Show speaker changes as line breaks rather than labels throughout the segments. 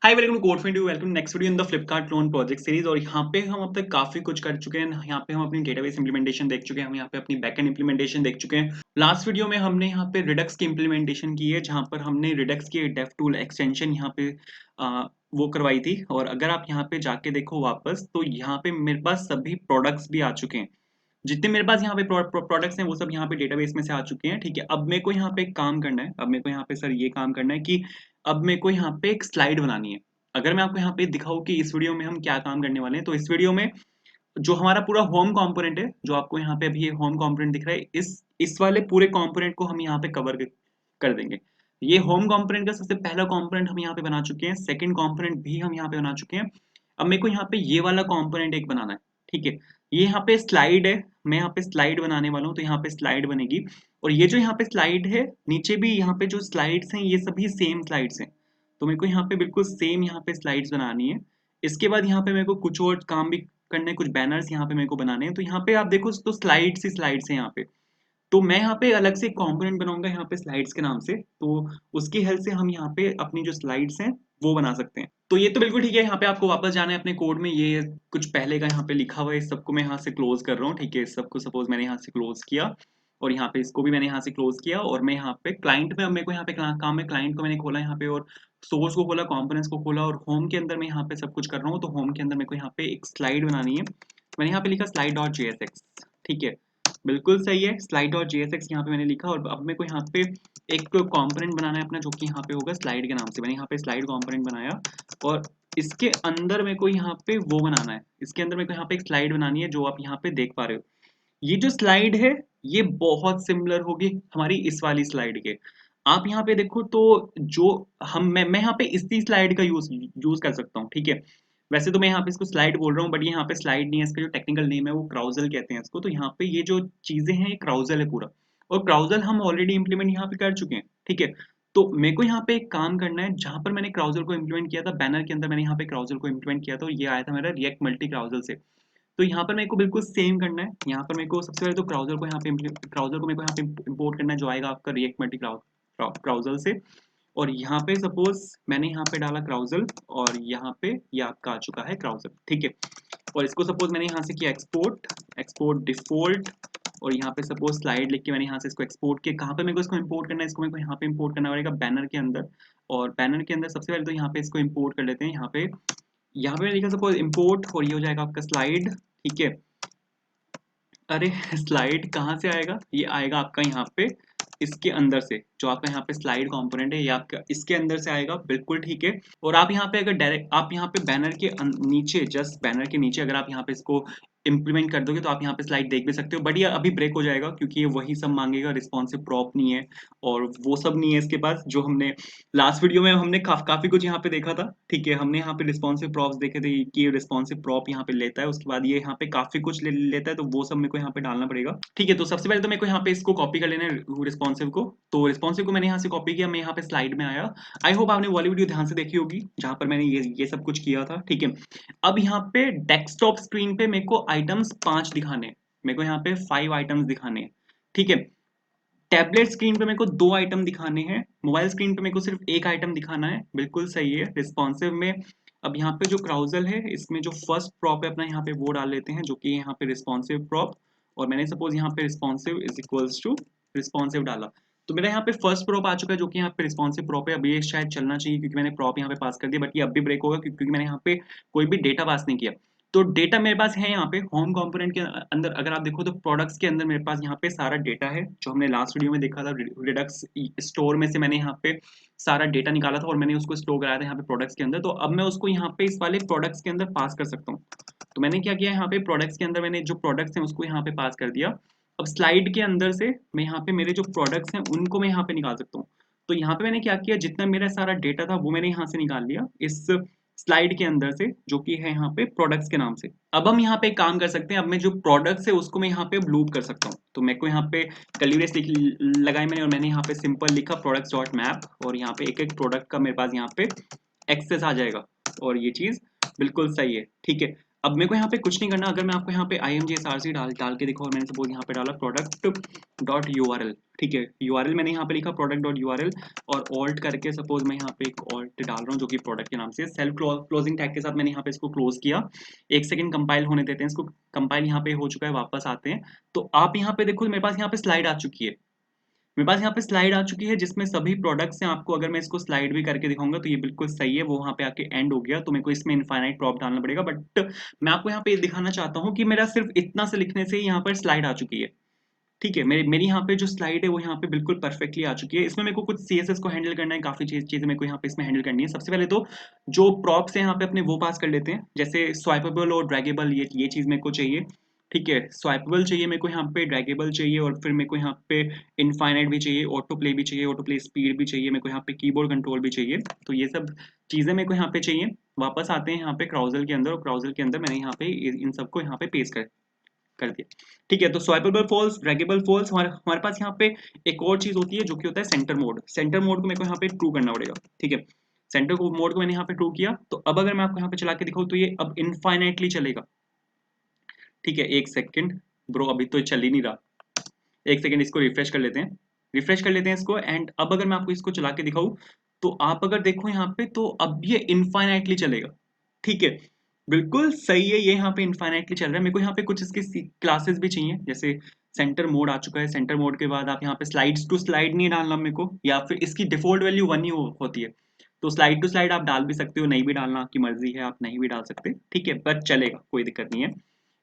Hi welcome to code feed welcome next video in the Flipkart loan project series. और यहाँ पे हम अब तक काफी कुछ कर चुके हैं। यहाँ पे हम अपनी डेटाबेस इंप्लीमेंटेशन देख चुके हैं, हम यहाँ पे अपनी बैकएंड इंप्लीमेंटेशन देख चुके हैं। लास्ट वीडियो में हमने यहाँ पे रिडक्स की इंप्लीमेंटेशन की है, जहाँ पर हमने रिडक्स की डेव टूल एक्सटेंशन यहाँ पे वो करवाई थी। और अगर आप यहाँ पे जाके देखो वापस, तो यहाँ पे मेरे पास सभी प्रोडक्ट्स भी आ चुके हैं। जितने मेरे पास यहाँ पे प्रोडक्ट्स हैं वो सब यहाँ पे डेटाबेस में से आ चुके हैं। ठीक है, अब मेरे को यहाँ पे एक काम करना है। अब मेरे को यहाँ पे सर ये काम करना है कि अब मेरे को यहाँ पे एक स्लाइड बनानी है। अगर मैं आपको यहाँ पे दिखाऊं कि इस वीडियो में हम क्या काम करने वाले हैं, तो इस वीडियो में जो हमारा पूरा होम कंपोनेंट है, जो आपको यहाँ पे अभी ये होम कंपोनेंट दिख रहा है, इस वाले पूरे कंपोनेंट को हम यहाँ पे कवर कर देंगे। ये होम कंपोनेंट का सबसे पहला कंपोनेंट हम यहाँ पे बना चुके हैं, सेकंड कंपोनेंट भी हम यहाँ पे बना चुके हैं। अब मेरे को यहाँ पे ये वाला कंपोनेंट एक बनाना है। ठीक है, ये यहाँ पे स्लाइड है, मैं यहाँ पे स्लाइड बनाने वाला हूँ, तो यहाँ पे स्लाइड बनेगी। और ये जो यहाँ पे स्लाइड है, नीचे भी यहाँ पे जो स्लाइड्स हैं ये सभी सेम स्लाइड्स हैं। तो मेरे को यहाँ पे बिल्कुल सेम यहाँ पे स्लाइड्स बनानी है। इसके बाद यहाँ पे मेरे को कुछ और काम भी करने, कुछ बैनर्स यहाँ पे मेरे को बनाने हैं। तो यहाँ पे आप देखो तो स्लाइड्स ही स्लाइड्स हैं यहाँ पे। तो मैं यहाँ पे अलग से कंपोनेंट बनाऊंगा यहाँ पे स्लाइड्स के नाम से, तो उसकी हेल्प से हम यहाँ पे अपनी जो स्लाइड्स हैं वो बना सकते हैं। तो ये तो बिल्कुल ठीक है। यहाँ पे आपको वापस जाना है अपने कोड में, ये कुछ पहले का यहाँ पे लिखा हुआ है, इस सबको मैं यहाँ से क्लोज कर रहा हूँ। ठीक है, इस सबको सपोज मैंने यहाँ से क्लोज किया, और यहाँ पे इसको भी मैंने यहाँ से क्लोज किया। और मैं यहाँ पे क्लाइंट में, अब मेरे को यहाँ पे काम है, क्लाइंट को मैंने खोला यहाँ पे, और सोर्स को खोला, कॉम्पोनेंट्स को खोला, और होम के अंदर मैं यहाँ पे सब कुछ कर रहा हूँ। तो होम के अंदर मेरे को यहाँ पे एक स्लाइड बनानी है। मैंने यहाँ पे लिखा स्लाइड डॉट जेएसएक्स। ठीक है, बिल्कुल सही है, स्लाइड डॉट जेएसएक्स यहाँ पे मैंने लिखा। और अब मेरे को यहाँ पे एक कंपोनेंट बनाना है अपना, जो कि यहाँ पे होगा स्लाइड के नाम से। मैंने यहाँ पे स्लाइड कंपोनेंट बनाया, और इसके अंदर मेरे को यहाँ पे वो बनाना है, इसके अंदर मेरे को यहाँ पे एक स्लाइड बनानी है, जो आप यहाँ पे देख पा रहे हो। ये जो स्लाइड है ये बहुत सिमिलर होगी हमारी इस वाली स्लाइड के। आप यहाँ पे देखो तो जो मैं यहाँ पे इसी स्लाइड का यूज यूज कर सकता हूँ। ठीक है, वैसे तो मैं यहाँ पे इसको स्लाइड बोल रहा हूँ, बट ये यहाँ पे स्लाइड नहीं है, इसका जो टेक्निकल नेम है वो क्राउजल कहते हैं इसको। तो यहाँ पे ये जो चीजें हैं ये क्राउजल है पूरा, और क्राउजल हम ऑलरेडी इंप्लीमेंट यहाँ पे कर चुके हैं। ठीक है, तो मेरे को यहाँ पे एक काम करना है, जहां पर मैंने क्राउजल को इम्प्लीमेंट किया था बैनर के अंदर, मैंने यहाँ पे क्राउजल को इम्प्लीमेंट किया था, और ये आया था मेरा रिएक्ट मल्टी क्राउजल से। तो यहाँ पर मेरे को बिल्कुल सेम करना है। यहाँ पर मेरे को सबसे पहले तो क्राउजल को यहाँ पे क्राउजल को मेरे को यहाँ पे इंपोर्ट करना है, जो आएगा आपका रिएक्ट मल्टी क्राउजल से। और यहाँ पे सपोज मैंने यहाँ पे डाला क्राउजल, और यहाँ पे ये आपका आ चुका है क्राउजल। ठीक है, और इसको सपोज मैंने यहाँ से किया एक्सपोर्ट, एक्सपोर्ट डिफॉल्ट, और यहाँ पे सपोज स्लाइड लिख के मैंने यहाँ से इसको एक्सपोर्ट किया। कहाँ पे मेरे को इसको इंपोर्ट करना है, इसको मेरे को यहाँ पे इंपोर्ट करना पड़ेगा बैनर के अंदर। और बैनर के अंदर सबसे पहले तो यहाँ पे इसको इंपोर्ट कर लेते हैं। यहाँ पे मैंने लिखा सपोज इंपोर्ट, और ये हो जाएगा आपका स्लाइड। ठीक है, अरे स्लाइड कहाँ से आएगा, ये आएगा आपका यहाँ पे इसके अंदर से, जो आपका यहाँ पे स्लाइड कंपोनेंट है ये आपका इसके अंदर से आएगा। बिल्कुल ठीक है। और आप यहाँ पे अगर डायरेक्ट आप यहाँ पे बैनर के नीचे, जस्ट बैनर के नीचे अगर आप यहाँ पे इसको इंप्लीमेंट कर दोगे, तो आप यहाँ पे स्लाइड देख भी सकते हो। बट ये अभी ब्रेक हो जाएगा, क्योंकि ये वही सब मांगेगा, रिस्पॉन्सिव प्रॉप नहीं है और वो सब नहीं है इसके पास, जो हमने लास्ट वीडियो में हमने काफी कुछ यहाँ पे देखा था। ठीक है, हमने यहाँ पे रिस्पॉन्सिव प्रॉप्स देखे थे कि रिस्पॉन्सिव प्रॉप यहाँ पे लेता है, उसके बाद ये यहाँ पे काफी कुछ लेता है, तो वो सब मेरे को यहाँ पे डालना पड़ेगा। ठीक है, तो सबसे पहले तो मेरे को यहाँ पे इसको कॉपी कर लेना है रिस्पॉन्सिव को। तो रिस्पॉन्सिव को मैंने यहाँ से कॉपी किया, मैं यहाँ पे स्लाइड में आया। आई होप आपने वाली वीडियो ध्यान से देखी होगी, जहां पर मैंने ये सब कुछ किया था। ठीक है, अब यहाँ पे डेस्कटॉप स्क्रीन पे मेरे को आइटम्स 5 दिखाने, मेरे को यहाँ पे 5 आइटम्स दिखाने हैं। ठीक है, टैबलेट स्क्रीन पे मेरे को 2 आइटम दिखाने हैं, मोबाइल स्क्रीन पे मेरे को सिर्फ 1 आइटम दिखाना है। बिल्कुल सही है, रिस्पॉन्सिव में। अब यहाँ पे जो क्राउजल है, इसमें जो फर्स्ट प्रॉप है अपना, यहाँ पे वो डाल लेते हैं, जो कि यहाँ पे रिस्पॉन्सिव प्रॉप। और मैंने सपोज यहाँ पे responsive is equals to responsive डाला, तो मेरा यहाँ पे फर्स्ट प्रॉप आ चुका है, जो कि यहाँ पे रिस्पॉन्सिव प्रॉप है। अब ये शायद चलना चाहिए, क्योंकि मैंने प्रॉप यहाँ पे पास कर दिया, बट ये अब भी ब्रेक होगा, क्योंकि मैंने यहाँ पे कोई भी डेटा पास नहीं किया। तो डेटा मेरे पास है यहाँ पे होम कंपोनेंट के अंदर। अगर आप देखो तो प्रोडक्ट्स के अंदर मेरे पास यहाँ पे सारा डेटा है, जो हमने लास्ट वीडियो में देखा था। रिडक्स स्टोर में से मैंने यहाँ पे सारा डेटा निकाला था, और मैंने उसको स्टोर कराया था यहाँ पे प्रोडक्ट्स के अंदर। तो अब मैं उसको यहाँ पे इस वाले प्रोडक्ट्स के अंदर पास कर सकता हूँ। तो मैंने क्या किया, यहाँ पे प्रोडक्ट्स के अंदर मैंने जो प्रोडक्ट्स हैं उसको यहाँ पे पास कर दिया। अब स्लाइड के अंदर से मैं यहाँ पे मेरे जो प्रोडक्ट्स हैं उनको मैं यहाँ पे निकाल सकता हूँ। तो यहाँ पे मैंने क्या किया, जितना मेरा सारा डेटा था वो मैंने यहाँ से निकाल लिया इस स्लाइड के अंदर से, जो कि है यहाँ पे प्रोडक्ट्स के नाम से। अब हम यहाँ पे काम कर सकते हैं, अब मैं जो प्रोडक्ट्स है उसको मैं यहाँ पे लूप कर सकता हूँ। तो मेरे को यहाँ पे कलीरेस लगाई मैंने, और मैंने यहाँ पे सिंपल लिखा प्रोडक्ट्स डॉट मैप, और यहाँ पे एक एक प्रोडक्ट का मेरे पास यहाँ पे एक्सेस आ जाएगा, और ये चीज बिल्कुल सही है। ठीक है, अब मेरे को यहाँ पे कुछ नहीं करना। अगर मैं आपको यहाँ पे imgsrc डाल के देखो, और मैंने सपोज यहाँ पे डाला product.url, ठीक है, URL मैंने यहाँ पे लिखा product.url, और alt करके सपोज मैं यहाँ पे एक alt डाल रहा हूँ जो कि प्रोडक्ट के नाम से, सेल्फ क्लोजिंग टैग के साथ मैंने यहाँ पे इसको क्लोज किया। एक सेकंड कंपाइल होने देते हैं इसको। कंपाइल यहाँ पे हो चुका है, वापस आते हैं। तो आप यहाँ पे देखो मेरे पास यहाँ पे स्लाइड आ चुकी है। मेरे पास यहाँ पे स्लाइड आ चुकी है जिसमें सभी प्रोडक्ट्स हैं। आपको अगर मैं इसको स्लाइड भी करके दिखाऊंगा तो ये बिल्कुल सही है, वो वहाँ पे आके एंड हो गया। तो मेरे को इसमें इनफाइनाइट प्रॉप डालना पड़ेगा, बट मैं आपको यहाँ पे दिखाना चाहता हूँ कि मेरा सिर्फ इतना से लिखने से ही यहाँ पर स्लाइड आ चुकी है। ठीक है, मेरी मेरी यहाँ पे जो स्लाइड है वो यहाँ पे बिल्कुल परफेक्टली आ चुकी है। इसमें मेरे को कुछ सीएसएस को हैंडल करना है, काफी चीजें मेरे को यहाँ पे इसमें हैंडल करनी है। सबसे पहले तो जो प्रॉप्स है यहाँ पे अपने वो पास कर लेते हैं, जैसे स्वाइपेबल और ड्रैगेबल, ये चीज मेरे को चाहिए। ठीक है, स्वाइपेबल चाहिए मेरे को यहाँ पे, ड्रैगेबल चाहिए, और फिर मेरे को यहाँ पे इनफाइनाइट भी चाहिए, ऑटो प्ले भी चाहिए, ऑटो प्ले स्पीड भी चाहिए, मेरे को यहाँ पे कीबोर्ड कंट्रोल भी चाहिए। तो ये सब चीजें मेरे को यहाँ पे चाहिए। वापस आते हैं यहाँ पे क्राउजल के अंदर, और क्राउजल के अंदर मैंने यहाँ पे इन सबको यहाँ पे पेस्ट कर दिया। ठीक है, तो स्वाइपेबल फॉल्स, ड्रैगेबल फॉल्स। हमारे पास यहाँ पे एक और चीज होती है जो कि होता है सेंटर मोड। सेंटर मोड को मेरे को यहाँ पे ट्रू करना पड़ेगा। ठीक है, सेंटर को मोड को मैंने यहाँ पे ट्रू किया। तो अब अगर मैं आपको यहाँ पे चला के दिखाऊं तो ये अब इनफाइनाइटली चलेगा। ठीक है, एक सेकंड ब्रो, अभी तो चल ही नहीं रहा। एक सेकंड, इसको रिफ्रेश कर लेते हैं, रिफ्रेश कर लेते हैं इसको। एंड अब अगर मैं आपको इसको चला के दिखाऊं तो आप अगर देखो यहाँ पे तो अब ये इनफाइनाइटली चलेगा। ठीक है, बिल्कुल सही है, ये यहाँ पे इनफाइनाइटली चल रहा है। मेरे को यहाँ पे कुछ इसकी क्लासेस भी चाहिए, जैसे सेंटर मोड आ चुका है। सेंटर मोड के बाद आप यहाँ पे स्लाइड्स टू स्लाइड नहीं डालना मेरे को, या फिर इसकी डिफॉल्ट वैल्यू 1 ही होती है। तो स्लाइड टू स्लाइड आप डाल भी सकते हो, नहीं भी डालना आपकी मर्जी है, आप नहीं भी डाल सकते। ठीक है, पर चलेगा, कोई दिक्कत नहीं है।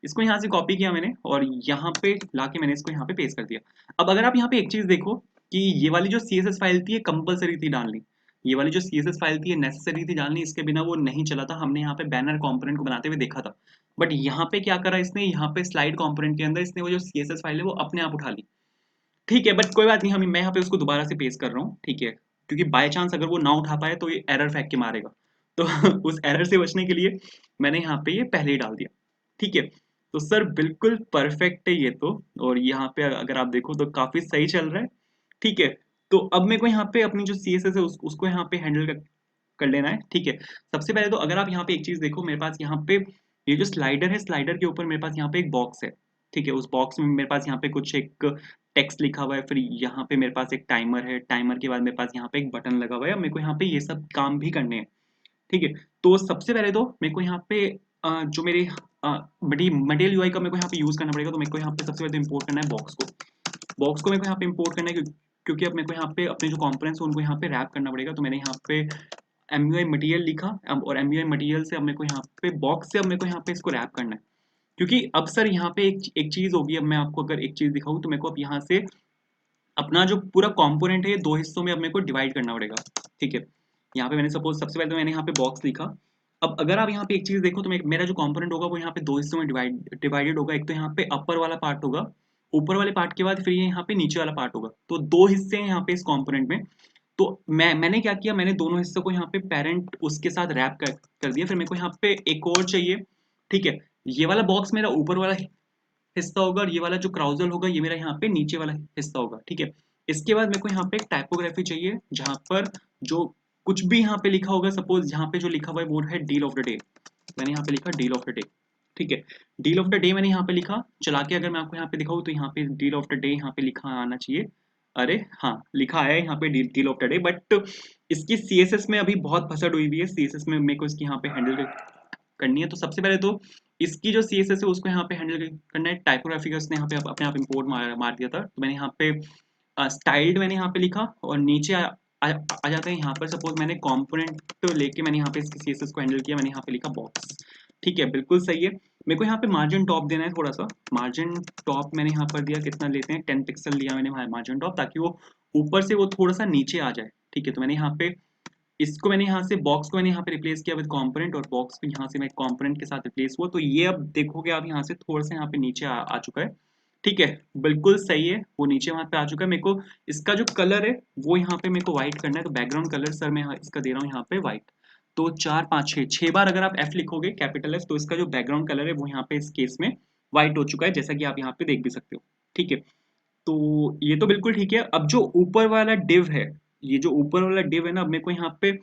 इसको यहाँ से कॉपी किया मैंने, और यहाँ पे लाके मैंने इसको यहाँ पे पेस्ट कर दिया। अब अगर आप यहाँ पे एक चीज देखो कि ये वाली जो CSS फाइल थी ये कंपलसरी थी डालनी। ये वाली जो CSS फाइल थी ये नेसेसरी थी डालनी, इसके बिना वो नहीं चला था। हमने यहाँ पे बैनर कंपोनेंट को बनाते हुए देखा था। बट यहाँ पे क्या करा इसने, यहाँ पे स्लाइड कंपोनेंट के अंदर इसने वो जो CSS फाइल है वो अपने आप उठा ली। ठीक है, बट कोई बात नहीं, मैं यहाँ पे उसको दोबारा से पेस्ट कर रहा हूँ। ठीक है, क्योंकि बाय चांस अगर वो ना उठा पाए तो ये एरर फेंक के मारेगा। तो उस एरर से बचने के लिए मैंने यहाँ पे ये पहले ही डाल दिया। ठीक है, तो सर बिल्कुल परफेक्ट है ये तो। और यहाँ पे अगर आप देखो तो काफी सही चल रहा है। ठीक है, तो अब मेरे को यहाँ पे अपनी जो CSS है उसको यहाँ पे हैंडल कर लेना है। ठीक है, सबसे पहले तो अगर आप यहाँ पे एक चीज देखो, मेरे पास यहाँ पे ये जो स्लाइडर है, स्लाइडर के ऊपर मेरे पास यहाँ पे एक बॉक्स है। ठीक है, उस बॉक्स में मेरे पास यहाँ पे कुछ एक टेक्स्ट लिखा हुआ है, फिर यहाँ पे मेरे पास एक टाइमर है, टाइमर के बाद मेरे पास यहाँ पे एक बटन लगा हुआ है। मेरे को यहाँ पे ये सब काम भी करने हैं। ठीक है, तो सबसे पहले तो मेरे को यहाँ पे जो मेरे मटेरियल यूआई का मेरे को यहाँ पे यूज करना पड़ेगा। तो मेरे को यहाँ पे सबसे पहले इंपोर्ट करना है बॉक्स को। बॉक्स को मेरे को यहाँ पे इंपोर्ट करना है, क्योंकि अब मेरे को यहाँ पे अपने जो कंपोनेंट्स हैं उनको यहाँ पे रैप करना पड़ेगा। तो मैंने यहाँ पे MUI मटेरियल लिखा, और MUI मटेरियल से अब मेरे को यहाँ पे बॉक्स से अब मेरे को यहाँ पे इसको रैप करना है। क्योंकि अब सर यहाँ पे एक चीज होगी। अब मैं आपको अगर एक चीज दिखाऊं तो मेरे को अब यहाँ से अपना जो पूरा कंपोनेंट है ये दो हिस्सों में अब मेरे को डिवाइड करना पड़ेगा। ठीक है, यहाँ पे मैंने सपोज सबसे पहले तो मैंने यहाँ पे बॉक्स लिखा। अब अगर आप यहाँ पे एक चीज देखो तो मेरा जो कंपोनेंट होगा वो यहाँ पे दो हिस्सों में डिवाइडेड होगा। एक तो यहाँ पे अपर वाला पार्ट होगा, ऊपर वाले पार्ट के बाद फिर ये यहाँ पे नीचे वाला पार्ट होगा। तो दो हिस्से हैं यहाँ पे इस कंपोनेंट में। तो मैंने क्या किया, मैंने दोनों हिस्सों को यहाँ पे पेरेंट उसके साथ रैप कर दिया। फिर मेरे को यहाँ पे एक और चाहिए। ठीक है, ये वाला बॉक्स मेरा ऊपर वाला हिस्सा होगा, और ये वाला जो क्राउजल होगा ये मेरा यहाँ पे नीचे वाला हिस्सा होगा। ठीक है, इसके बाद मेरे को यहाँ पे एक टाइपोग्राफी चाहिए, जहां पर जो कुछ भी यहाँ पे लिखा होगा, सपोज यहाँ पे जो लिखा हुआ है वो है डील ऑफ द डे। मैंने यहाँ पे लिखा डील ऑफ द डे। ठीक है, डील ऑफ द डे मैंने यहाँ पे लिखा। चला के अगर मैं आपको यहाँ पे दिखाऊँ तो यहाँ पे डील ऑफ द डे यहाँ पे लिखा आना चाहिए। अरे हाँ, लिखा है यहाँ पे deal of the day, but इसकी CSS में अभी बहुत फसड़ हुई हुई है। CSS में मेरे को इसकी यहाँ पे हैंडल करनी है। तो सबसे पहले तो इसकी जो CSS है उसको यहाँ पे हैंडल करना है। टाइपोग्राफी का उसने यहाँ पे अपने आप इंपोर्ट मार दिया था। तो मैंने यहाँ पे स्टाइल्ड मैंने यहाँ पे लिखा, और नीचे आ जाते हैं यहाँ पर। सपोज मैंने कंपोनेंट लेके मैंने यहाँ पे इसकी CSS को हैंडल किया, मैंने यहाँ पे लिखा बॉक्स। ठीक है, बिल्कुल सही है। मेरे को यहाँ पे मार्जिन टॉप देना है थोड़ा सा। मार्जिन टॉप मैंने यहाँ पर दिया, कितना लेते हैं, 10 पिक्सल दिया मैंने मार्जिन टॉप, ताकि वो ऊपर से वो थोड़ा सा नीचे आ जाए। ठीक है, तो मैंने यहाँ पे इसको मैंने यहाँ से बॉक्स को मैंने यहाँ पे रिप्लेस किया विद कंपोनेंट, और बॉक्स को यहाँ से मैं कंपोनेंट के साथ रिप्लेस हुआ। तो ये अब देखोगे आप यहाँ से थोड़ा सा यहाँ पे नीचे आ चुका है। ठीक है, बिल्कुल सही है, वो नीचे वहां पे आ चुका है। मेरे को इसका जो कलर है वो यहाँ पे मेरे को व्हाइट करना है। तो बैकग्राउंड कलर सर मैं इसका दे रहा हूँ यहाँ पे व्हाइट। तो 4 5 6 बार अगर आप F लिखोगे कैपिटल F, तो इसका जो बैकग्राउंड कलर है वो यहाँ पे इस केस में व्हाइट हो चुका है, जैसा कि आप यहाँ पे देख भी सकते हो। ठीक है, तो ये तो बिल्कुल ठीक है। अब जो ऊपर वाला डिव है, ये जो ऊपर वाला डिव है ना, अब मेरे को यहाँ पे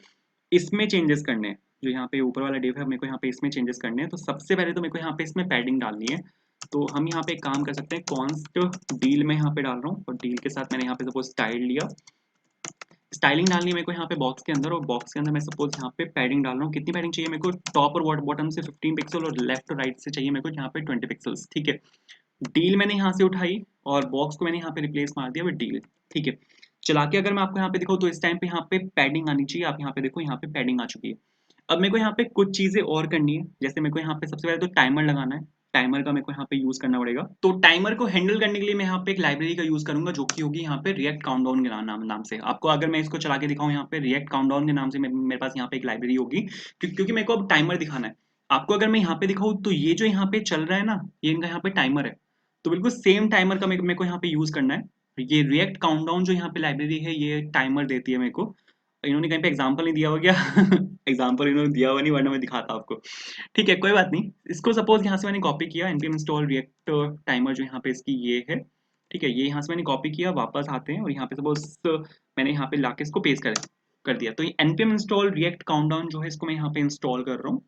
इसमें चेंजेस करने हैं। जो यहाँ पे ऊपर वाला डिव है मेरे को यहाँ पे इसमें चेंजेस करने हैं। तो सबसे पहले तो मेरे को यहाँ पे इसमें पैडिंग डालनी है। तो हम यहाँ पे एक काम कर सकते हैं, कॉन्स्ट डील में यहाँ पे डाल रहा हूँ और डील के साथ मैंने यहाँ पे सपोज स्टाइल लिया। स्टाइलिंग डालनी है मेरे को यहाँ पे बॉक्स के अंदर, और बॉक्स के अंदर मैं सपोज यहाँ पे पैडिंग डाल रहा हूँ। कितनी पैडिंग चाहिए मेरे को, टॉप और बॉटम से 15 पिक्सल और लेफ्ट और राइट से चाहिए मेरे को यहाँ पे 20 पिक्सल्स। ठीक है, डील मैंने यहाँ से उठाई और बॉक्स को मैंने यहाँ पे रिप्लेस मार दिया विद डील। ठीक है, चला के अगर मैं आपको यहाँ पे दिखाऊँ तो इस टाइम पे यहाँ पे पैडिंग आनी चाहिए। आप यहाँ पे देखो, यहाँ पे पैडिंग आ चुकी है। अब मेरे को यहाँ पे कुछ चीजें और करनी है, जैसे मेरे को यहाँ पे सबसे पहले तो टाइमर लगाना है। टाइमर का मेरे को यहाँ पे यूज करना पड़ेगा। तो टाइमर को हैंडल करने के लिए मैं यहाँ पे एक लाइब्रेरी का यूज करूंगा, जो कि होगी यहाँ पे रिएक्ट काउंटडाउन के नाम से। आपको अगर मैं इसको चला के दिखाऊं यहाँ पे रिएक्ट काउंटडाउन के नाम से, मेरे पास यहाँ पे एक लाइब्रेरी होगी, क्योंकि मेरे को अब टाइमर दिखाना है। आपको अगर मैं यहाँ पे दिखाऊं तो ये जो यहाँ पे चल रहा है ना, ये इनका यहाँ पे टाइमर है। तो बिल्कुल सेम टाइमर का मेरे को यहाँ पे यूज करना है। ये रिएक्ट काउंटडाउन जो यहाँ पे लाइब्रेरी है, ये टाइमर देती है मेरे को। इन्होंने कहीं पे एग्जांपल नहीं दिया हुआ क्या? एग्जांपल इन्होंने दिया हुआ नहीं, वरना मैं दिखाता आपको। ठीक है, कोई बात नहीं। इसको सपोज यहाँ से मैंने कॉपी किया, npm install react टाइमर जो यहाँ पे इसकी ये है। ठीक है, ये यहाँ से मैंने कॉपी किया, वापस आते हैं और यहाँ पे सपोज मैंने यहाँ पे लाके इसको पेस्ट कर दिया। तो ये npm install react countdown जो है, इसको मैं यहाँ पे इंस्टॉल कर रहा हूँ।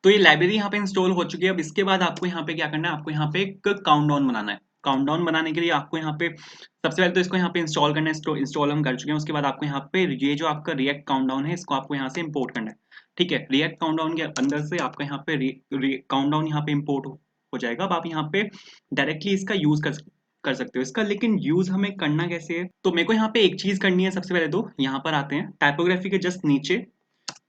तो ये लाइब्रेरी यहाँ पे इंस्टॉल हो चुकी है। अब इसके बाद आपको यहाँ पे क्या करना है, आपको यहाँ पे एक काउंटडाउन बनाना है। काउंटडाउन बनाने के लिए आपको यहाँ पे सबसे पहले तो इसको यहाँ पे इंस्टॉल करना है। इंस्टॉल हम कर चुके हैं। उसके बाद आपको यहाँ पे ये जो आपका रिएक्ट काउंटडाउन है, इसको आपको यहाँ से इंपोर्ट करना है। ठीक है, रिएक्ट काउंटडाउन के अंदर से आपका यहाँ पे काउंटडाउन यहाँ पे इंपोर्ट हो जाएगा। अब आप यहाँ पे डायरेक्टली इसका यूज कर सकते हो इसका। लेकिन यूज हमें करना कैसे है, तो मेरे को यहाँ पे एक चीज करनी है। सबसे पहले तो यहाँ पर आते हैं टाइपोग्राफी के जस्ट नीचे,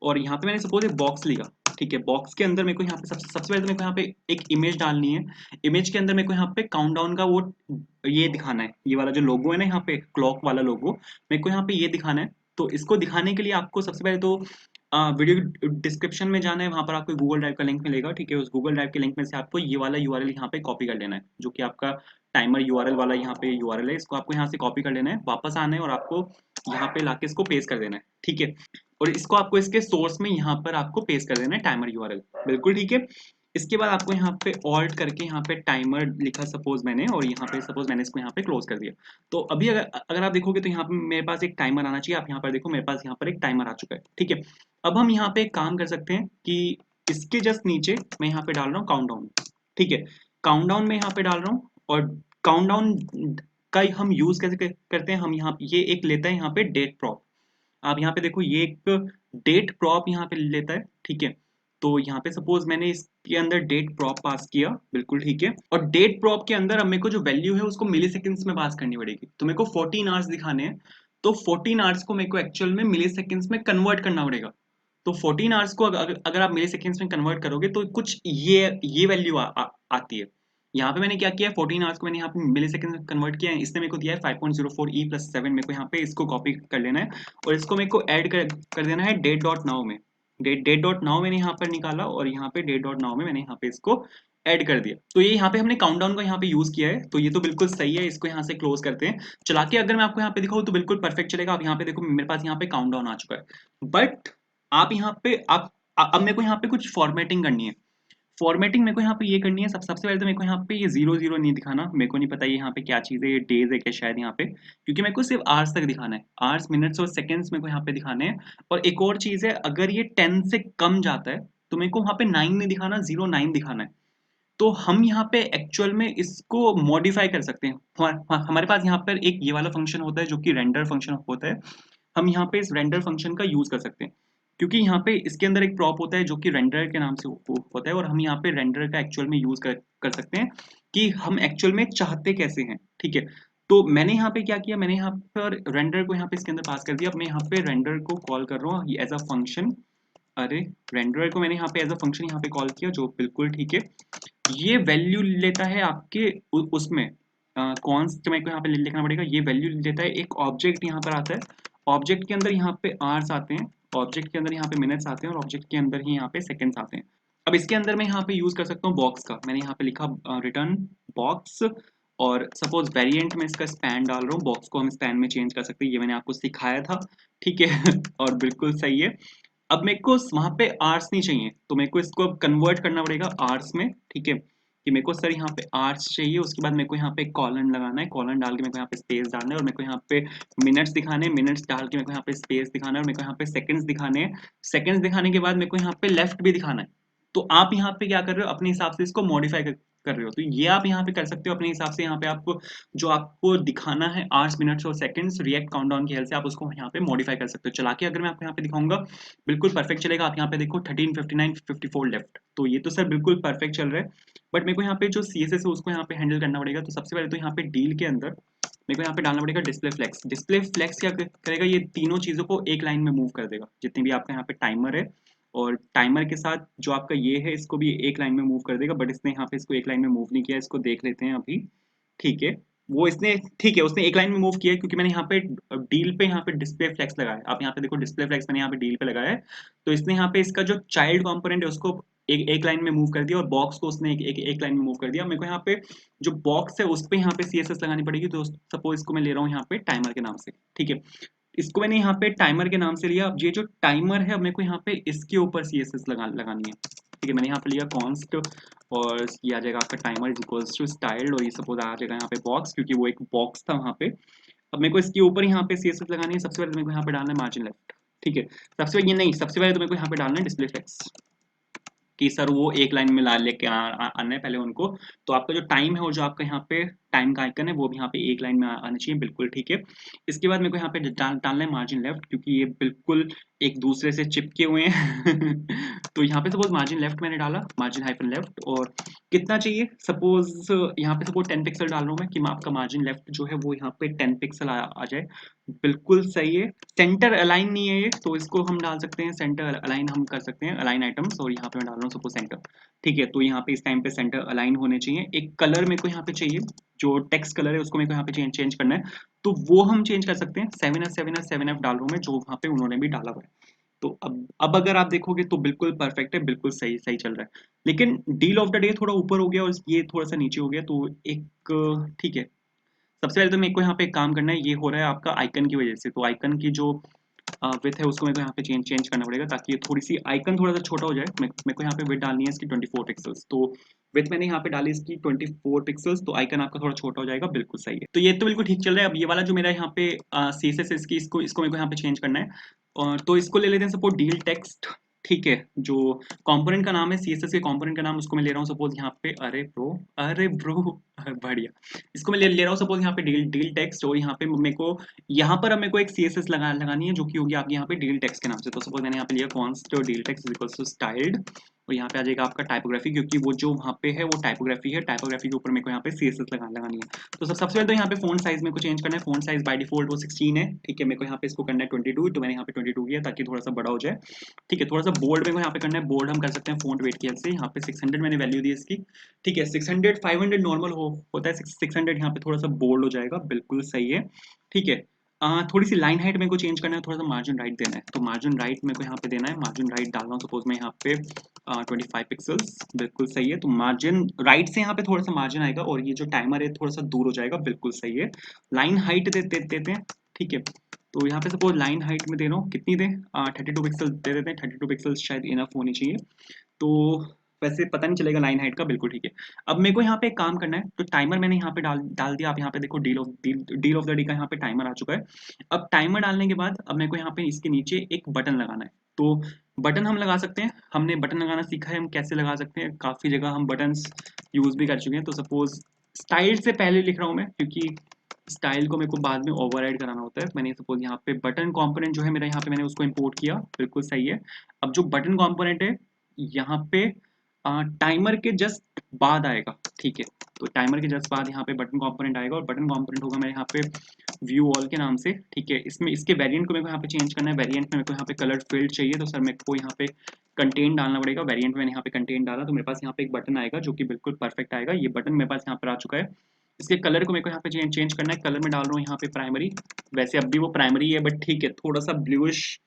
और यहाँ पे मैंने सपोज एक बॉक्स लिया। ठीक है, बॉक्स के अंदर मेरे को यहाँ पे सबसे पहले तो मेरे को यहाँ पे एक इमेज डालनी है। इमेज के अंदर मेरे को यहाँ पे काउंटडाउन का वो ये दिखाना है। ये वाला जो लोगो है ना, यहाँ पे क्लॉक वाला लोगो, मेरे को यहाँ पे ये दिखाना है। तो इसको दिखाने के लिए आपको सबसे पहले तो वीडियो डिस्क्रिप्शन में जाना है, वहां पर आपको गूगल ड्राइव का लिंक मिलेगा। ठीक है, उस गूगल ड्राइव के लिंक में से आपको ये वाला यूआरएल यहाँ पे कॉपी कर लेना है, जो कि आपका टाइमर यूआरएल वाला यहाँ पे यूआरएल है। इसको आपको यहाँ से कॉपी कर लेना है, वापस आना है और आपको यहाँ पे लाके इसको पेस्ट कर देना है। ठीक है, और इसको आपको इसके सोर्स में यहाँ पर आपको पेस्ट कर देना है, टाइमर यूआरएल। बिल्कुल ठीक है। इसके बाद आपको यहाँ पे ऑल्ट करके यहाँ पे टाइमर लिखा सपोज मैंने, और यहाँ पे सपोज मैंने इसको यहाँ पे क्लोज कर दिया। तो अभी अगर अगर आप देखोगे तो यहाँ पे मेरे पास एक टाइमर आना चाहिए। आप यहाँ पर देखो, मेरे पास यहाँ पर एक टाइमर आ चुका है। ठीक है, अब हम यहाँ पे एक काम कर सकते हैं कि इसके जस्ट नीचे मैं यहाँ पे डाल रहा हूँ काउंटडाउन। ठीक है, काउंटडाउन में यहाँ पे डाल रहा हूँ, और काउंटडाउन का हम यूज कैसे करते हैं, हम यहाँ ये एक लेता है यहाँ पे डेट प्रॉप। आप यहाँ पे देखो, ये एक डेट प्रॉप यहाँ पे लेता है। ठीक है, तो यहाँ पे सपोज मैंने इसके अंदर डेट प्रॉप पास किया। बिल्कुल ठीक है, और डेट प्रॉप के अंदर अब मेरे को जो वैल्यू है उसको मिली सेकेंड्स में पास करनी पड़ेगी। तो मेरे को 14 आवर्स दिखाने हैं, तो 14 आवर्स को मेरे को एक्चुअल में मिली सेकेंड्स में कन्वर्ट करना पड़ेगा। तो 14 आवर्स को अगर आप मिली सेकेंड्स में कन्वर्ट करोगे तो कुछ ये वैल्यू आती है। यहाँ पे मैंने क्या किया है, 14 आवर्स को मैंने यहाँ पे मिली सेकेंड में कन्वर्ट किया है। इसने मेरे को दिया है 5.04 E+7। मेरे को यहाँ पे इसको कॉपी कर लेना है और इसको मेरे को ऐड कर देना है डेट डॉट नाउ में। डेट डॉट नाउ मैंने यहाँ पर निकाला, और यहाँ पे डेट डॉट नाउ में मैंने यहाँ पे इसको ऐड कर दिया। तो ये यहाँ पे हमने काउंटडाउन का यहाँ पे यूज किया है, तो ये तो बिल्कुल सही है। इसको यहाँ से क्लोज करते हैं। चला के अगर मैं आपको यहाँ पे दिखाऊँ तो बिल्कुल परफेक्ट चलेगा। आप यहाँ पे देखो, मेरे पास यहाँ पे काउंटडाउन आ चुका है। बट आप यहाँ पे अब मेरे को यहाँ पे कुछ फॉर्मेटिंग करनी है। फॉर्मेटिंग मेरे को यहाँ पे ये करनी है। सबसे पहले तो मेरे को यहाँ पे ये 0 0 नहीं दिखाना। मेरे को नहीं पता ये यहाँ पे क्या चीज़ है, ये डेज है क्या शायद यहाँ पे, क्योंकि मेरे को सिर्फ आवर्स तक दिखाना है। आवर्स, मिनट्स और सेकंड्स मेरे को यहाँ पे दिखाने हैं। और एक और चीज़ है, अगर ये 10 से कम जाता है तो मेरे को वहाँ पे 9 नहीं दिखाना, 09 दिखाना है। तो हम यहाँ पे एक्चुअल में इसको मॉडिफाई कर सकते हैं। हमारे पास यहाँ पर एक ये वाला फंक्शन होता है जो कि रेंडर फंक्शन होता है। हम यहाँ पे इस रेंडर फंक्शन का यूज कर सकते हैं, क्योंकि यहाँ पे इसके अंदर एक प्रॉप होता है जो कि रेंडर के नाम से होता है। और हम यहाँ पे रेंडर का एक्चुअल में यूज कर सकते हैं कि हम एक्चुअल में चाहते कैसे हैं। ठीक है, तो मैंने यहाँ पे क्या किया, मैंने यहाँ पर रेंडर को यहाँ पे इसके अंदर पास कर दिया। अब मैं यहाँ पे रेंडर को कॉल कर रहा हूँ एज अ फंक्शन। अरे, रेंडर को मैंने यहाँ पे एज अ फंक्शन यहाँ पे कॉल किया, जो बिल्कुल ठीक है। ये वैल्यू लेता है आपके उसमें कॉन्स्ट मेरे को यहाँ पे लिखना पड़ेगा। ये वैल्यू लेता है, एक ऑब्जेक्ट यहाँ पर आता है। ऑब्जेक्ट के अंदर यहाँ पे आवर्स आते हैं, ऑब्जेक्ट के अंदर यहाँ पे मिनट्स आते हैं, और ऑब्जेक्ट के अंदर ही यहाँ पे सेकंड्स आते हैं। अब इसके अंदर मैं यहाँ पे यूज कर सकता हूँ बॉक्स का। मैंने यहाँ पे लिखा रिटर्न बॉक्स, और सपोज वेरिएंट में इसका स्पैन डाल रहा हूँ। बॉक्स को हम स्पैन में चेंज कर सकते हैं, ये मैंने आपको सिखाया था। ठीक है और बिल्कुल सही है। अब मेरे को वहां पे आर्स नहीं चाहिए, तो मेरे को इसको अब कन्वर्ट करना पड़ेगा आर्स में। ठीक है, कि मेरे को सर यहाँ पे आवर्स चाहिए, उसके बाद मेरे को यहाँ पे कॉलन लगाना है, कॉलन डाल के मेरे को यहाँ पे स्पेस डालना है, और मेरे को यहाँ पे मिनट्स दिखाने हैं, मिनट्स डाल के मेरे को यहाँ पे स्पेस दिखाना है, और मेरे को यहाँ पे सेकंड्स दिखाने हैं, सेकंड्स दिखाने के बाद मेरे को यहाँ पे लेफ्ट भी दिखाना है। तो आप यहाँ पे क्या कर रहे हो, अपने हिसाब से इसको मॉडिफाई कर रहे हो। तो ये आप यहाँ पे कर सकते हो अपने हिसाब से। यहाँ पे आपको जो आपको दिखाना है आवर्स, मिनट्स और सेकंड्स, रिएक्ट काउंटडाउन की हेल्प से आप उसको यहाँ पे मॉडिफाई कर सकते हो। चला के अगर मैं आपको यहाँ पे दिखाऊंगा, बिल्कुल परफेक्ट चलेगा। आप यहाँ पे देखो 13, 59, 54 लेफ्ट, तो ये तो सर बिल्कुल परफेक्ट चल रहा है। बट मेरे को यहाँ पे जो CSS है उसको यहाँ पे हैंडल करना पड़ेगा। तो सबसे पहले तो यहाँ पे डील के अंदर मेरे को यहाँ पे डालना पड़ेगा डिस्प्ले फ्लेक्स। डिस्प्ले फ्लेक्स क्या करेगा, ये तीनों चीजों को एक लाइन में मूव कर देगा। जितनी भी आपका यहाँ पे टाइमर है, और टाइमर के साथ जो आपका ये है, इसको भी एक लाइन में मूव कर देगा। बट इसने यहाँ पे इसको एक लाइन में मूव नहीं किया, इसको देख लेते हैं अभी। ठीक है, वो इसने ठीक है, उसने एक लाइन में मूव किया है, क्योंकि मैंने यहाँ पे डील पे यहाँ पे डिस्प्ले फ्लेक्स लगाया है। आप यहाँ पे देखो डिस्प्ले फ्लेक्स मैंने यहाँ पे डील पे लगाया है। तो इसने यहाँ पे इसका जो चाइल्ड कंपोनेंट है उसको एक लाइन में मूव कर दिया, और बॉक्स को उसने एक लाइन में मूव कर दिया। मेरे को यहाँ पे जो बॉक्स है उस पे यहाँ पे CSS लगानी पड़ेगी। तो सपोज इसको मैं ले रहा हूँ यहाँ पे टाइमर के नाम से। ठीक है, इसको मैंने यहाँ पे टाइमर के नाम से लिया। अब ये जो टाइमर है, अब मेरे को यहाँ पे इसके ऊपर CSS लगानी है। ठीक है, मैंने यहाँ पे लिया कॉन्स्ट, और ये आ जाएगा आपका timer is equals to styled, और ये सपोज आ जाएगा यहाँ पे बॉक्स, क्योंकि वो एक बॉक्स था वहाँ पे। अब मेरे को इसके ऊपर यहाँ पे CSS लगानी है। सबसे पहले तो मेरे को यहाँ पे डालना है मार्जिन लेफ्ट। ठीक है, सबसे पहले ये नहीं, सबसे पहले तो मेरे को यहाँ पे डालना है डिस्प्ले फ्लेक्स, कि सर वो एक लाइन में ला लेके आना है पहले उनको। तो आपका जो टाइम है और जो आपका यहाँ पे टाइम का आइकन है वो भी यहाँ पे एक लाइन में आना चाहिए। बिल्कुल ठीक है। इसके बाद मेरे को यहाँ पे डालना है मार्जिन लेफ्ट, क्योंकि ये बिल्कुल एक दूसरे से चिपके हुए हैं। तो यहाँ पे सपोज मार्जिन लेफ्ट मैंने डाला, मार्जिन हाइफन लेफ्ट, और कितना चाहिए, सपोज यहाँ पे सपोज 10 पिक्सल डाल रहा हूँ मैं, कि आपका मार्जिन लेफ्ट जो है वो यहाँ पे 10 पिक्सल आ जाए। बिल्कुल सही है। सेंटर अलाइन नहीं है ये, तो इसको हम डाल सकते हैं सेंटर अलाइन, हम कर सकते हैं अलाइन आइटम्स, और यहाँ पे मैं डाल रहा हूँ सपोज सेंटर। ठीक है, तो यहाँ पे इस टाइम पे सेंटर अलाइन होने चाहिए। एक कलर मेरे को यहाँ पे चाहिए, जो टेक्स्ट कलर है उसको मेरे को यहाँ पे चेंज करना है। तो वो हम चेंज कर सकते हैं। 7F डाल रहा हूँ मैं, जो वहाँ पे उन्होंने भी डाला हुआ है। तो अब अगर आप देखोगे तो बिल्कुल परफेक्ट है, बिल्कुल सही सही चल रहा है। लेकिन डील ऑफ द डे थोड़ा ऊपर हो गया और ये थोड़ा सा नीचे हो गया, तो एक ठीक है। सबसे पहले तो मेरे को यहाँ पे एक काम करना है, ये हो रहा है आपका आइकन की वजह से। तो आइकन की जो विथ है उसको मेरे को यहाँ पे चेंज करना पड़ेगा, ताकि ये थोड़ी सी आइकन थोड़ा सा छोटा हो जाए। मेरे को यहाँ पे विथ डालनी है इसकी 24 पिक्सल्स। तो विथ मैंने यहाँ पे डाली इसकी 24 पिक्सल्स, तो आइकन आपका थोड़ा छोटा हो जाएगा। बिल्कुल सही है, तो ये तो बिल्कुल ठीक चल रहा है। अब ये वाला जो मेरा यहाँ पे CSS इसकी इसको मेरे को यहाँ पे चेंज करना है। और तो इसको ले लेते हैं सपोज डील टेक्स्ट। ठीक है, जो कंपोनेंट का नाम है CSS के कंपोनेंट का नाम, उसको मैं ले रहा हूँ सपोज यहाँ पे, अरे ब्रो बढ़िया। इसको मैं ले रहा हूँ सपोज यहाँ पे डील डील टेक्स्ट, और यहाँ पे मेरे को यहाँ पर अब मेरे को एक CSS लगानी है, जो कि होगी आपकी यहाँ पे डील टेक्स्ट के नाम से। तो सपोज मैंने यहाँ पे लिया const deal text is equals to styled, और यहाँ पे आ जाएगा आपका टाइपोग्राफी, क्योंकि वो जो वहाँ पे है वो टाइपोग्राफी है। टाइपोग्राफी के ऊपर मेरे को यहाँ पे CSS लगानी है। तो सबसे पहले तो यहाँ पे फोन साइज मेरे को चेंज करना है। फोन साइज बाय डिफॉल्ट वो 16 है। ठीक है, मेरे को यहाँ पे इसको करना है 22, तो मैंने यहाँ पे 22 किया ताकि थोड़ा सा बड़ा हो जाए। ठीक है, थोड़ा सा बोल्ड मेरे को यहाँ पे करना है। बोल्ड हम कर सकते हैं फोंट वेट की हेल्प से। यहाँ पे 600 मैंने वैल्यू दी इसकी। ठीक है, 600, 500 नॉर्मल होता है, 600 यहाँ पे थोड़ा सा बोल्ड हो जाएगा। बिल्कुल सही है। ठीक है, थोड़ी सी लाइन हाइट मेरे को चेंज करना है, थोड़ा सा मार्जिन राइट देना है। तो मार्जिन राइट मेरे को यहाँ पे देना है। मार्जिन राइट डाल रहा हूँ सपोज मैं यहाँ पे 25 पिक्सल्स। बिल्कुल सही है, तो मार्जिन राइट से यहाँ पे थोड़ा सा मार्जिन आएगा, और ये जो टाइमर है थोड़ा सा दूर हो जाएगा। बिल्कुल सही है। लाइन हाइट देते हैं। ठीक है, तो यहाँ पे सपोज लाइन हाइट में दे रहा हूँ, कितनी दे, 32 पिक्सल दे देते हैं। 32 पिक्सल शायद इनफ होनी चाहिए। तो वैसे पता नहीं चलेगा लाइन हाइट का। बिल्कुल ठीक है। अब मेरे को यहाँ पे एक काम करना है। तो टाइमर मैंने यहाँ पे डाल दिया। आप यहाँ पे देखो डील ऑफ द डे का यहाँ पे टाइमर आ चुका है। अब टाइमर डालने के बाद अब मेरे को यहाँ पे इसके नीचे एक बटन लगाना है। तो बटन हम लगा सकते हैं, हमने बटन लगाना सीखा है। हम कैसे लगा सकते हैं, काफी जगह हम बटन यूज भी कर चुके हैं। तो सपोज स्टाइल से पहले लिख रहा हूँ मैं, क्योंकि स्टाइल को मेरे को बाद में ओवरराइड कराना होता है। मैंने सपोज यहाँ पे बटन कंपोनेंट जो है मेरा, यहाँ पे मैंने उसको इंपोर्ट किया। बिल्कुल सही है। अब जो बटन कंपोनेंट है यहाँ पे टाइमर के जस्ट बाद आएगा। ठीक है, तो टाइमर के जस्ट बाद यहाँ पे बटन कंपोनेंट आएगा, और बटन कंपोनेंट होगा मेरे यहाँ पे व्यू ऑल के नाम से। ठीक है, इसमें इसके वेरिएंट को मेरे को यहाँ पे चेंज करना है। वेरिएंट में मेरे को यहाँ पे कलर फील्ड चाहिए, तो सर मेरे को यहाँ पे कंटेंट डालना पड़ेगा। वेरिएंट में मैंने यहाँ पे कंटेंट डाला, तो मेरे पास यहाँ पे एक बटन आएगा जो कि बिल्कुल परफेक्ट आएगा। ये बटन मेरे पास यहाँ पर आ चुका है। इसके कलर को मेरे को यहाँ पे चेंज करना है। कलर में डाल रहा हूँ यहाँ पे प्राइमरी। वैसे अब भी वो प्राइमरी है, बट ठीक है, थोड़ा सा ब्लूइश,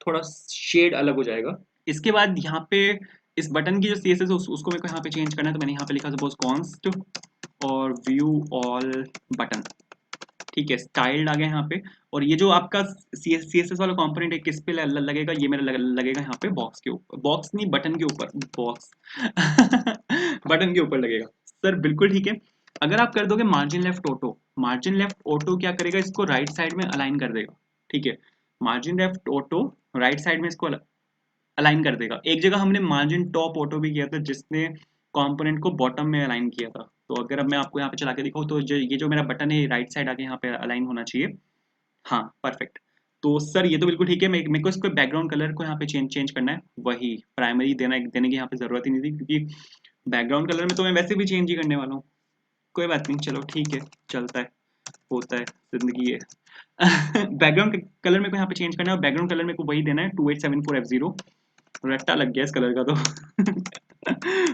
थोड़ा शेड अलग हो जाएगा। इसके बाद यहाँ पे इस बटन की जो CSS है उसको मेरे को यहाँ पे चेंज करना है। तो मैंने यहाँ पे लिखा सपोज कॉन्स्ट और व्यू ऑल बटन। ठीक है, स्टाइल्ड आ गया यहाँ पे। और ये जो आपका CSS वाला कंपोनेंट है किस पे लगेगा, ये मेरा लगेगा यहाँ पे बॉक्स के ऊपर, बॉक्स नहीं बटन के ऊपर, बॉक्स बटन के ऊपर लगेगा। सर बिल्कुल ठीक है। अगर आप कर दोगे margin left auto, margin left auto क्या करेगा, इसको राइट साइड में अलाइन कर देगा। ठीक है, margin left auto right side में इसको अलाइन कर देगा। एक जगह हमने मार्जिन टॉप ऑटो भी किया था जिसने कंपोनेंट को बॉटम में अलाइन किया था। तो अगर अब मैं आपको यहाँ पे चला के दिखाऊँ तो ये जो मेरा बटन है राइट साइड आके यहाँ पे अलाइन होना चाहिए। हाँ परफेक्ट। तो सर ये तो बिल्कुल ठीक है। मेरे को इसको बैकग्राउंड कलर को यहाँ पे चेंज करना है। वही प्राइमरी देने की यहाँ पे जरूरत ही नहीं थी, क्योंकि बैकग्राउंड कलर में तो मैं वैसे भी चेंज ही करने वाला हूँ। कोई बात नहीं, चलो ठीक है, चलता है, होता है, जिंदगी है। बैकग्राउंड कलर मेरे को यहाँ पे चेंज करना है, और बैकग्राउंड कलर मेरे को वही देना है 2874F0। रट्टा लग गया इस कलर का तो।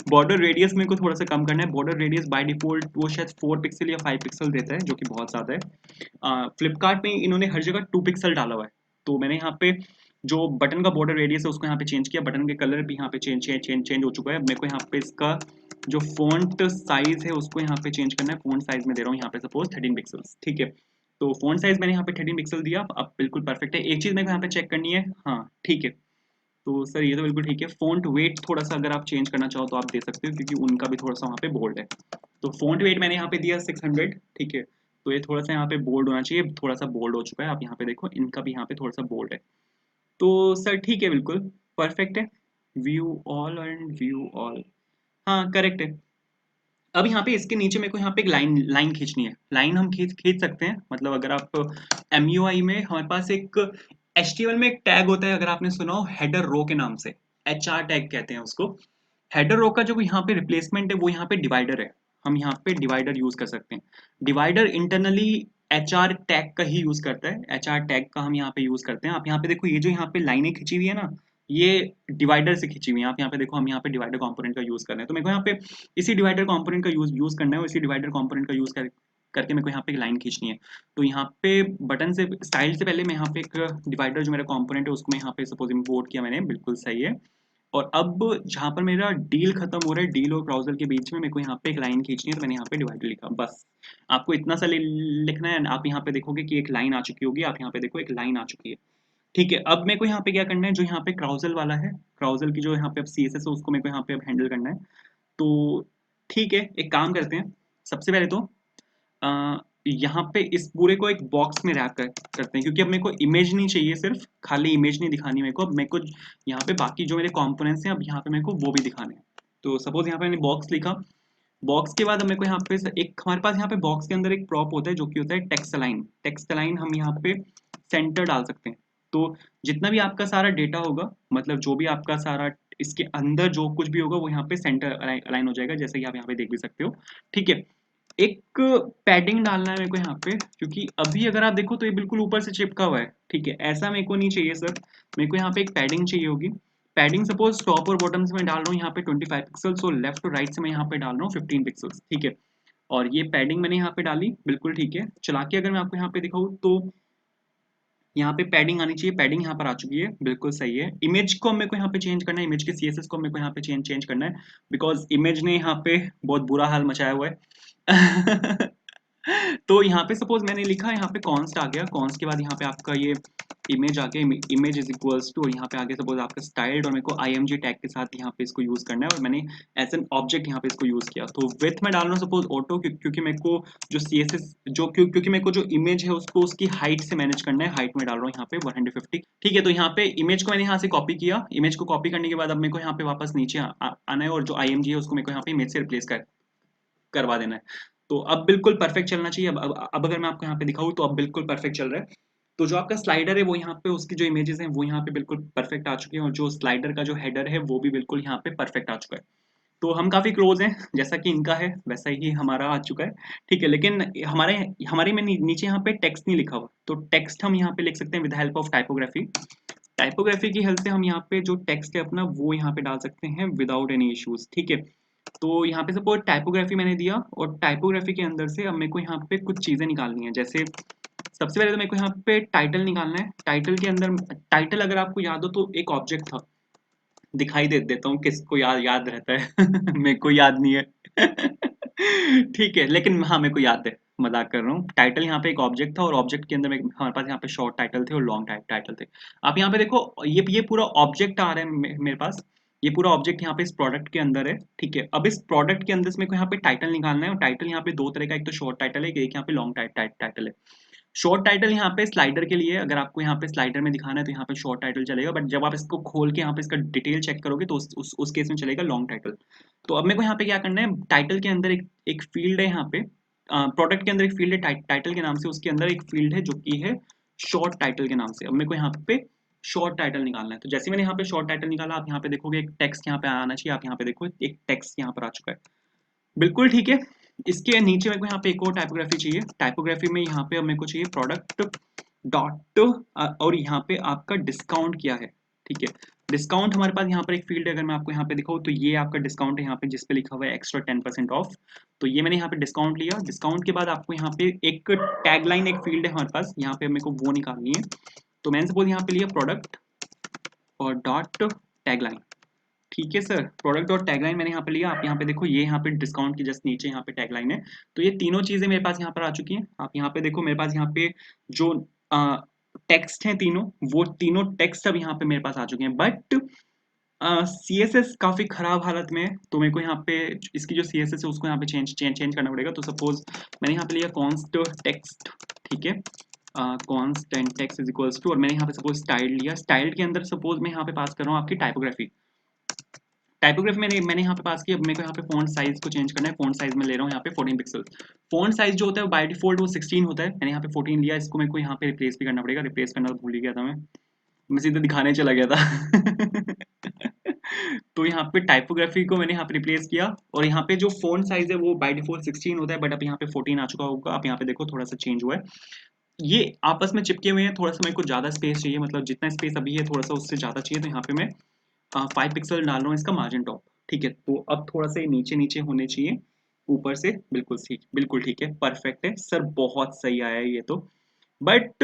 बॉर्डर रेडियस मेरे को थोड़ा सा कम करना है। बॉर्डर रेडियस बाय डिफॉल्ट वो शायद 4 पिक्सल या 5 पिक्सल देता है, जो कि बहुत ज़्यादा है। फ्लिपकार्ट में इन्होंने हर जगह 2 पिक्सल डाला हुआ है। तो मैंने यहाँ पे जो बटन का बॉर्डर रेडियस है उसको यहाँ पे चेंज किया, बटन के कलर भी यहाँ पे चेंज हो चुका है। मेरे को यहाँ पे इसका जो फॉन्ट साइज है उसको यहाँ पे चेंज करना है। फॉन्ट साइज में दे रहा हूँ यहाँ पे सपोज 13 पिक्सल्स। ठीक है, तो फॉन्ट साइज मैंने यहाँ पे 13 पिक्सल दिया। अब बिल्कुल परफेक्ट है। एक चीज़ मेरे को यहाँ पे चेक करनी है। हाँ ठीक है, तो सर ये तो बिल्कुल ठीक है। फ़ॉन्ट वेट थोड़ा-सा अगर आप चेंज करना चाहो तो आप दे सकते हो, क्योंकि उनका भी थोड़ा-सा वहाँ पे बोल्ड है। तो फ़ॉन्ट वेट मैंने यहाँ पे दिया 600। ठीक है, तो ये थोड़ा-सा यहाँ पे बोल्ड होना चाहिए, थोड़ा-सा बोल्ड हो चुका है। आप यहाँ पे देखो, इनका भी यहाँ पे थोड़ा-सा बोल्ड है। तो सर ठीक है, बिल्कुल परफेक्ट है। View all and view all, हाँ करेक्ट है। अब यहाँ पे इसके नीचे मेरे को यहाँ पे एक लाइन लाइन खींचनी है। लाइन हम खींच खींच सकते हैं, मतलब अगर आप MUI में हमारे पास एक HTML में एक टैग होता है, अगर आपने सुना हो हेडर रो के नाम से, HR टैग कहते हैं उसको। हेडर रो का जो यहाँ पे रिप्लेसमेंट है वो यहाँ पे डिवाइडर है। हम यहाँ पे डिवाइडर यूज कर सकते हैं। डिवाइडर इंटरनली HR टैग का ही यूज करता है। HR टैग का हम यहाँ पे यूज करते हैं। आप यहाँ पे देखो, ये जो यहाँ पे लाइनें खींची हुई है ना, ये डिवाइडर से खींची हुई है। आप यहाँ पे देखो, हम यहाँ पे डिवाइडर कंपोनेंट का यूज कर रहे हैं। तो मेरे को यहाँ पे इसी डिवाइडर कंपोनेंट का यूज करना है, और इसी डिवाइडर कंपोनेंट का यूज करके मेरे को यहाँ पे एक लाइन खींचनी है। तो यहाँ पे बटन से स्टाइल से पहले मैं यहाँ पे एक डिवाइडर जो मेरा कंपोनेंट है उसको मैं यहाँ पे सपोज इम्पोर्ट किया मैंने, बिल्कुल सही है। और अब जहाँ पर मेरा डील खत्म हो रहा है, डील और ब्राउजर के बीच में मेरे को यहाँ पे एक लाइन खींचनी है, तो मैंने यहाँ पे डिवाइडर लिखा। बस आपको इतना सा लिखना है। आप यहाँ पे देखोगे कि एक लाइन आ चुकी होगी। आप यहाँ पे देखो, एक लाइन आ चुकी है। ठीक है, अब मेरे को यहाँ पे क्या करना है, जो यहाँ पे क्राउजल वाला है, क्राउजल की जो यहाँ पे अब CSS है उसको मेरे को यहाँ पे अब हैंडल करना है। तो ठीक है, एक काम करते हैं। सबसे पहले तो यहाँ पे इस पूरे को एक बॉक्स में रैप करते हैं, क्योंकि अब मेरे को इमेज नहीं चाहिए, सिर्फ खाली इमेज नहीं दिखानी मेरे को। अब मेरे को यहाँ पे बाकी जो मेरे कंपोनेंट्स हैं, अब यहाँ पे मेरे को वो भी दिखाने हैं। तो सपोज यहाँ पे मैंने बॉक्स लिखा। बॉक्स के बाद अब मेरे को यहाँ पे एक हमारे पास यहाँ पे बॉक्स के अंदर एक प्रॉप होता है जो कि होता है टेक्स्ट अलाइन। टेक्स्ट अलाइन हम यहाँ पे सेंटर डाल सकते हैं। तो जितना भी आपका सारा डेटा होगा, मतलब जो भी आपका सारा इसके अंदर जो कुछ भी होगा वो यहाँ पे सेंटर अलाइन हो जाएगा, जैसे कि आप यहाँ पे देख भी सकते हो। ठीक है, एक पैडिंग डालना है मेरे को यहाँ पे, क्योंकि अभी अगर आप देखो तो ये बिल्कुल ऊपर से चिपका हुआ है। ठीक है, ऐसा मेरे को नहीं चाहिए सर। मेरे को यहाँ पे एक पैडिंग चाहिए होगी। पैडिंग सपोज टॉप और बॉटम से मैं डाल रहा हूँ यहाँ पे 25 पिक्सल्स, और लेफ्ट और राइट से मैं यहाँ पे डाल रहा हूँ 15 पिक्सल्स। ठीक है, और ये पैडिंग मैंने यहाँ पे डाली, बिल्कुल ठीक है। चला के अगर मैं आपको यहाँ पे दिखाऊँ तो यहाँ पे पैडिंग आनी चाहिए। पैडिंग यहाँ पर आ चुकी है, बिल्कुल सही है। इमेज को मेरे को यहाँ पे चेंज करना है, इमेज के CSS को मेरे को यहाँ पे चेंज करना है, बिकॉज इमेज ने यहाँ पे बहुत बुरा हाल मचाया हुआ है। तो यहाँ पे सपोज मैंने लिखा, यहाँ पे कॉन्स्ट आ गया। कॉन्स्ट के बाद यहाँ पे आपका ये इमेज आ गया। इमेज इज इक्वल्स टू, और यहाँ पे आगे सपोज आपका स्टाइल्ड, और मेरे को IMG टैग के साथ यहाँ पे इसको यूज करना है, और मैंने एज एन ऑब्जेक्ट यहाँ पे इसको यूज किया। तो विथ में डाल रहा हूँ सपोज ऑटो, क्योंकि मेरे को जो CSS क्योंकि मेरे को जो इमेज है उसको उसकी हाइट से मैनेज करना है। हाइट में डाल रहा हूँ यहाँ पे 150। ठीक है, तो यहाँ पे इमेज को मैंने यहाँ से कॉपी किया। इमेज को कॉपी करने के बाद अब मेरे को यहाँ पे वापस नीचे आना है, और जो IMG है उसको मेरे को यहाँ पे इमेज से रिप्लेस करवा देना है। तो अब बिल्कुल परफेक्ट चलना चाहिए। अब अगर मैं आपको यहाँ पे दिखाऊँ तो अब बिल्कुल परफेक्ट चल रहा है। तो जो आपका स्लाइडर है वो यहाँ पे, उसकी जो इमेजेस हैं वो यहाँ पे बिल्कुल परफेक्ट आ चुकी हैं, और जो स्लाइडर का जो हेडर है वो भी बिल्कुल यहाँ पे परफेक्ट आ चुका है। तो हम काफी क्लोज हैं, जैसा कि इनका है वैसा ही हमारा आ चुका है। ठीक है, लेकिन हमारे हमारे में नीचे यहाँ पे टेक्स्ट नहीं लिखा हुआ, तो टेक्स्ट हम यहाँ पे लिख सकते हैं with help of typography. Typography की हेल्प से हम यहाँ पे जो टेक्स्ट है अपना वो यहाँ पे डाल सकते हैं विदाउट एनी इश्यूज। ठीक है, तो यहाँ पे सपोज टाइपोग्राफी मैंने दिया, और टाइपोग्राफी के अंदर से अब मेरे को यहाँ पे कुछ चीजें निकालनी है। जैसे सबसे पहले तो मेरे को यहाँ पे टाइटल निकालना है। टाइटल के अंदर, टाइटल अगर आपको याद हो तो एक ऑब्जेक्ट था, दिखाई दे देता हूँ किसको याद याद रहता है। मेरे को याद नहीं है। ठीक है, लेकिन हाँ मेरे को याद है, मजाक कर रहा हूँ। टाइटल यहाँ पे एक ऑब्जेक्ट था, और ऑब्जेक्ट के अंदर हमारे पास यहाँ पे शॉर्ट टाइटल थे और लॉन्ग टाइटल थे। आप यहाँ पे देखो, ये पूरा ऑब्जेक्ट आ रहा है मेरे पास। ये पूरा ऑब्जेक्ट यहाँ पे इस प्रोडक्ट के अंदर है, ठीक है। अब इस प्रोडक्ट के अंदर से मेरे को यहाँ पे टाइटल निकालना है, और टाइटल यहाँ पे दो तरह का, एक तो शॉर्ट टाइटल है, एक यहाँ पे लॉन्ग टाइटल है। शॉर्ट टाइटल यहाँ पे स्लाइडर के लिए, अगर आपको यहाँ पे स्लाइडर में दिखाना है तो यहाँ पे शॉर्ट टाइटल चलेगा, बट जब आप इसको खोल के यहाँ पे इसका डिटेल चेक करोगे तो उस केस में चलेगा लॉन्ग टाइटल। तो अब मेरे को यहाँ पे क्या करना है, टाइटल के अंदर एक फील्ड है, यहाँ पे प्रोडक्ट के अंदर एक फील्ड है टाइटल के नाम से, उसके अंदर एक फील्ड है जो कि है शॉर्ट टाइटल के नाम से। अब मेरे को यहाँ पे शॉर्ट टाइटल निकालना है, तो जैसे मैंने यहाँ पे शॉर्ट टाइटल निकाला, आप यहाँ पे देखोगे एक टेक्स्ट यहाँ पे आना चाहिए, आप यहाँ पे देखो एक टेक्स्ट यहाँ पर आ चुका है, बिल्कुल ठीक है। इसके नीचे मेरे को यहाँ पे एक और टाइपोग्राफी चाहिए, टाइपोग्राफी में यहाँ पे अब मेरे को चाहिए प्रोडक्ट डॉट और यहाँ पे आपका डिस्काउंट क्या है, ठीक है। डिस्काउंट हमारे पास यहाँ पर एक फील्ड है, अगर मैं आपको यहाँ पे दिखाऊँ तो ये आपका डिस्काउंट है यहाँ पे, जिस पे लिखा हुआ है एक्स्ट्रा 10% ऑफ। तो ये मैंने यहाँ पे डिस्काउंट लिया, डिस्काउंट के बाद आपको यहाँ पे एक टैगलाइन एक फील्ड है हमारे पास, यहाँ पे मेरे को वो निकालनी है। तो मैंने सपोज यहाँ पे लिया प्रोडक्ट और डॉट टैगलाइन, ठीक है सर। प्रोडक्ट डॉट टैगलाइन मैंने यहाँ पे लिया, आप यहाँ पे देखो ये यहाँ पे डिस्काउंट की जस्ट नीचे यहाँ पे टैगलाइन है। तो ये तीनों चीजें मेरे पास यहाँ पर आ चुकी हैं। आप यहाँ पे देखो मेरे पास यहाँ पे जो टेक्स्ट हैं तीनों, वो तीनों टेक्स्ट अब यहाँ पे मेरे पास आ चुके हैं, बट CSS काफी खराब हालत में है, तो मेरे को यहाँ पे इसकी जो CSS है उसको यहाँ पे चेंज करना पड़ेगा। तो सपोज मैंने यहाँ पे लिया कॉन्स्ट टेक्स्ट, ठीक है, constant text is equals to, और मैंने यहाँ पे सपोज स्टाइल लिया, स्टाइल के अंदर सपोज मैं यहाँ पे पास कर रहा हूँ आपकी टाइपोग्राफी। टाइपोग्राफी मैंने यहाँ पे पास किया, अब मेरे को यहाँ पे फॉन्ट साइज को चेंज करना है, फॉन्ट साइज में ले रहा हूँ यहाँ पे 14 पिक्सल। फॉन्ट साइज जो होता है बाय डिफॉल्ट वो 16 होता है, मैंने यहाँ पे 14 लिया, इसको मेरे को यहाँ पे रिप्लेस भी करना पड़ेगा, रिप्लेस करना तो भूल ही गया था मैं सीधे दिखाने चला गया था तो यहाँ पे टाइपोग्राफी को मैंने यहाँ पे रिप्लेस किया, और यहाँ पे जो फॉन्ट साइज है वो बाय डिफॉल्ट 16 होता है, बट अब यहाँ पे 14 आ चुका होगा। आप यहाँ पे देखो थोड़ा सा चेंज हुआ है, ये आपस में चिपके हुए हैं, थोड़ा सा मेरे को ज्यादा स्पेस चाहिए, मतलब जितना स्पेस अभी है थोड़ा सा उससे ज्यादा चाहिए, तो यहाँ पे मैं 5 पिक्सल डाल रहा हूँ इसका मार्जिन टॉप, ठीक है। तो अब थोड़ा सा नीचे नीचे होने चाहिए, ऊपर से बिल्कुल ठीक है, परफेक्ट है सर, बहुत सही आया है ये तो। बट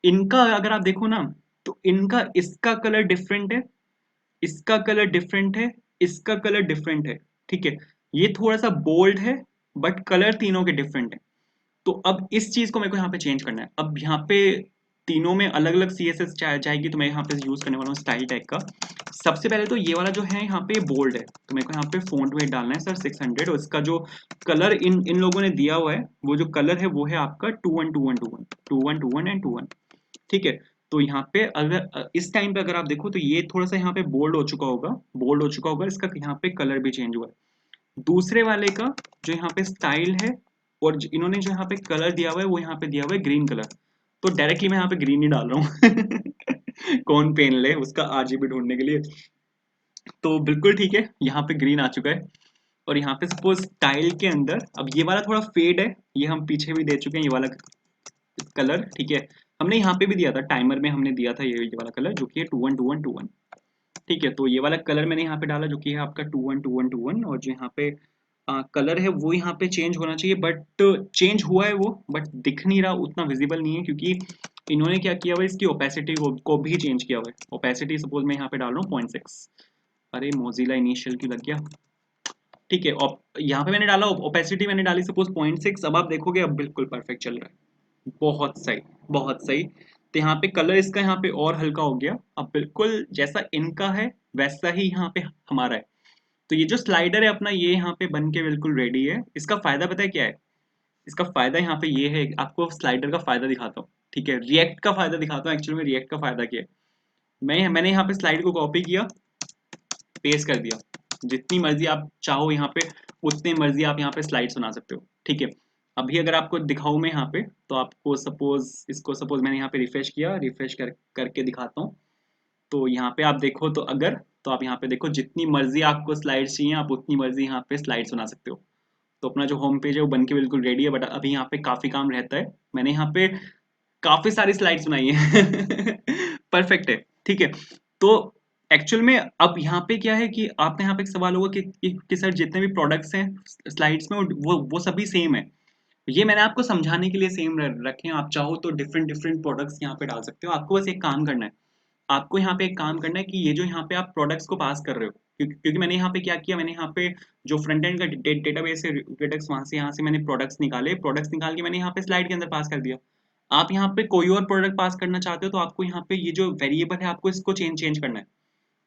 इनका अगर आप देखो ना, तो इनका इसका कलर डिफरेंट है, इसका कलर डिफरेंट है, इसका कलर डिफरेंट है, ठीक है। ये थोड़ा सा बोल्ड है, बट कलर तीनों के डिफरेंट है। तो अब इस चीज को मेरे को यहाँ पे चेंज करना है। अब यहाँ पे तीनों में अलग अलग CSS जाएगी, तो मैं यहाँ पे यूज करने वाला हूँ स्टाइल टैग का। सबसे पहले तो ये वाला जो है यहाँ पे बोल्ड है, तो मेरे को यहाँ पे फॉन्ट वेट डालना है सर 600, और इसका जो कलर इन लोगों ने दिया हुआ है, वो जो कलर है वो है आपका 2121 एंड 21, ठीक है। तो यहाँ पे अगर इस टाइम पे अगर आप देखो तो ये थोड़ा सा यहाँ पे बोल्ड हो चुका होगा, इसका यहाँ पे कलर भी चेंज हुआ है। दूसरे वाले का जो यहाँ पे स्टाइल है, और इन्होंने जो यहाँ पे कलर दिया हुआ है वो यहाँ पे दिया हुआ है ग्रीन कलर, तो डायरेक्टली मैं यहाँ पे ग्रीन ही डाल रहा हूँ कौन पेन ले उसका RGB ढूंढने के लिए। तो बिल्कुल ठीक है, यहाँ पे ग्रीन आ चुका है, और यहाँ पे सपोज स्टाइल के अंदर अब ये वाला थोड़ा फेड है, ये हम पीछे भी दे चुके हैं ये वाला कलर, ठीक है। हमने यहाँ पे भी दिया था, टाइमर में हमने दिया था ये वाला कलर जो कि है 212121, ठीक है। तो ये वाला कलर मैंने यहाँ पे डाला जो कि है आपका 212121, और जो यहाँ पे कलर है वो यहाँ पे चेंज होना चाहिए, बट चेंज हुआ है वो, बट दिख नहीं रहा, उतना विजिबल नहीं है, क्योंकि इन्होंने क्या किया हुआ है इसकी ओपेसिटी को भी चेंज किया हुआ है। ओपेसिटी सपोज मैं यहाँ पे डाल रहा हूँ 0.6, अरे मोजिला इनिशियल क्यों लग गया, ठीक है। और यहाँ पे मैंने डाला ओपेसिटी मैंने डाली सपोज 0.6, अब आप देखोगे अब बिल्कुल परफेक्ट चल रहा है, बहुत सही बहुत सही। तो यहाँ पे कलर इसका यहाँ पे और हल्का हो गया, अब बिल्कुल जैसा इनका है वैसा ही यहाँ पे हमारा है। तो ये जो स्लाइडर है अपना, ये यहाँ पे बन के बिल्कुल रेडी है। इसका फायदा पता है क्या है, इसका फायदा यहाँ पे ये है, आपको स्लाइडर का फायदा दिखाता हूँ, ठीक है, रिएक्ट का फायदा दिखाता हूँ। एक्चुअली में रिएक्ट का फायदा क्या है, मैंने यहाँ पे स्लाइड को कॉपी किया, पेस्ट कर दिया, जितनी मर्जी आप चाहो यहाँ पे उतनी मर्जी आप यहाँ पे स्लाइड्स बना सकते हो, ठीक है। अभी अगर आपको दिखाऊं मैं यहाँ पे, तो आपको सपोज मैंने यहाँ पे रिफ्रेश किया, करके दिखाता हूँ। तो यहाँ पे आप देखो तो अगर, तो आप यहाँ पे देखो जितनी मर्जी आपको स्लाइड्स चाहिए आप उतनी मर्जी यहाँ पे स्लाइड्स बना सकते हो। तो अपना जो होम पेज है वो बन के बिल्कुल रेडी है, बट अभी यहाँ पे काफी काम रहता है। मैंने यहाँ पे काफी सारी स्लाइड्स बनाई है परफेक्ट है, ठीक है। तो एक्चुअल में अब यहाँ पे क्या है कि आपने यहाँ पे एक सवाल होगा कि सर जितने भी प्रोडक्ट्स हैं स्लाइड्स में वो सभी सेम है। ये मैंने आपको समझाने के लिए सेम रखे हैं, आप चाहो तो डिफरेंट डिफरेंट प्रोडक्ट्स यहाँ पे डाल सकते हो। आपको बस एक काम करना है, आपको यहाँ पे एक काम करना है कि ये जो यहाँ पे आप प्रोडक्ट्स को पास कर रहे हो, क्योंकि मैंने यहाँ पे क्या किया, मैंने यहाँ पे जो फ्रंट एंड का डेटाबेस है रेडक्स, वहां से यहाँ से मैंने प्रोडक्ट्स निकाल के मैंने यहाँ पे स्लाइड के अंदर पास कर दिया। आप यहाँ पे कोई और प्रोडक्ट पास करना चाहते हो तो आपको यहाँ पे ये जो वेरिएबल है आपको इसको चेंज करना है।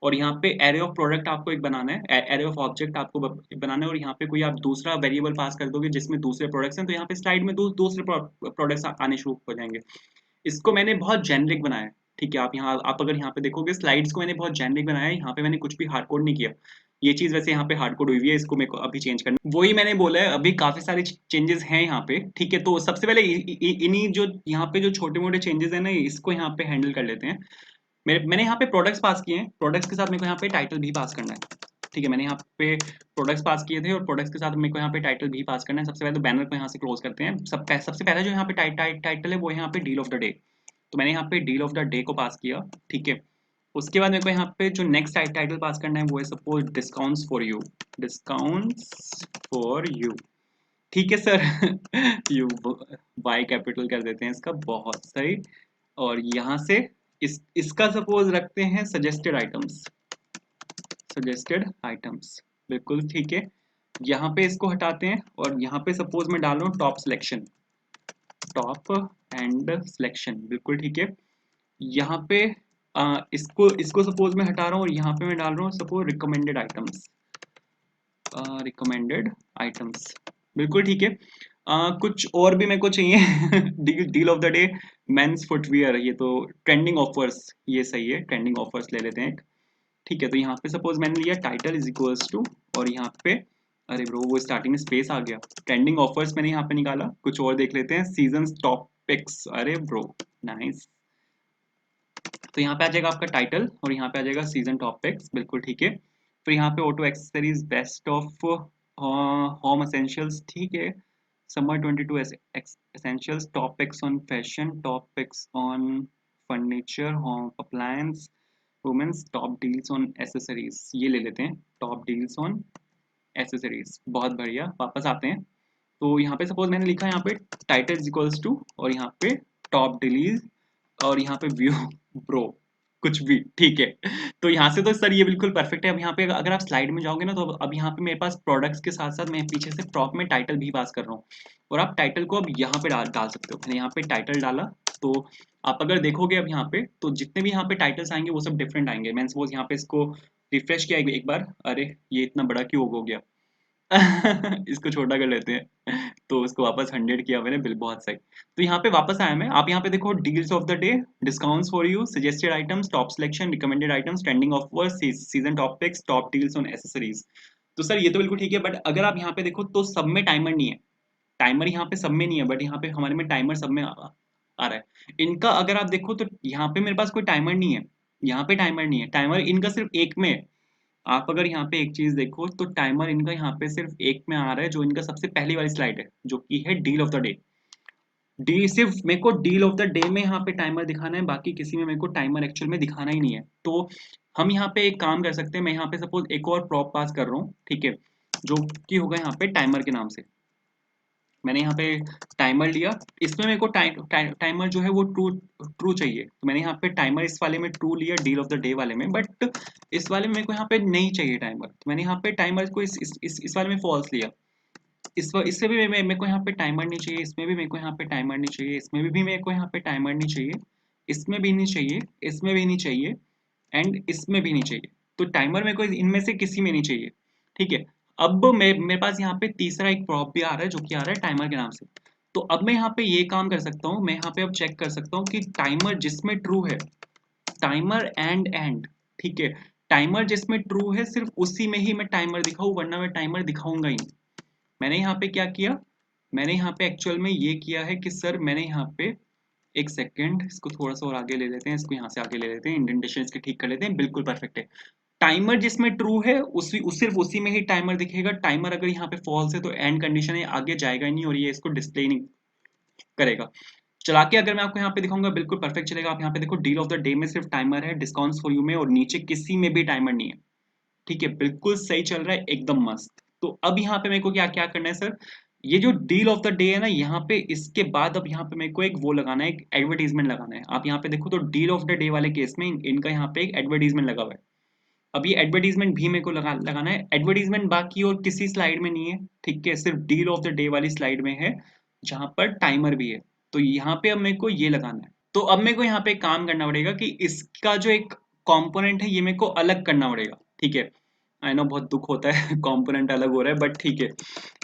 और यहाँ पे एरे ऑफ प्रोडक्ट आपको एक बनाना है, एरे ऑफ ऑब्जेक्ट आपको बनाना है, और यहाँ पे कोई आप दूसरा वेरिएबल पास कर दोगे जिसमें दूसरे प्रोडक्ट्स हैं, तो यहाँ पे स्लाइड में दूसरे प्रोडक्ट्स आने शुरू हो जाएंगे। इसको मैंने बहुत जेनरिक बनाया है, ठीक है। आप अगर यहाँ पे देखोगे स्लाइड्स को मैंने बहुत जेनरिक बनाया है, यहाँ पे मैंने कुछ भी हार्ड कोड नहीं किया। ये चीज वैसे यहाँ पे हार्ड कोड हुई हुई है, इसको मेरे को अभी चेंज करना, वही मैंने बोला है, अभी काफी सारे चेंजेस हैं यहाँ पे, ठीक है। तो सबसे पहले इन्हीं जो यहाँ पे जो छोटे मोटे चेंजेस है ना, इसको यहाँ पे हैंडल कर लेते हैं। मैंने यहाँ पे प्रोडक्ट्स पास किए हैं, प्रोडक्ट्स के साथ मेरे को यहाँ पे टाइटल भी पास करना है, ठीक है। मैंने यहाँ पे प्रोडक्ट्स पास किए थे और प्रोडक्ट्स के साथ मेरे को यहाँ पे टाइटल भी पास करना है। सबसे पहले तो बैनर को यहाँ से क्लोज करते हैं। सबसे पहले जो यहाँ पे टाइटल है वो यहाँ पे डील ऑफ द डे, तो मैंने यहाँ पे डील ऑफ द डे को पास किया, ठीक है। उसके बाद मेरे को यहाँ पे जो नेक्स्ट टाइटल पास करना है वो है suppose discounts for you, discounts for you, ठीक है सर। यू वाई कैपिटल कर देते हैं इसका, बहुत सही। और यहाँ से इसका सपोज रखते हैं सजेस्टेड आइटम्स, सजेस्टेड आइटम्स, बिल्कुल ठीक है। यहाँ पे इसको हटाते हैं और यहाँ पे सपोज मैं डाल रहा हूँ top selection, top and selection, बिल्कुल ठीक है। यहाँ पे इसको सपोज मैं हटा रहा हूँ और यहाँ पे मैं डाल रहा हूँ suppose recommended items, recommended items, बिल्कुल ठीक है। कुछ और भी मेरे को चाहिए। Deal of the day men's footwear, ये तो ट्रेंडिंग ऑफर्स, ये सही है, ट्रेंडिंग ऑफर्स ले लेते हैं एक, ठीक है। तो यहाँ पे सपोज मैंने लिया टाइटल इज इक्वल्स टू, और यहाँ पे अरे ब्रो वो स्टार्टिंग में स्पेस आ गया, ट्रेंडिंग ऑफर्स मैंने यहाँ पे निकाला। कुछ और देख लेते हैं, सीजन टॉप पिक्स, अरे ब्रो नाइस। तो यहाँ पे आ जाएगा आपका टाइटल और यहाँ पे आ जाएगा सीजन टॉप पिक्स, बिल्कुल ठीक है। फिर यहाँ पे auto accessories best of home essentials, ठीक है। Summer 22 essentials, top picks on fashion, top picks on furniture, home appliance, women's, top deals on accessories, ये ले लेते हैं, टॉप डील्स ऑन एसेसरीज, बहुत बढ़िया। वापस आते हैं, तो यहाँ पे सपोज मैंने लिखा है यहाँ पे टाइटल इक्वल्स टू और यहाँ पे टॉप डील्स और यहाँ पे व्यू ब्रो, कुछ भी ठीक है। तो यहाँ से तो सर ये बिल्कुल परफेक्ट है। अब यहाँ पे अगर आप स्लाइड में जाओगे ना, तो अब यहाँ पे मेरे पास प्रोडक्ट्स के साथ साथ मैं पीछे से टॉप में टाइटल भी पास कर रहा हूँ, और आप टाइटल को अब यहाँ पे डाल सकते हो। मैंने यहाँ पे टाइटल डाला, तो आप अगर देखोगे अब यहाँ पे, तो जितने भी यहाँ पे टाइटल्स आएंगे वो सब डिफरेंट आएंगे। मैंने सपोज यहाँ पे इसको रिफ्रेश किया एक बार, अरे ये इतना बड़ा क्यों हो गया। इसको छोटा कर लेते हैं, तो उसको वापस 100 किया मैंने, बिल बहुत सही। तो यहाँ पे वापस आया मैं, आप यहाँ पे देखो deals of the day, discounts for you, suggested items, top selection, recommended items, trending offers, season top picks, top deals on accessories. तो सर ये तो बिल्कुल ठीक है, बट अगर आप यहाँ पे देखो तो सब में टाइमर नहीं है, टाइमर यहाँ पे सब में नहीं है, बट यहाँ पे हमारे में टाइमर सब में आ रहा है। इनका अगर आप देखो तो यहाँ पे मेरे पास कोई टाइमर नहीं है, यहाँ पे टाइमर नहीं है, टाइमर इनका सिर्फ एक में है। आप अगर यहाँ पे एक चीज देखो तो टाइमर इनका यहाँ पे सिर्फ एक में आ रहा है, जो इनका सबसे पहली वाली स्लाइड है, जो कि है deal of the day. D सिर्फ मेरे को डील ऑफ द डे में यहाँ पे टाइमर दिखाना है, बाकी किसी में मेरे को टाइमर एक्चुअल में दिखाना ही नहीं है। तो हम यहाँ पे एक काम कर सकते हैं, मैं यहाँ पे सपोज एक और प्रॉप पास कर रहा हूँ, ठीक है, जो कि होगा यहाँ पे टाइमर के नाम से। मैंने यहाँ पे टाइमर लिया, इसमें मेरे को टाइमर जो है वो ट्रू ट्रू चाहिए, तो मैंने यहाँ पे टाइमर इस वाले में ट्रू लिया, डील ऑफ द डे वाले में, बट इस वाले में मेरे को यहाँ पे नहीं चाहिए टाइमर, तो मैंने यहाँ पे टाइमर को इस वाले में फॉल्स लिया। इससे भी मेरे को यहाँ पे टाइमर नहीं चाहिए, इसमें भी मेरे को यहाँ पे टाइमर नहीं चाहिए, इसमें भी मेरे को यहाँ पे टाइमर नहीं चाहिए, इसमें भी नहीं चाहिए, इसमें भी नहीं चाहिए, एंड इसमें भी नहीं चाहिए। तो टाइमर मेरे को इनमें से किसी में नहीं चाहिए, ठीक है। अब मेरे पास यहाँ पे तीसरा एक प्रॉप भी आ रहा है, जो कि आ रहा है टाइमर के नाम से। तो अब मैं यहाँ पे ये काम कर सकता हूँ, मैं यहाँ पे अब चेक कर सकता हूँ कि टाइमर जिसमें ट्रू है, टाइमर एंड, ठीक है, टाइमर जिसमें ट्रू है सिर्फ उसी में ही मैं टाइमर दिखाऊँ, वरना मैं टाइमर दिखाऊंगा ही नहीं। मैंने यहाँ पे क्या किया, मैंने यहाँ पे एक्चुअल में ये किया है कि सर मैंने यहाँ पे एक सेकेंड, इसको थोड़ा सा और आगे ले लेते हैं, इसको यहाँ से आगे ले लेते हैं, इंडेंटेशन इसके ठीक कर लेते हैं, बिल्कुल परफेक्ट है। टाइमर जिसमें ट्रू है सिर्फ उसी में ही टाइमर दिखेगा। टाइमर अगर यहाँ पे फॉल्स है तो एंड कंडीशन है, आगे जाएगा ही नहीं और ये इसको डिस्प्ले नहीं करेगा। चला के अगर मैं आपको यहाँ पे दिखाऊंगा बिल्कुल परफेक्ट चलेगा। आप यहाँ पे देखो डील ऑफ द डे में सिर्फ टाइमर है, डिस्काउंट्स फॉर यू में और नीचे किसी में भी टाइमर नहीं है, ठीक है, बिल्कुल सही चल रहा है, एकदम मस्त। तो अब यहाँ पे मेरे को क्या क्या करना है सर, ये जो डील ऑफ द डे है ना, यहाँ पे इसके बाद अब यहाँ पे मेरे को एक वो लगाना है, एक एडवर्टीजमेंट लगाना है। आप यहाँ पे देखो तो डील ऑफ द डे वाले केस में इनका यहाँ पे एक एडवर्टीजमेंट लगा हुआ है। अब ये एडवर्टीजमेंट भी मेरे को लगाना है। एडवर्टीजमेंट बाकी और किसी स्लाइड में नहीं है, ठीक है, सिर्फ डील ऑफ द डे वाली स्लाइड में है, जहां पर टाइमर भी है। तो यहाँ पे अब मेरे को ये लगाना है। तो अब मेरे को यहाँ पे काम करना पड़ेगा कि इसका जो एक कंपोनेंट है ये मेरे को अलग करना पड़ेगा, ठीक है। आई नो बहुत दुख होता है कंपोनेंट अलग हो रहा है, बट ठीक है।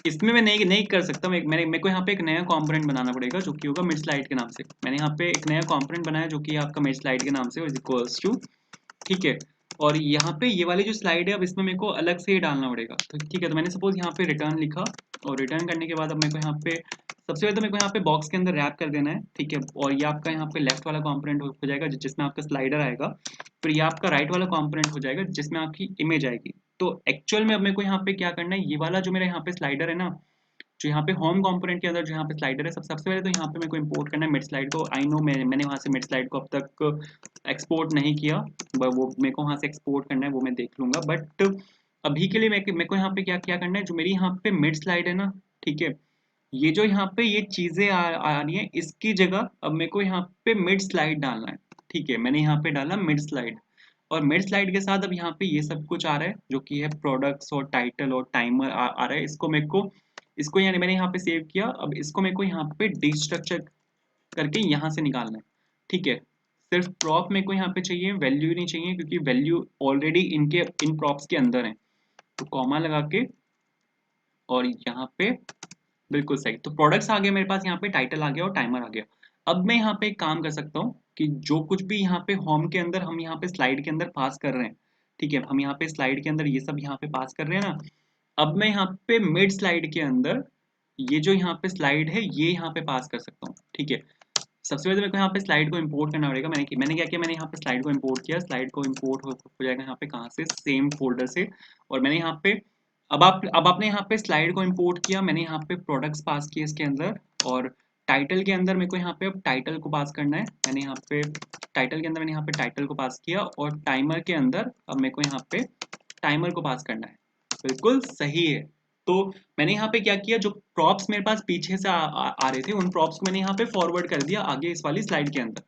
इसमें मैं नहीं नहीं कर सकता, मेरे को यहाँ पे एक नया कंपोनेंट बनाना पड़ेगा जो कि होगा मिड स्लाइड के नाम से। मैंने यहाँ पे एक नया कंपोनेंट बनाया जो कि आपका मिड स्लाइड के नाम से इज इक्वल्स टू, ठीक है। और यहाँ पे ये वाली जो स्लाइड है अब इसमें मेरे को अलग से ही डालना पड़ेगा, तो ठीक है। तो मैंने सपोज यहाँ पे रिटर्न लिखा, और रिटर्न करने के बाद अब मेरे को यहाँ पे सबसे पहले तो मेरे को यहाँ पे बॉक्स के अंदर रैप कर देना है, ठीक है। और ये आपका यहाँ पे लेफ्ट वाला कंपोनेंट हो जाएगा जिसमें आपका स्लाइडर आएगा, फिर ये आपका राइट वाला कंपोनेंट हो जाएगा जिसमें आपकी इमेज आएगी। तो एक्चुअल में अब मेरे को यहाँ पे क्या करना है, ये वाला जो मेरा यहाँ पे स्लाइडर है ना, जो यहाँ पे होम कंपोनेंट के अंदर जो यहाँ पे स्लाइडर है, सबसे पहले तो यहाँ पे मेरे को इंपोर्ट करना है मिड स्लाइड को। आई नो मैंने वहाँ से मिड स्लाइड को अब तक एक्सपोर्ट नहीं किया, वो मेरे को वहाँ से एक्सपोर्ट करना है, वो मैं देख लूंगा। बट अभी के लिए मेरे को यहाँ पे क्या क्या करना है, जो मेरी यहाँ पे मिड स्लाइड है ना, ठीक है, ये जो यहाँ पे ये चीजें आ रही है इसकी जगह अब मेरे को यहाँ पे मिड स्लाइड डालना है, ठीक है। मैंने यहाँ पे डाला मिड स्लाइड, और मिड स्लाइड के साथ अब यहाँ पे ये सब कुछ आ रहा है जो कि है प्रोडक्ट्स और टाइटल और टाइमर आ रहा है। इसको मेरे को, इसको यानी मैंने यहाँ पे सेव किया, अब इसको मेरे को यहाँ पे डिस्ट्रक्चर करके यहाँ से निकालना है, ठीक है। सिर्फ प्रॉप मेरे को यहाँ पे चाहिए, वैल्यू नहीं चाहिए, क्योंकि वैल्यू ऑलरेडी इनके इन प्रॉप्स के अंदर है। तो कॉमा लगा के और यहाँ पे बिल्कुल सही, तो प्रोडक्ट्स आ गए मेरे पास, यहाँ पे टाइटल आ गया और टाइमर आ गया। अब मैं यहाँ पे एक काम कर सकता हूँ कि जो कुछ भी यहाँ पे होम के अंदर हम यहाँ पे स्लाइड के अंदर पास कर रहे हैं, ठीक है, हम यहाँ पे स्लाइड के अंदर ये सब यहाँ पे पास कर रहे हैं ना, अब मैं यहाँ पे मिड स्लाइड के अंदर ये जो यहाँ पे स्लाइड है ये यहाँ पे पास कर सकता हूँ, ठीक है। सबसे पहले तो मेरे को यहाँ पे स्लाइड को इंपोर्ट करना पड़ेगा। मैंने क्या किया, मैंने यहाँ पे स्लाइड को इंपोर्ट किया, स्लाइड को इंपोर्ट हो जाएगा यहाँ पे कहाँ से, सेम फोल्डर से। और मैंने यहाँ पे अब आपने यहाँ पे स्लाइड को इंपोर्ट किया, मैंने यहाँ पे प्रोडक्ट्स पास किए इसके अंदर, और टाइटल के अंदर मेरे को यहाँ पे अब टाइटल को पास करना है। मैंने यहाँ पे टाइटल के अंदर मैंने यहाँ पे टाइटल को पास किया, और टाइमर के अंदर अब मेरे को यहाँ पे टाइमर को पास करना है। बिल्कुल सही है। तो मैंने यहाँ पे क्या किया, जो प्रॉप्स मेरे पास पीछे से आ रहे थे उन प्रॉप्स को मैंने यहाँ पे फॉरवर्ड कर दिया आगे इस वाली स्लाइड के अंदर।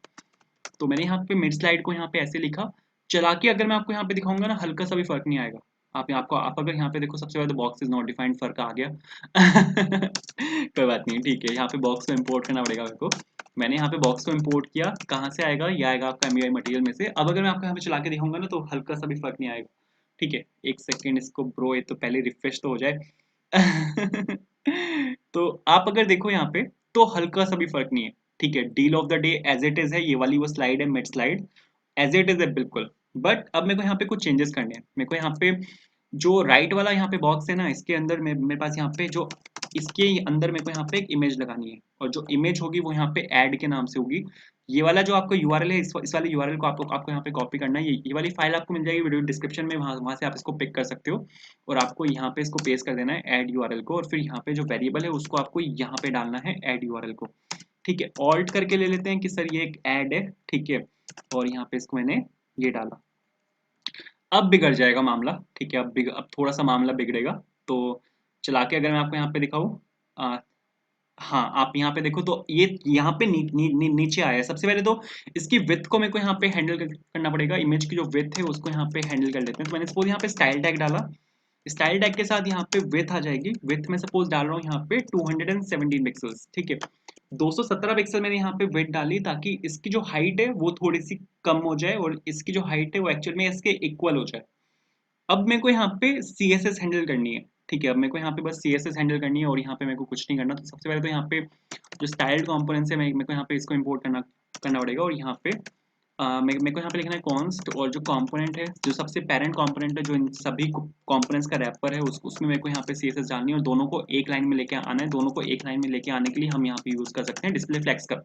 तो मैंने यहाँ पे मिड स्लाइड को यहाँ पे ऐसे लिखा, चला के अगर मैं आपको यहाँ पे दिखाऊंगा ना हल्का सा भी फर्क नहीं आएगा। आप अगर यहाँ पे देखो, सबसे पहले तो बॉक्स इज नॉट डिफाइंड फर्क आ गया कोई बात नहीं, ठीक है। यहाँ पे बॉक्स को इम्पोर्ट करना पड़ेगा मेरे को। मैंने यहाँ पे बॉक्स को इम्पोर्ट किया, कहाँ से आएगा, ये आएगा आपका एमयूआई मटेरियल में से। अब अगर मैं आपको यहाँ पे चला के दिखाऊंगा ना तो हल्का सा भी फर्क नहीं आएगा, ठीक है। एक सेकेंड इसको ब्रो, ये तो पहले रिफ्रेश तो हो जाए तो आप अगर देखो यहाँ पे तो हल्का सा भी फर्क नहीं है, ठीक है। Deal of the day as it is है, ये वाली वो स्लाइड है mid slide, as it is है बिल्कुल। बट अब मेरे को यहाँ पे कुछ चेंजेस करने हैं। मेरे को यहाँ पे जो राइट वाला यहाँ पे बॉक्स है ना, इसके अंदर मेरे पास यहाँ पे जो इसके अंदर मेरे को यहाँ पे एक इमेज लगानी है, और जो इमेज होगी वो यहाँ पे ऐड के नाम से होगी। ये वाला जो आपको यूआरएल है, इस वाले यूआरएल को आपको यहाँ पे कॉपी करना है। ये वाली फाइल आपको मिल जाएगी वीडियो डिस्क्रिप्शन में, वहां से आप इसको पिक कर सकते हो, और आपको यहाँ पे इसको पेस्ट कर देना है ऐड यूआरएल को, और फिर यहाँ पे जो वेरिएबल है उसको आपको यहाँ पे डालना है ऐड यूआरएल को, ठीक है। ऑल्ट करके ले लेते हैं कि सर ये एक ऐड है, ठीक है, और यहाँ पे इसको मैंने ये डाला। अब बिगड़ जाएगा मामला, ठीक है। अब थोड़ा सा मामला बिगड़ेगा। तो चला के अगर मैं आपको यहाँ पे दिखाऊँ, हाँ आप यहाँ पे देखो तो ये यहाँ पे नीचे आया है। सबसे पहले तो इसकी विड्थ को मेरे को यहाँ पे हैंडल करना पड़ेगा, इमेज की जो विड्थ है उसको यहाँ पे हैंडल कर लेते हैं। तो मैंने सपोज यहाँ पे स्टाइल टैग डाला, स्टाइल टैग के साथ यहाँ पे विड्थ आ जाएगी। विड्थ में सपोज डाल रहा हूँ यहाँ पे 217 पिक्सल्स, ठीक है। 217 पिक्सल मैंने यहाँ पे विड्थ डाली ताकि इसकी जो हाइट है वो थोड़ी सी कम हो जाए, और इसकी जो हाइट है वो एक्चुअल में इसके इक्वल हो जाए। अब मेरे को यहाँ पे CSS हैंडल करनी है, ठीक है। अब मेरे को यहाँ पे बस CSS हैंडल करनी है, और यहाँ पे मेरे को कुछ नहीं करना। तो सबसे पहले तो यहाँ पे जो स्टाइल्ड कंपोनेंट्स है मेरे को यहाँ पे इसको इंपोर्ट करना पड़ेगा, और यहाँ पे मेरे को यहाँ पे लिखना है कॉन्स्ट, और जो कंपोनेंट है, जो सबसे पेरेंट कंपोनेंट है, जो इन सभी कंपोनेंट्स का रैपर है, उसमें मेरे को यहाँ पे CSS डालनी है, और दोनों को एक लाइन में लेके आना है। दोनों को एक लाइन में लेके आने के लिए हम यहाँ पे यूज कर सकते हैं डिस्प्ले फ्लेक्स का।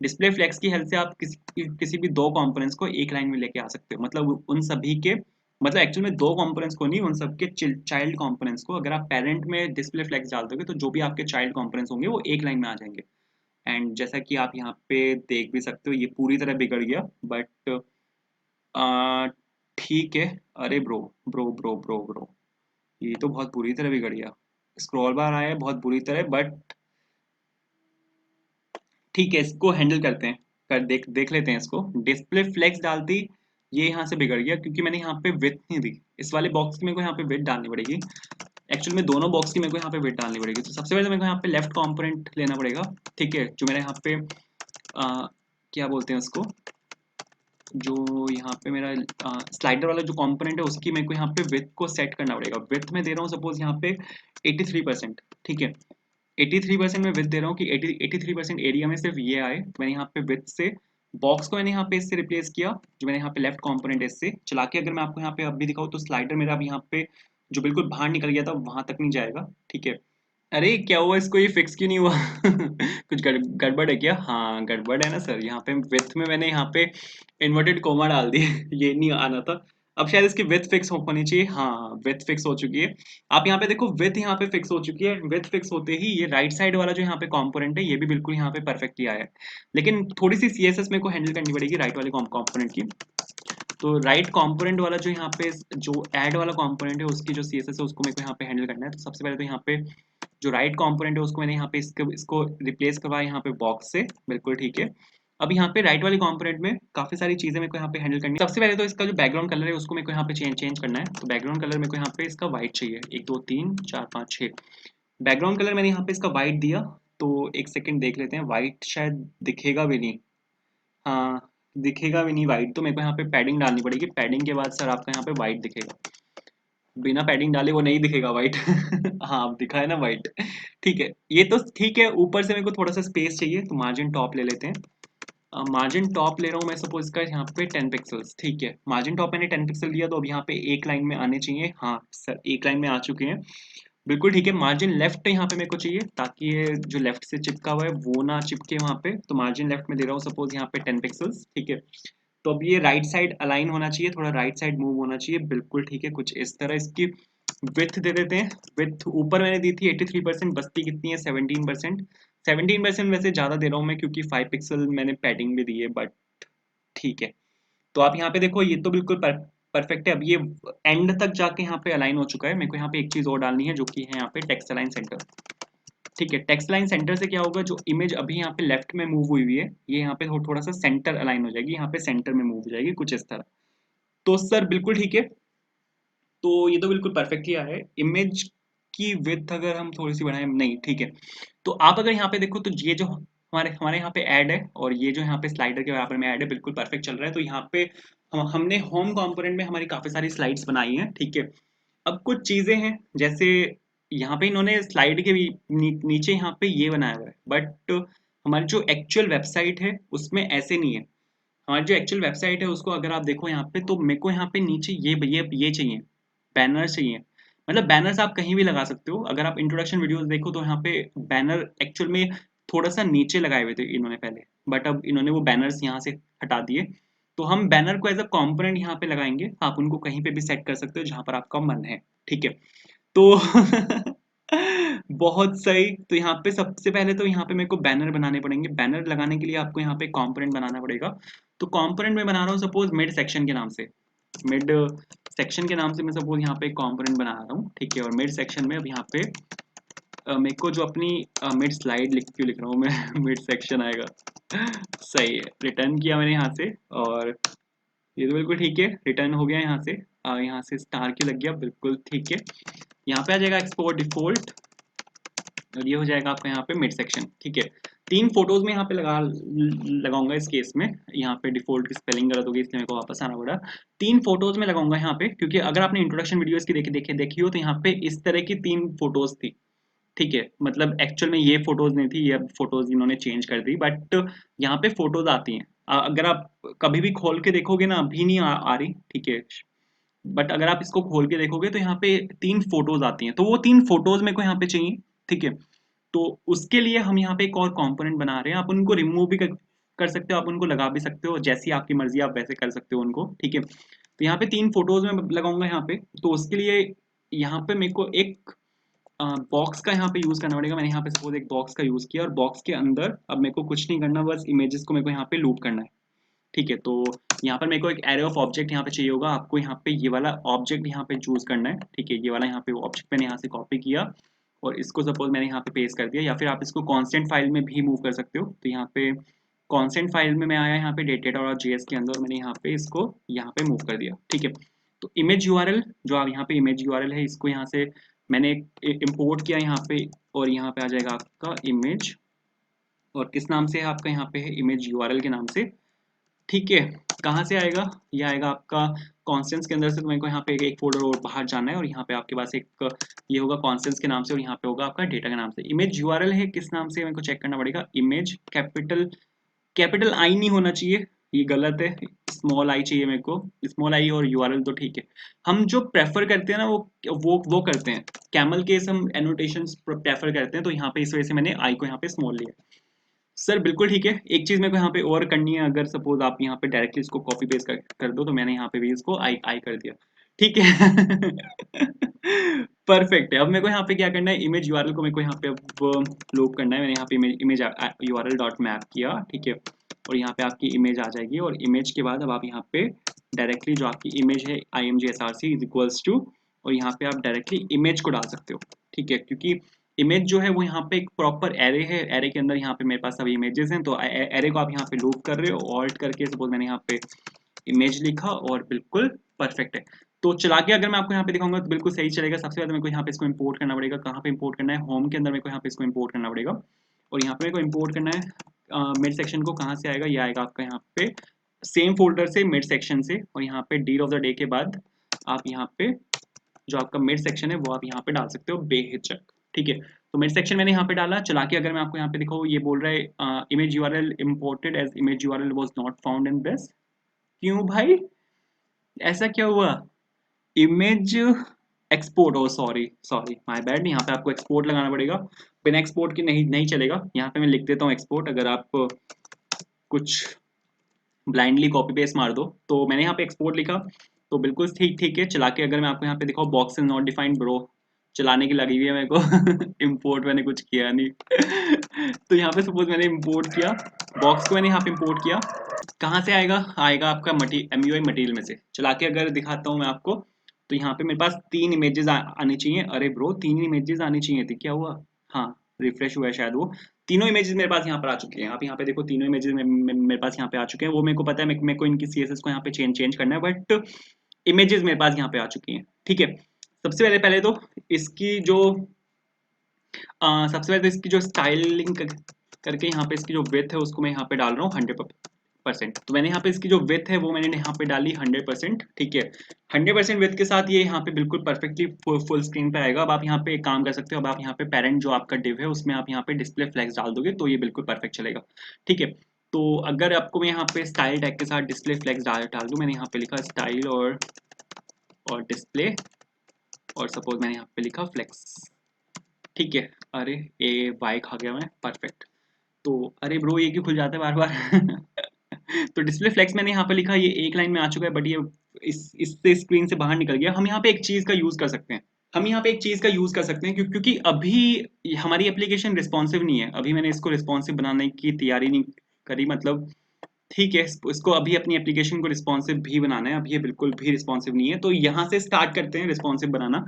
डिस्प्ले फ्लेक्स की हेल्प से आप किसी भी दो कंपोनेंट्स को एक लाइन में लेके आ सकते हो, मतलब उन सभी के, मतलब एक्चुअल में दो कंपोनेंट्स को नहीं, उन सबके चाइल्ड कंपोनेंट्स को अगर आप पेरेंट में डिस्प्ले फ्लेक्स डाल दोगे तो जो भी आपके चाइल्ड कंपोनेंट्स होंगे वो एक लाइन में आ जाएंगे। एंड जैसा कि आप यहाँ पे देख भी सकते हो ये पूरी तरह बिगड़ गया, बट ठीक है। अरे bro bro bro bro bro, ये तो बहुत बुरी तरह बिगड़ गया। स्क्रॉल बार आया है बहुत बुरी तरह, बट ठीक है, इसको हैंडल करते हैं, देख लेते हैं इसको। डिस्प्ले फ्लेक्स डालती, ये यहाँ से बिगड़ गया क्योंकि मैंने यहाँ पे विड्थ नहीं दी। इस वाले बॉक्स की मेरे को यहाँ पे विड्थ डालनी पड़ेगी। एक्चुअली में दोनों बॉक्स की मेरे को यहाँ पे विड्थ डालनी पड़ेगी। तो सबसे पहले मेरे को यहाँ पे लेफ्ट कंपोनेंट लेना पड़ेगा, ठीक है, जो मेरा यहाँ पे क्या बोलते हैं उसको, जो यहाँ पे मेरा स्लाइडर वाला जो कंपोनेंट है उसकी मेरे को यहाँ पे विड्थ को सेट करना पड़ेगा। विड्थ में दे रहा हूँ सपोज यहाँ पे 83%, ठीक है। 83% में विड्थ दे रहा हूँ कि 83% एरिया में सिर्फ ये आए। तो मैंने यहाँ पे विड्थ से बॉक्स को मैंने यहाँ पे इससे रिप्लेस किया, जो मैंने यहाँ पे लेफ्ट कंपोनेंट है इससे चला के अगर मैं आपको यहाँ पे अब भी दिखाऊँ तो स्लाइडर मेरा अब यहाँ पे जो बिल्कुल बाहर निकल गया था वहां तक नहीं जाएगा, ठीक है। अरे क्या हुआ, इसको ये फिक्स क्यों नहीं हुआ? कुछ गड़बड़ है क्या? हाँ गड़बड़ है ना सर, यहाँ पे विड्थ में मैंने यहाँ पे इन्वर्टेड कोमा डाल दिए। ये नहीं आना था। अब शायद इसकी विड्थ फिक्स होनी चाहिए। हाँ विड्थ फिक्स हो चुकी है। आप यहाँ पे देखो विड्थ यहाँ पे फिक्स हो चुकी है। विड्थ फिक्स होते ही ये राइट साइड वाला जो यहाँ पे कंपोनेंट है ये भी बिल्कुल यहाँ पे परफेक्टली आया है। लेकिन थोड़ी सी सीएसएस मेरे को हैंडल करनी पड़ेगी राइट वाले कंपोनेंट की। तो राइट कंपोनेंट वाला जो यहाँ पे जो ऐड वाला कंपोनेंट है उसकी जो सीएसएस है उसको मेरे को यहाँ पे हैंडल करना है। तो सबसे पहले तो यहाँ पे जो राइट कंपोनेंट है उसको मैंने यहाँ पे इसको रिप्लेस करवाया यहाँ पे बॉक्स से, बिल्कुल ठीक है। अब यहाँ पे राइट वाले कंपोनेंट में काफी सारी चीजें मेरे को यहाँ पे हैंडल करनी है। सबसे पहले तो इसका जो बैकग्राउंड कलर है उसको मेरे को यहाँ पे चेंज करना है। तो बैकग्राउंड कलर मेरे को यहाँ पे इसका व्हाइट चाहिए। 1 2 3 4 5 6 बैकग्राउंड कलर मैंने यहाँ पे इसका व्हाइट दिया। तो एक सेकंड देख लेते हैं, व्हाइट शायद दिखेगा भी नहीं। हाँ दिखेगा भी नहीं व्हाइट, तो मेरे को यहाँ पे पैडिंग डालनी पड़ेगी। पैडिंग के बाद सर आपका यहाँ पे व्हाइट दिखेगा। बिना पैडिंग डाले वो नहीं दिखेगा व्हाइट। हाँ अब दिखा है ना व्हाइट। ठीक है ये तो ठीक है। ऊपर से मेरे को थोड़ा सा स्पेस चाहिए तो मार्जिन टॉप ले लेते हैं। मार्जिन टॉप ले रहा हूँ मैं सपोज इसका यहाँ पे 10 पिक्सल्स, ठीक है। मार्जिन टॉप मैंने 10 पिक्सल दिया तो अब यहाँ पे एक लाइन में आने चाहिए। हाँ सर एक लाइन में आ चुके हैं, बिल्कुल ठीक है। मार्जिन लेफ्ट यहाँ पे मेरे को चाहिए ताकि ये जो लेफ्ट से चिपका हुआ है वो ना चिपके वहाँ पे। तो मार्जिन लेफ्ट में दे रहा हूँ सपोज यहाँ पे 10 पिक्सल्स, ठीक है। तो अब ये राइट साइड अलाइन होना चाहिए, थोड़ा राइट साइड मूव होना चाहिए, बिल्कुल ठीक है। कुछ इस तरह इसकी विड्थ दे देते हैं। विड्थ ऊपर मैंने दी थी 83%, बस्ती कितनी है 17%। 17% वैसे ज़्यादा दे रहा हूँ मैं क्योंकि 5 पिक्सल मैंने पैडिंग भी दी है, बट ठीक है। तो आप यहाँ पे देखो ये तो बिल्कुल परफेक्ट है। अब ये एंड तक जाके यहाँ पे अलाइन हो चुका है। मेरे को यहाँ पे एक चीज़ और डालनी है जो कि है यहाँ पे टेक्स्ट अलाइन सेंटर, ठीक है। टेक्स्ट लाइन सेंटर से क्या होगा, जो इमेज अभी यहाँ पे लेफ्ट में मूव हुई हुई है ये यहाँ पे थोड़ा सा सेंटर अलाइन हो जाएगी, यहाँ पे सेंटर में मूव हो जाएगी कुछ इस तरह। तो सर बिल्कुल ठीक है। तो ये तो बिल्कुल परफेक्टली आ रहा है। इमेज की विड्थ अगर हम थोड़ी सी बढ़ाएं, नहीं ठीक है। तो आप अगर यहाँ पे देखो तो ये जो हमारे हमारे यहाँ पे ऐड है और ये जो यहाँ पे स्लाइडर के बराबर में ऐड है बिल्कुल परफेक्ट चल रहा है। तो यहाँ पे हमने होम कंपोनेंट में हमारी काफी सारी स्लाइड्स बनाई हैं, ठीक है। अब कुछ चीजें हैं जैसे यहाँ पे इन्होंने स्लाइड के नीचे यहाँ पे ये बनाया हुआ है, बट हमारी जो एक्चुअल वेबसाइट है उसमें ऐसे नहीं है। हमारी जो एक्चुअल वेबसाइट है उसको अगर आप देखो यहाँ पे तो मेरे को यहाँ पे नीचे ये चाहिए, बैनर चाहिए। मतलब बैनर्स आप कहीं भी लगा सकते हो। अगर आप इंट्रोडक्शन वीडियोस देखो तो यहाँ पे बैनर एक्चुअल में थोड़ा सा नीचे लगाए हुए थे इन्होंने पहले, बट अब इन्होंने वो बैनर्स यहाँ से हटा दिए। तो हम बैनर को एज अ कॉम्पोनेंट यहाँ पे लगाएंगे। आप उनको कहीं पे भी सेट कर सकते हो जहां पर आपका मन है, ठीक है। तो बहुत सही। तो यहाँ पे सबसे पहले तो यहाँ पे मेरे को बैनर बनाने पड़ेंगे। बैनर लगाने के लिए आपको यहाँ पे कंपोनेंट बनाना पड़ेगा। तो कंपोनेंट में बना रहा हूँ सपोज मिड सेक्शन के नाम से। मिड सेक्शन के नाम से मैं सपोज यहाँ पे कंपोनेंट बना रहा हूँ, ठीक है। और मिड सेक्शन में अब यहाँ पे मेरे को जो अपनी मिड स्लाइड क्यों लिख रहा हूँ मैं मिड सेक्शन आएगा। सही है, रिटर्न किया मैंने यहाँ से और ये तो बिल्कुल ठीक है। रिटर्न हो गया यहाँ से। यहाँ से स्टार क्यों लग गया, बिल्कुल ठीक है। यहाँ पे आ जाएगा एक्सपोर्ट डिफॉल्ट और ये हो जाएगा आपका यहाँ पे मिड सेक्शन, ठीक है। 3 फोटोज में यहाँ पे लगाऊंगा इस केस में। यहाँ पे डिफॉल्ट की स्पेलिंग गलत होगी इसलिए मेरे को वापस आना पड़ा। 3 फोटोज में लगाऊंगा यहाँ पे क्योंकि अगर आपने इंट्रोडक्शन वीडियोस की देखी हो तो यहाँ पे इस तरह की 3 फोटोज थी, ठीक है। मतलब एक्चुअल में ये फोटोज नहीं थी, ये फोटोज इन्होंने चेंज कर दी, बट यहाँ पे फोटोज आती हैं। अगर आप कभी भी खोल के देखोगे ना अभी नहीं आ रही, ठीक है। बट अगर आप इसको खोल के देखोगे तो यहाँ पे 3 फोटोज आती हैं। तो वो 3 फोटोज मेरे को यहाँ पे चाहिए, ठीक है। तो उसके लिए हम यहाँ पे एक और कंपोनेंट बना रहे हैं। आप उनको रिमूव भी कर सकते हो, आप उनको लगा भी सकते हो, जैसी आपकी मर्जी आप वैसे कर सकते हो उनको, ठीक है। तो यहाँ पे 3 फोटोज में लगाऊंगा यहाँ पे। तो उसके लिए यहाँ पे मेरे को एक बॉक्स का यहाँ पे यूज करना पड़ेगा। मैंने यहाँ पे सपोज एक बॉक्स का यूज किया और बॉक्स के अंदर अब मेरे को कुछ नहीं करना, बस इमेजेस को मेरे को यहाँ पे लूप करना है, ठीक है। तो यहाँ पर मेरे को एक एरे ऑफ ऑब्जेक्ट यहाँ पे चाहिए होगा। आपको यहाँ पे ये वाला ऑब्जेक्ट यहाँ पे चूज करना है, ठीक है। ये वाला यहाँ पे ऑब्जेक्ट मैंने यहाँ से कॉपी किया और इसको सपोज मैंने यहाँ पे पेस्ट कर दिया, या फिर आप इसको कॉन्स्टेंट फाइल में भी मूव कर सकते हो। तो यहाँ पे कॉन्स्टेंट फाइल में मैं आया यहाँ पे डेटा और जेएस के अंदर, मैंने यहाँ पे इसको यहाँ पे मूव कर दिया, ठीक है। तो इमेज यूआरएल जो आप यहाँ पे इमेज यूआरएल है इसको यहाँ से मैंने इम्पोर्ट किया यहाँ पे और यहाँ पे आ जाएगा आपका इमेज और किस नाम से है आपका यहाँ पे है इमेज यूआरएल के नाम से, ठीक है। कहाँ से आएगा, ये आएगा आपका कॉन्स्टेंट्स के अंदर से। तो मेरे को यहाँ पे एक फोल्डर और बाहर जाना है और यहाँ पे आपके पास एक ये होगा कॉन्स्टेंट्स के नाम से और यहाँ पे होगा आपका डेटा के नाम से। इमेज यूआरएल है किस नाम से, मेरे को चेक करना पड़ेगा। इमेज कैपिटल आई नहीं होना चाहिए, ये गलत है, स्मॉल आई चाहिए मेरे को। स्मॉल आई और यूआरएल तो ठीक है। हम जो प्रेफर करते हैं ना वो करते हैं कैमल केस, हम एनोटेशंस प्रेफर करते हैं, तो यहाँ पे इस वजह से मैंने आई को यहाँ पे स्मॉल लिया। सर बिल्कुल ठीक है। एक चीज मेरे को यहाँ पे और करनी है, अगर सपोज आप यहाँ पे डायरेक्टली इसको कॉपी पेस्ट कर दो, तो मैंने यहाँ पे भी इसको आई आई कर दिया, ठीक है। परफेक्ट है। अब मेरे को यहाँ पे क्या करना है, इमेज यूआरएल को मेरे को यहाँ पे अब लोड करना है। मैंने यहाँ पे इमेज यूआरएल डॉट मैप किया, ठीक है, और यहाँ पे आपकी इमेज आ जाएगी। और इमेज के बाद अब आप यहाँ पे डायरेक्टली जो आपकी इमेज है imgsrc इज इक्वल्स टू, और यहाँ पे आप डायरेक्टली इमेज को डाल सकते हो, ठीक है, क्योंकि इमेज जो है वो यहाँ पे एक प्रॉपर एरे है। एरे के अंदर यहाँ पे मेरे पास सभी इमेजेस हैं, तो एरे को आप यहाँ पे लूप कर रहे हो, ऑल्ट करके सपोज मैंने यहाँ पे इमेज लिखा और बिल्कुल परफेक्ट है। तो चला के अगर मैं आपको यहाँ पे दिखाऊंगा तो बिल्कुल सही चलेगा। सबसे पहले मेरे को यहाँ पे इसको इंपोर्ट करना पड़ेगा। कहाँ पे इंपोर्ट करना है, होम के अंदर मेरे को यहाँ पे इसको इंपोर्ट करना पड़ेगा, और यहाँ पे मेरे को इंपोर्ट करना है मिड सेक्शन को। कहाँ से आएगा, ये आएगा आपका यहाँ पे सेम फोल्डर से, मिड सेक्शन से, और यहाँ पे डील ऑफ द डे के बाद आप यहाँ पे जो आपका मिड सेक्शन है वो आप यहाँ पे डाल सकते हो बेहिचक, ठीक है। तो मिड सेक्शन मैंने यहाँ पे डाला। चला के अगर मैं आपको यहाँ पे दिखाऊँ, ये बोल रहा है image URL imported as image URL was not found in this. क्यों भाई, ऐसा क्या हुआ? Image export, oh sorry sorry my bad, यहाँ पे आपको एक्सपोर्ट लगाना पड़ेगा। बिना एक्सपोर्ट के नहीं नहीं चलेगा। यहाँ पे मैं लिख देता हूँ एक्सपोर्ट, अगर आप कुछ ब्लाइंडली कॉपी पेस्ट मार दो। तो मैंने यहाँ पे एक्सपोर्ट लिखा, तो बिल्कुल ठीक ठीक है। चला के अगर मैं आपको यहाँ पे दिखाऊँ, box is not defined bro, चलाने की लगी हुई है मेरे को। इंपोर्ट मैंने कुछ किया नहीं। तो यहाँ पे सपोज मैंने इंपोर्ट किया, बॉक्स को मैंने यहाँ पे इंपोर्ट किया। कहाँ से आएगा, आएगा आपका MUI मटेरियल में से। चला के अगर दिखाता हूँ मैं आपको, तो यहाँ पे मेरे पास 3 इमेजेस आनी चाहिए। अरे ब्रो 3 इमेजेस आनी चाहिए थी, क्या हुआ? हाँ, रिफ्रेश हुआ है शायद। वो तीनों इमेजेस मेरे पास यहाँ पर आ चुके हैं। आप यहाँ पे देखो, तीनों इमेजेस मेरे पास यहाँ पे आ चुके हैं। वो मेरे को पता है, मेरे को इनकी CSS को यहाँ पे चेंज करना है, बट इमेजेस मेरे पास यहाँ पे आ चुकी हैं, ठीक है। सबसे पहले पहले तो इसकी जो सबसे पहले तो इसकी जो स्टाइलिंग करके यहाँ पे इसकी जो विड्थ है उसको मैं यहाँ पे डाल रहा हूँ 100%। तो मैंने यहाँ पे इसकी जो विड्थ है वो मैंने यहाँ पे डाली 100%, ठीक है। 100% विड्थ के साथ ये यहाँ पे बिल्कुल परफेक्टली फुल स्क्रीन पे आएगा। अब आप यहाँ पे एक काम कर सकते हो, अब आप यहाँ पे पेरेंट जो आपका डिव है उसमें आप यहाँ पे डिस्प्ले फ्लेक्स डाल दोगे तो ये बिल्कुल परफेक्ट चलेगा, ठीक है। तो अगर आपको मैं यहाँ पे स्टाइल टैग के साथ डिस्प्ले फ्लेक्स डाल दूँ, मैंने यहाँ पे लिखा स्टाइल और डिस्प्ले, और सपोज मैंने यहाँ पे लिखा फ्लेक्स, ठीक है। अरे ये वाई खा गया मैं, परफेक्ट। तो अरे ब्रो ये क्यों खुल जाता है बार बार? तो डिस्प्ले फ्लेक्स मैंने यहाँ पे लिखा, ये एक लाइन में आ चुका है, बट ये इससे स्क्रीन से बाहर निकल गया। हम यहाँ पे एक चीज का यूज कर सकते हैं, क्योंकि अभी हमारी एप्लीकेशन रिस्पॉन्सिव नहीं है। अभी मैंने इसको रिस्पॉन्सिव बनाने की तैयारी नहीं करी, मतलब ठीक है, इसको अभी अपनी एप्लीकेशन को रिस्पॉन्सिव भी बनाना है। अभी ये बिल्कुल भी रिस्पॉन्सिव नहीं है, तो यहाँ से स्टार्ट करते हैं रिस्पॉन्सिव बनाना।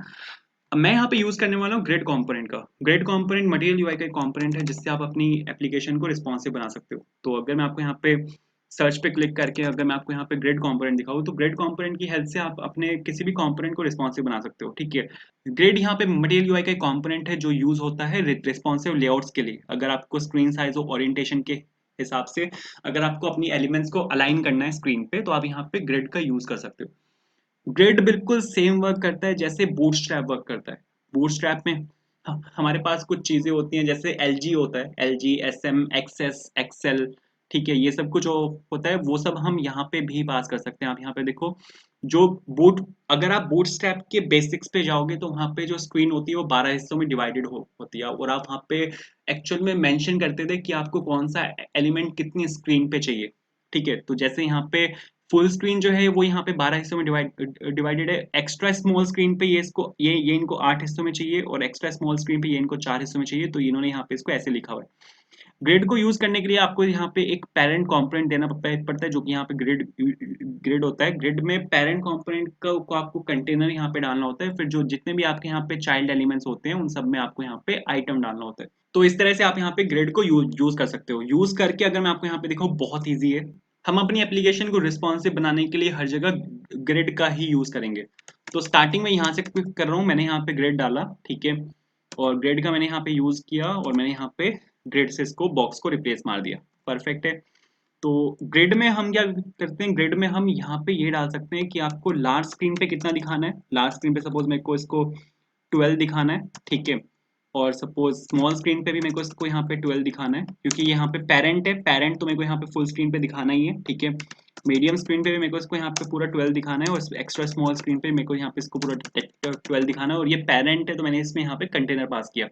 अब मैं यहाँ पे यूज करने वाला हूँ ग्रिड कंपोनेंट का। ग्रिड कंपोनेंट मटेरियल यूआई का एक कंपोनेंट है जिससे आप अपनी एप्लीकेशन को रिस्पॉन्सिव बना सकते हो। तो अगर मैं आपको यहाँ पे सर्च पे क्लिक करके अगर मैं आपको यहाँ पे ग्रिड कंपोनेंट दिखाऊँ, तो ग्रिड कंपोनेंट की हेल्प से आप अपने किसी भी कंपोनेंट को रिस्पॉन्सिव बना सकते हो, ठीक है। ग्रिड यहाँ पे मटेरियल यूआई का एक कंपोनेंट है जो यूज होता है रिस्पॉन्सिव लेआउट्स के लिए। अगर आपको स्क्रीन साइज और ओरिएंटेशन के हिसाब से अगर आपको अपनी एलिमेंट्स को अलाइन करना है स्क्रीन पे, तो आप यहाँ पे ग्रिड का यूज कर सकते हो। ग्रिड बिल्कुल सेम वर्क करता है जैसे बूटस्ट्रैप वर्क करता है। बूटस्ट्रैप में हमारे पास कुछ चीजें होती हैं, जैसे LG होता है, LG SM XS XL, ठीक है, ये सब कुछ होता है, वो सब हम यहाँ पे भी पास कर सकते हैं। आप यहाँ पे देखो, जो अगर आप बूटस्ट्रैप के बेसिक्स पे जाओगे तो वहाँ पे जो स्क्रीन होती है वो 12 हिस्सों में डिवाइडेड होती है, और आप वहाँ पे एक्चुअल में मेंशन करते थे कि आपको कौन सा एलिमेंट कितनी स्क्रीन पे चाहिए, ठीक है। तो जैसे यहाँ पे फुल स्क्रीन जो है वो यहाँ पे 12 हिस्सों में डिवाइडेड है। एक्स्ट्रा स्मॉल स्क्रीन पे ये इनको 8 हिस्सों में चाहिए, और एक्स्ट्रा स्मॉल स्क्रीन पे ये इनको 4 हिस्सों में चाहिए। तो इन्होंने यहाँ पे इसको ऐसे लिखा हुआ है। ग्रिड को यूज करने के लिए आपको यहाँ पे एक पेरेंट कंपोनेंट देना पड़ता है, जो कि यहाँ पे ग्रिड होता है। ग्रिड में पेरेंट कंपोनेंट को आपको कंटेनर यहाँ पे डालना होता है, फिर जो जितने भी आपके यहाँ पे चाइल्ड एलिमेंट्स होते हैं उन सब में आपको यहाँ पे आइटम डालना होता है। तो इस तरह से आप यहाँ पे ग्रिड को यूज कर सकते हो। यूज करके अगर मैं आपको यहाँ पे दिखाऊँ, बहुत ईजी है। हम अपनी एप्लीकेशन को रिस्पॉन्सिव बनाने के लिए हर जगह ग्रिड का ही यूज करेंगे। तो स्टार्टिंग में यहाँ से क्लिक कर रहा हूँ, मैंने यहाँ पे ग्रिड डाला, ठीक है, और ग्रिड का मैंने यहाँ पे यूज किया, और मैंने यहाँ पे ग्रिड से इसको बॉक्स को रिप्लेस मार दिया, परफेक्ट है। तो ग्रिड में हम क्या करते हैं, ग्रिड में हम यहाँ पे ये डाल सकते हैं कि आपको लार्ज स्क्रीन पे कितना दिखाना है। लार्ज स्क्रीन पे सपोज मेरे को इसको 12 दिखाना है, ठीक है। और सपोज स्मॉल स्क्रीन पे भी मेरे को इसको यहाँ पे 12 दिखाना है, क्योंकि यहाँ पे पेरेंट है, पेरेंट तो मेरे को यहाँ पे फुल स्क्रीन पे दिखाना ही है, ठीक है। मीडियम स्क्रीन पे भी मेरे को इसको यहाँ पे पूरा 12 दिखाना है, और एक्स्ट्रा स्मॉल स्क्रीन पे मेरे को यहाँ पे इसको पूरा 12 दिखाना है। और ये पेरेंट है तो मैंने इसमें यहाँ पे कंटेनर पास किया।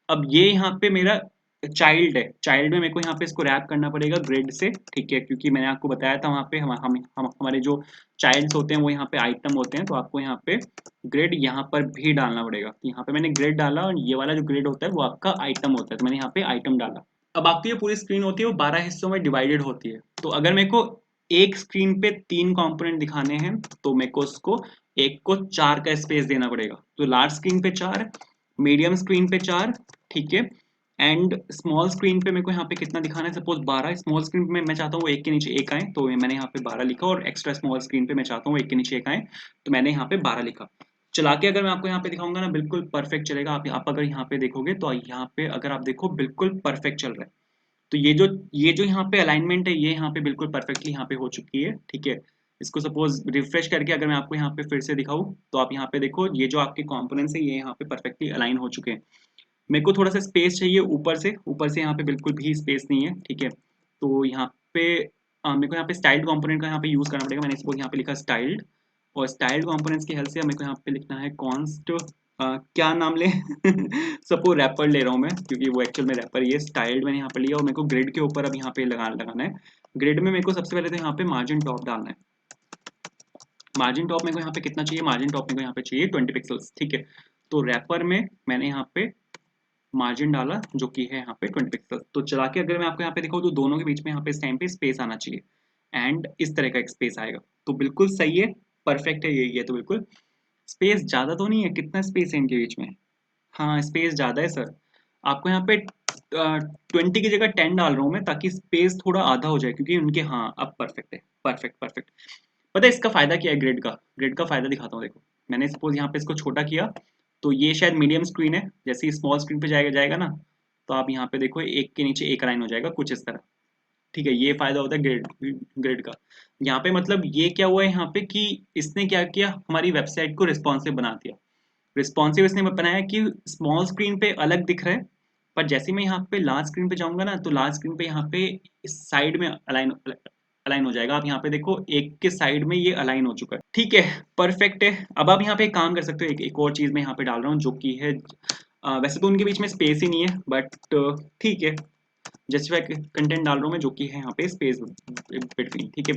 अब ये यहाँ पे मेरा चाइल्ड है, चाइल्ड में मेरे को यहाँ पे इसको रैप करना पड़ेगा ग्रिड से, ठीक है, क्योंकि मैंने आपको बताया था वहाँ पे हमारे जो चाइल्ड्स होते हैं वो यहाँ पे आइटम होते हैं, तो आपको यहाँ पे ग्रिड यहाँ पर भी डालना पड़ेगा। यहाँ पे मैंने ग्रिड डाला, और ये वाला जो ग्रिड होता है वो आपका आइटम होता है, तो मैंने यहाँ पे आइटम डाला। अब आपकी जो पूरी स्क्रीन होती है वो 12 हिस्सों में डिवाइडेड होती है। तो अगर मेरे को एक स्क्रीन पे 3 कंपोनेंट दिखाने हैं तो मेरे को उसको एक को 4 का स्पेस देना पड़ेगा। तो लार्ज स्क्रीन पे 4, मीडियम स्क्रीन पे 4, ठीक है, एंड स्मॉल स्क्रीन पे मेरे को यहाँ पे कितना दिखाना है, सपोज 12। स्मॉल स्क्रीन पे मैं चाहता हूँ एक के नीचे एक आए, तो मैंने यहाँ पे 12 लिखा, और एक्स्ट्रा स्मॉल स्क्रीन पे मैं चाहता हूँ एक के नीचे एक आए, तो मैंने यहाँ पे 12 लिखा। चला के अगर मैं आपको यहाँ पे दिखाऊंगा ना, बिल्कुल परफेक्ट चलेगा। आप अगर यहाँ पे देखोगे तो यहाँ पे अगर आप देखो बिल्कुल परफेक्ट चल रहा है। तो ये जो यहाँ पे अलाइनमेंट है, ये यहाँ पे बिल्कुल परफेक्टली यहाँ पे हो चुकी है, ठीक है। इसको सपोज रिफ्रेश करके अगर मैं आपको यहाँ पे फिर से दिखाऊं, तो आप यहाँ पे देखो ये जो आपके कंपोनेंट्स है ये यहाँ पे परफेक्टली अलाइन हो चुके हैं। मेरे को थोड़ा सा स्पेस चाहिए ऊपर से यहाँ पे बिल्कुल भी स्पेस नहीं है, ठीक है। तो यहाँ पे मेरे को यहाँ पे स्टाइल्ड कंपोनेंट का यहाँ पे यूज करना पड़ेगा। मैंने इसको यहाँ पे लिखा स्टाइल्ड, और स्टाइल्ड कंपोनेंट्स की हेल्प से मेरे को यहाँ पे लिखना है कॉन्स्ट, क्या नाम ले सपोज रैपर ले रहा हूँ मैं, क्योंकि वो एक्चुअल में रैपर ये स्टाइल्ड मैंने यहाँ पे लिया, और मेरे को ग्रिड के ऊपर अब यहाँ पे लगाना है। ग्रिड में मेरे को सबसे पहले तो यहाँ पे मार्जिन टॉप डालना है। मार्जिन टॉप मेरे को यहाँ पे कितना चाहिए, मार्जिन टॉप मेरे को यहाँ पे चाहिए 20 पिक्सल्स, ठीक है। तो रैपर में मैंने यहाँ पे मार्जिन डाला जो कि है यहाँ पे 20 पिक्सल। तो चला के अगर मैं आपको यहाँ पे दिखाऊँ तो दोनों के बीच में यहाँ पे इस टाइम पे स्पेस आना चाहिए, एंड इस तरह का एक स्पेस आएगा। तो बिल्कुल सही है, परफेक्ट है ये तो बिल्कुल। स्पेस ज्यादा तो नहीं है, कितना स्पेस है इनके बीच में? हाँ स्पेस ज्यादा है सर। आपको यहाँ पे 20 की जगह 10 डाल रहा हूँ मैं, ताकि स्पेस थोड़ा आधा हो जाए, क्योंकि उनके, हाँ अब परफेक्ट है, परफेक्ट परफेक्ट। पता है इसका फायदा क्या है ग्रिड का? ग्रिड का फायदा दिखाता हूँ, देखो। मैंने सपोज यहाँ पे इसको छोटा किया, तो ये शायद मीडियम स्क्रीन है, जैसे ही स्मॉल स्क्रीन पे जाएगा जाएगा ना, तो आप यहाँ पे देखो एक के नीचे एक लाइन हो जाएगा कुछ इस तरह, ठीक है। ये फायदा होता है ग्रिड ग्रिड का। यहाँ पे मतलब ये क्या हुआ है यहाँ पे कि इसने क्या किया, हमारी वेबसाइट को रिस्पॉन्सिव बना दिया। रिस्पॉन्सिव इसने बनाया कि स्मॉल स्क्रीन पे अलग दिख रहा है, पर जैसे मैं यहाँ पे लार्ज स्क्रीन पे जाऊंगा ना, तो लार्ज स्क्रीन पे यहाँ पे इस साइड में अलाइन अलाइन हो जाएगा। आप यहाँ पे देखो एक के साइड में ये अलाइन हो चुका है, ठीक है, परफेक्ट है। अब आप यहाँ पे एक काम कर सकते हो, एक और चीज मैं यहाँ पे डाल रहा हूँ जो कि है, वैसे तो उनके बीच में स्पेस ही नहीं है, बट ठीक है, जस्टिफाई कंटेंट डाल रहा हूँ मैं, जो कि है यहाँ पे स्पेस बिटवीन, ठीक है।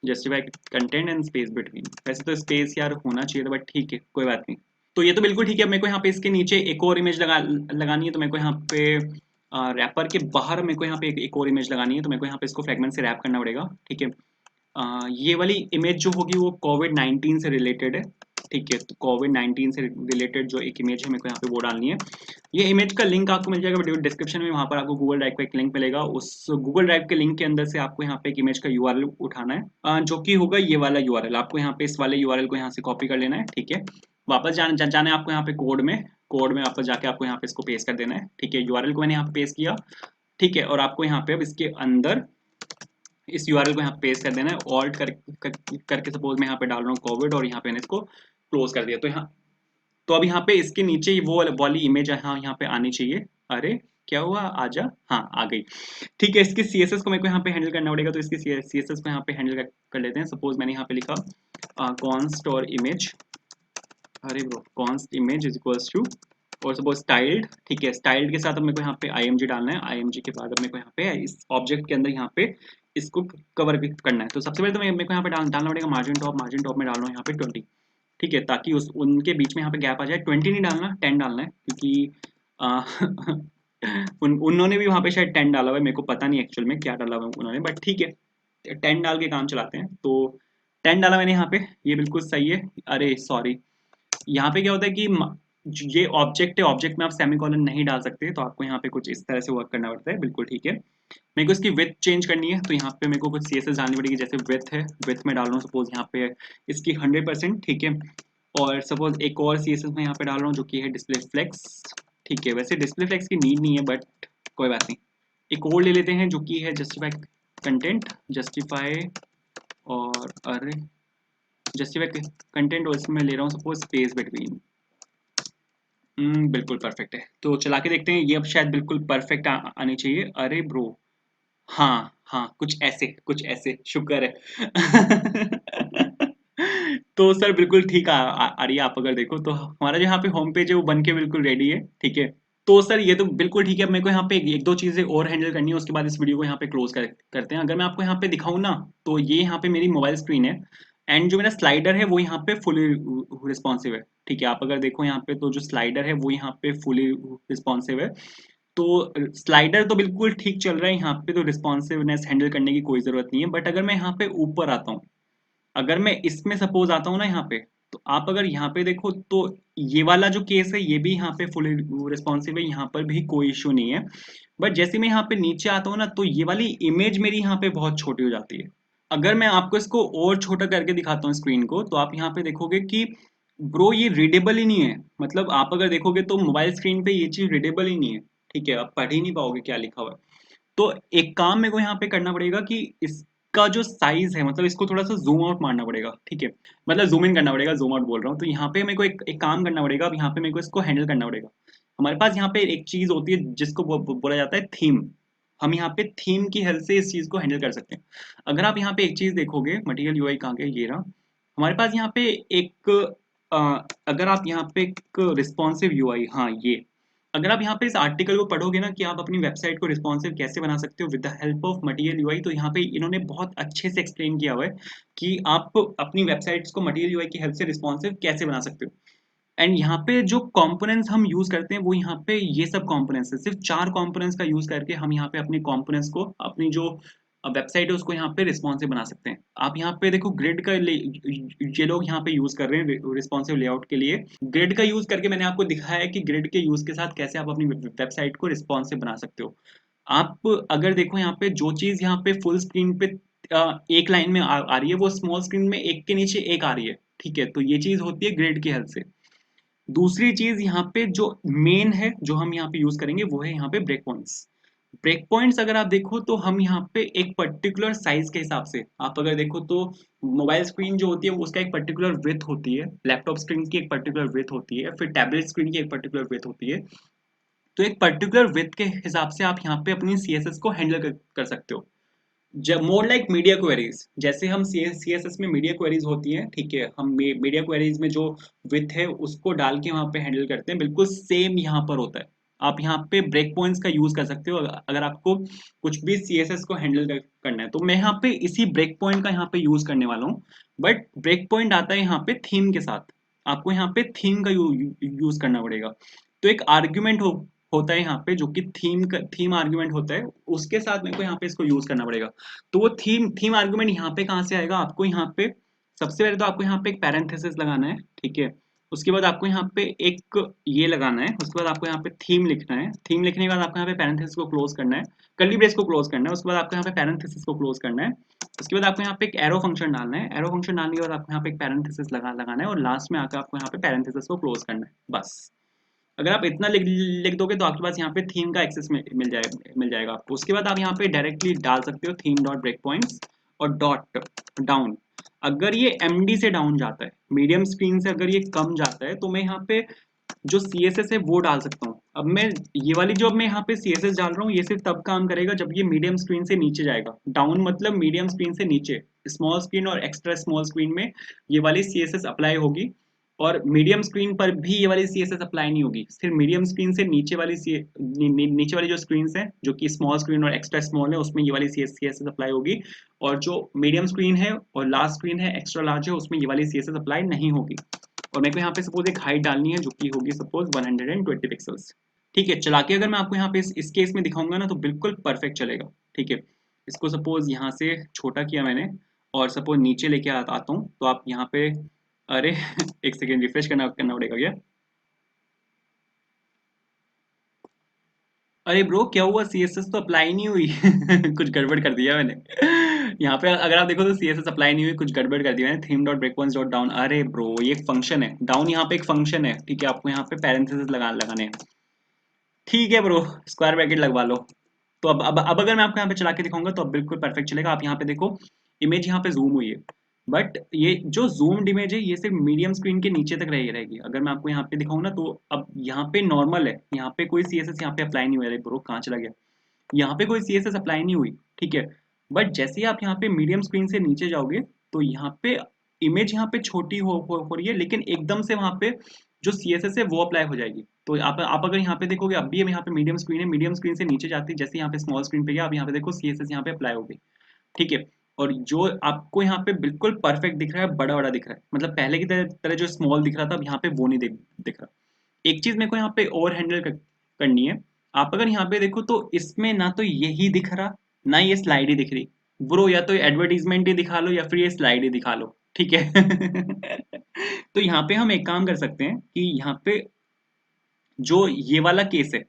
Justify content and space between, वैसे तो स्पेस यार होना चाहिए था, बट ठीक है कोई बात नहीं। तो ये तो बिल्कुल ठीक है। अब मेरे को यहाँ पे इसके नीचे एक और इमेज लगानी है, तो मेरे को यहाँ पे रैपर के बाहर मेरे को यहाँ पे एक और इमेज लगानी है, तो मेरे को यहाँ पे इसको फ्रेगमेंट से रैप करना पड़ेगा, ठीक है। ये वाली इमेज जो होगी वो कोविड-19 से रिलेटेड है, ठीक है। तो कोविड-19 से रिलेटेड जो एक इमेज है मेरे को यहाँ पे वो डालनी है। ये इमेज का लिंक आपको मिल जाएगा वीडियो डिस्क्रिप्शन में, वहाँ पर आपको गूगल ड्राइव का एक लिंक मिलेगा। उस गूगल ड्राइव के लिंक के अंदर से आपको यहाँ पे एक इमेज का यूआरएल उठाना है, जो कि होगा ये वाला यूआरएल। आपको यहाँ पे इस वाले यूआरएल को यहाँ से कॉपी कर लेना है, ठीक है। वापस जाना है आपको यहाँ पे कोड में वापस जाके आपको यहाँ पे इसको पेस्ट कर देना है, ठीक है। यूआरएल को मैंने यहाँ पे पेस्ट किया, ठीक है। और आपको यहाँ पे अब इसके अंदर इस यूआरएल को यहाँ पेस्ट कर देना है, ऑल्ट करके सपोज मैं यहाँ पे डाल रहा हूँ कोविड, और यहाँ पे मैंने इसको क्लोज कर दिया। तो यहाँ, तो अब यहाँ पे इसके नीचे वो वाली इमेज यहाँ पे आनी चाहिए। अरे क्या हुआ, आजा, हाँ आ गई, ठीक है। इसकी सीएसएस को मेरे को यहाँ पे हैंडल करना पड़ेगा, तो इसकी सीएसएस को यहाँ पे हैंडल कर लेते हैं। सपोज मैंने यहाँ पे लिखा कॉन्स्ट और इमेज, अरे bro const image is equals to, और सपोज स्टाइल्ड, ठीक है। स्टाइल्ड के साथ अब मेरे को यहाँ पे आईएमजी डालना है। आईएमजी के बाद अब मेरे को यहाँ पे इस ऑब्जेक्ट के अंदर यहाँ पे इसको कवर करना है। तो सबसे पहले तो मेरे को यहाँ पे डालना पड़ेगा मार्जिन टॉप में डाल रहा हूँ यहाँ पे 20, ठीक है, ताकि उस उनके बीच में यहाँ पे गैप आ जाए। 20 नहीं डालना, 10 डालना है, क्योंकि उन्होंने भी वहाँ पे शायद 10 डाला हुआ है, मेरे को पता नहीं एक्चुअल में क्या डाला हुआ है उन्होंने, बट ठीक है 10 डाल के काम चलाते हैं। तो 10 डाला मैंने यहाँ पे, ये बिल्कुल सही है। अरे सॉरी, यहाँ पे क्या होता है कि ये ऑब्जेक्ट है, ऑब्जेक्ट में आप सेमीकोलन नहीं डाल सकते, तो आपको यहाँ पे कुछ इस तरह से वर्क करना पड़ता है, बिल्कुल ठीक है। मेरे को इसकी विड्थ चेंज करनी है, तो यहाँ पे मेरे को कुछ सीएसएस डालनी पड़ेगी। जैसे विड्थ है, विड्थ में डाल रहा हूँ सपोज यहाँ पे इसकी 100%, ठीक है। और सपोज एक और सीएसएस में यहाँ पे डाल रहा हूँ जो कि है डिस्प्ले फ्लेक्स, ठीक है। वैसे डिस्प्ले फ्लेक्स की नीड नहीं है, बट कोई बात नहीं। एक और ले लेते हैं जो कि है जस्टिफाई कंटेंट जस्टिफाई और अरे जस्टिफाई कंटेंट और इसमें ले रहा हूँ सपोज स्पेस बिटवीन। बिल्कुल परफेक्ट है। तो चला के देखते हैं, ये अब शायद बिल्कुल परफेक्ट आनी चाहिए। अरे ब्रो, हाँ हाँ, कुछ ऐसे शुक्र है। तो सर बिल्कुल ठीक आ रही है। आप अगर देखो तो हमारा जो यहाँ पे होम पेज है वो बन के बिल्कुल रेडी है, ठीक है। तो सर ये तो बिल्कुल ठीक है। अब मेरे को यहाँ पे एक दो चीजें और हैंडल करनी है, उसके बाद इस वीडियो को यहाँ पे क्लोज करते हैं। अगर मैं आपको यहाँ पे दिखाऊं ना, तो ये यहाँ पे मेरी मोबाइल स्क्रीन है एंड जो मेरा स्लाइडर है वो यहाँ पे फुली रिस्पॉन्सिव है, ठीक है। आप अगर देखो यहाँ पे तो जो स्लाइडर है वो यहाँ पे फुली रिस्पॉन्सिव है। तो स्लाइडर तो बिल्कुल ठीक चल रहा है, यहाँ पे तो रिस्पॉन्सिवनेस हैंडल करने की कोई जरूरत नहीं है। बट अगर मैं यहाँ पे ऊपर आता हूँ, अगर मैं इसमें सपोज आता हूँ ना यहाँ पे, तो आप अगर यहाँ पे देखो तो ये वाला जो केस है ये भी यहाँ पे फुली रिस्पॉन्सिव है, यहाँ पर भी कोई इशू नहीं है। बट जैसे मैं यहाँ पे नीचे आता हूँ ना, तो ये वाली इमेज मेरी यहाँ पे बहुत छोटी हो जाती है। अगर मैं आपको इसको और छोटा करके दिखाता हूँ स्क्रीन को, तो आप यहाँ पे देखोगे कि ब्रो ये रीडेबल ही नहीं है। मतलब आप अगर देखोगे तो मोबाइल स्क्रीन पे ये चीज रीडेबल ही नहीं है, ठीक है। आप पढ़ ही नहीं पाओगे क्या लिखा हुआ है। तो एक काम मेरे को यहाँ पे करना पड़ेगा कि इसका जो साइज है, मतलब इसको थोड़ा सा जूम आउट मारना पड़ेगा, ठीक है। मतलब जूम इन करना पड़ेगा, जूम आउट बोल रहा हूँ। तो यहाँ पे मेरे को एक काम करना पड़ेगा। अब यहाँ पे मेरे को इसको हैंडल करना पड़ेगा। हमारे पास यहाँ पे एक चीज होती है जिसको बोला जाता है थीम। हम यहाँ पे थीम की हेल्प से इस चीज को हैंडल कर सकते हैं। अगर आप यहाँ पे एक चीज देखोगे, मटेरियल यूआई कहाँ गया, ये रहा। हमारे पास यहाँ पे एक अगर आप यहाँ पे एक रिस्पॉन्सिव यूआई, हाँ ये, अगर आप यहाँ पे इस आर्टिकल को पढ़ोगे ना कि आप अपनी वेबसाइट को रिस्पॉन्सिव कैसे बना सकते हो with the help of material UI, तो यहाँ पे इन्होंने बहुत अच्छे से एक्सप्लेन किया हुआ है कि आप अपनी वेबसाइट्स को मटेरियल यूआई की हेल्प से रिस्पॉन्सिव कैसे बना सकते हो। एंड यहाँ पे जो कंपोनेंट्स हम यूज करते हैं वो यहाँ पे ये सब कंपोनेंट्स है। सिर्फ 4 कंपोनेंट्स का यूज करके हम यहाँ पे अपने कंपोनेंट्स को, अपनी जो वेबसाइट है उसको यहाँ पे रिस्पॉन्सिव बना सकते हैं। आप यहाँ पे देखो ग्रिड का ये लोग यहाँ पे यूज कर रहे हैं रिस्पॉन्सिव लेआउट के लिए। ग्रिड का यूज करके मैंने आपको दिखाया है कि ग्रिड के यूज के साथ कैसे आप अपनी वेबसाइट को रिस्पॉन्सिव बना सकते हो। आप अगर देखो यहाँ पे जो चीज यहाँ पे फुल स्क्रीन पे एक लाइन में आ रही है, वो स्मॉल स्क्रीन में एक के नीचे एक आ रही है, ठीक है। तो ये चीज होती है ग्रिड की हेल्प से। दूसरी चीज यहाँ पे जो मेन है जो हम यहाँ पे यूज करेंगे वो है यहाँ पे ब्रेक पॉइंट्स। ब्रेक पॉइंट्स अगर आप देखो तो हम यहाँ पे एक पर्टिकुलर साइज के हिसाब से, आप अगर देखो तो मोबाइल स्क्रीन जो होती है उसका एक पर्टिकुलर विड्थ होती है, लैपटॉप स्क्रीन की एक पर्टिकुलर विड्थ होती है, फिर टैबलेट स्क्रीन की एक पर्टिकुलर विड्थ होती है। तो एक पर्टिकुलर विड्थ के हिसाब से आप यहाँ पे अपनी सीएसएस को हैंडल कर सकते हो। जब मोर लाइक मीडिया क्वेरीज, जैसे हम सीएसएस में मीडिया क्वेरीज होती हैं, ठीक है, हम मीडिया क्वेरीज में जो विथ है उसको डाल के वहां पे हैंडल करते हैं, बिल्कुल सेम यहाँ पर होता है। आप यहाँ पे ब्रेक पॉइंट्स का यूज कर सकते हो अगर आपको कुछ भी सीएसएस को हैंडल करना है। तो मैं यहाँ पे इसी ब्रेक पॉइंट का यहाँ पे यूज करने वाला हूँ। बट ब्रेक पॉइंट आता है यहाँ पे थीम के साथ। आपको यहाँ पे थीम का यूज करना पड़ेगा। तो एक आर्ग्यूमेंट होता है यहाँ पे जो कि थीम आर्ग्यूमेंट होता है, उसके साथ मेरे को यहाँ पे इसको यूज करना पड़ेगा। तो वो थीम आर्गुमेंट यहाँ पे कहाँ से आएगा, आपको यहाँ पे सबसे पहले तो आपको यहाँ पे एक पैरेंथेसिस लगाना है, ठीक है। उसके बाद आपको यहाँ पे एक ये लगाना है, उसके बाद आपको यहाँ पे थीम लिखना है। थीम लिखने के बाद आपको यहाँ पे पैरेंथेसिस को क्लोज करना है, कर्ली ब्रेस को क्लोज करना है। उसके बाद आपको यहाँ पे पैरेंथेसिस को क्लोज करना है। उसके बाद आपको यहाँ पे एक एरो फंक्शन डालना है। एरो फंक्शन डालने के बाद आपको यहाँ पे एक पैरेंथेसिस लगाना है और लास्ट में आकर आपको यहाँ पे पैरेंथेसिस को क्लोज करना है, बस। अगर आप इतना लिख दोगे तो आपके पास यहाँ पे थीम का एक्सेस मिल जाएगा आपको। उसके बाद आप यहाँ पे डायरेक्टली डाल सकते हो थीम डॉट ब्रेक पॉइंट्स और डॉट डाउन। अगर ये एमडी से डाउन जाता है, मीडियम स्क्रीन से अगर ये कम जाता है, तो मैं यहाँ पे जो सीएसएस है वो डाल सकता हूँ। अब मैं ये वाली जो अब मैं यहाँ पे सीएसएस डाल रहा हूँ ये सिर्फ तब काम करेगा जब ये मीडियम स्क्रीन से नीचे जाएगा। डाउन मतलब मीडियम स्क्रीन से नीचे, स्मॉल स्क्रीन और एक्स्ट्रा स्मॉल स्क्रीन में ये वाली सीएसएस अप्लाई होगी। और मीडियम स्क्रीन पर भी ये वाली सीएसएस अप्लाई नहीं होगी। सिर्फ मीडियम स्क्रीन से नीचे वाली नीचे वाली जो स्क्रीन है जो कि स्मॉल स्क्रीन और एक्स्ट्रा स्मॉल है उसमें ये वाली सीएसएस अप्लाई होगी। और जो मीडियम स्क्रीन है और लार्ज स्क्रीन है, एक्स्ट्रा लार्ज है, उसमें ये वाली सीएसएस अप्लाई नहीं होगी। और मेरे को यहाँ पे सपोज एक हाइट डालनी है जो कि होगी सपोज 120 पिक्सल्स, ठीक है। चला के अगर मैं आपको यहाँ पे इस केस में दिखाऊंगा ना तो बिल्कुल परफेक्ट चलेगा, ठीक है। इसको सपोज यहाँ से छोटा किया मैंने और सपोज नीचे लेके आता हूँ, तो आप यहाँ पे, अरे एक सेकेंड रिफ्रेश करना पड़ेगा क्या। अरे ब्रो क्या हुआ, सीएसएस तो अप्लाई नहीं हुई। कुछ गड़बड़ कर दिया मैंने। यहाँ पे अगर आप देखो तो सीएसएस अप्लाई नहीं हुई, कुछ गड़बड़ कर दिया मैंने। Theme dot break points dot down, अरे ब्रो ये एक फंक्शन है, डाउन यहाँ पे एक फंक्शन है, ठीक है। आपको यहाँ पे पैरेंथेसिस लगाने हैं, ठीक है ब्रो, स्क्वायर ब्रैकेट लगवा लो। तो अब अगर मैं आपको यहाँ पे चला के दिखाऊंगा तो अब बिल्कुल परफेक्ट चलेगा। आप यहाँ पे देखो इमेज यहाँ पे जूम हुई है, बट ये जो जूम्ड इमेज है ये सिर्फ मीडियम स्क्रीन के नीचे तक रहेगी। अगर मैं आपको यहाँ पे दिखाऊँ ना तो अब यहाँ पे नॉर्मल है, यहाँ पे कोई CSS यहाँ पे अप्लाई नहीं हुआ है। ब्रो कहाँ चला गया, यहाँ पे कोई CSS अप्लाई नहीं हुई, ठीक है। बट जैसे ही आप यहाँ पे मीडियम स्क्रीन से नीचे जाओगे तो यहाँ पे इमेज यहाँ पे छोटी हो रही है, लेकिन एकदम से वहाँ पे जो CSS है वो अप्लाई हो जाएगी। तो आप अगर यहाँ पे देखोगे, अब भी यहाँ पे मीडियम स्क्रीन है, मीडियम स्क्रीन से नीचे जाती है, जैसे यहाँ पे स्मॉल स्क्रीन पे गया, अब यहाँ पे देखो CSS यहाँ पे अप्लाई हो गई, ठीक है। और जो आपको यहाँ पे बिल्कुल परफेक्ट दिख रहा है, बड़ा बड़ा दिख रहा है, मतलब पहले की तरह जो स्मॉल दिख रहा था अब यहाँ पे वो नहीं दिख रहा। एक चीज मेरे को यहाँ पे और हैंडल करनी है। आप अगर यहाँ पे देखो तो इसमें ना तो यही दिख रहा, ना ये स्लाइड ही दिख रही। ब्रो या तो एडवर्टीजमेंट ही दिखा लो या फिर ये स्लाइड ही दिखा लो, ठीक है। तो यहाँ पे हम एक काम कर सकते हैं कि यहाँ पे जो ये वाला केस है,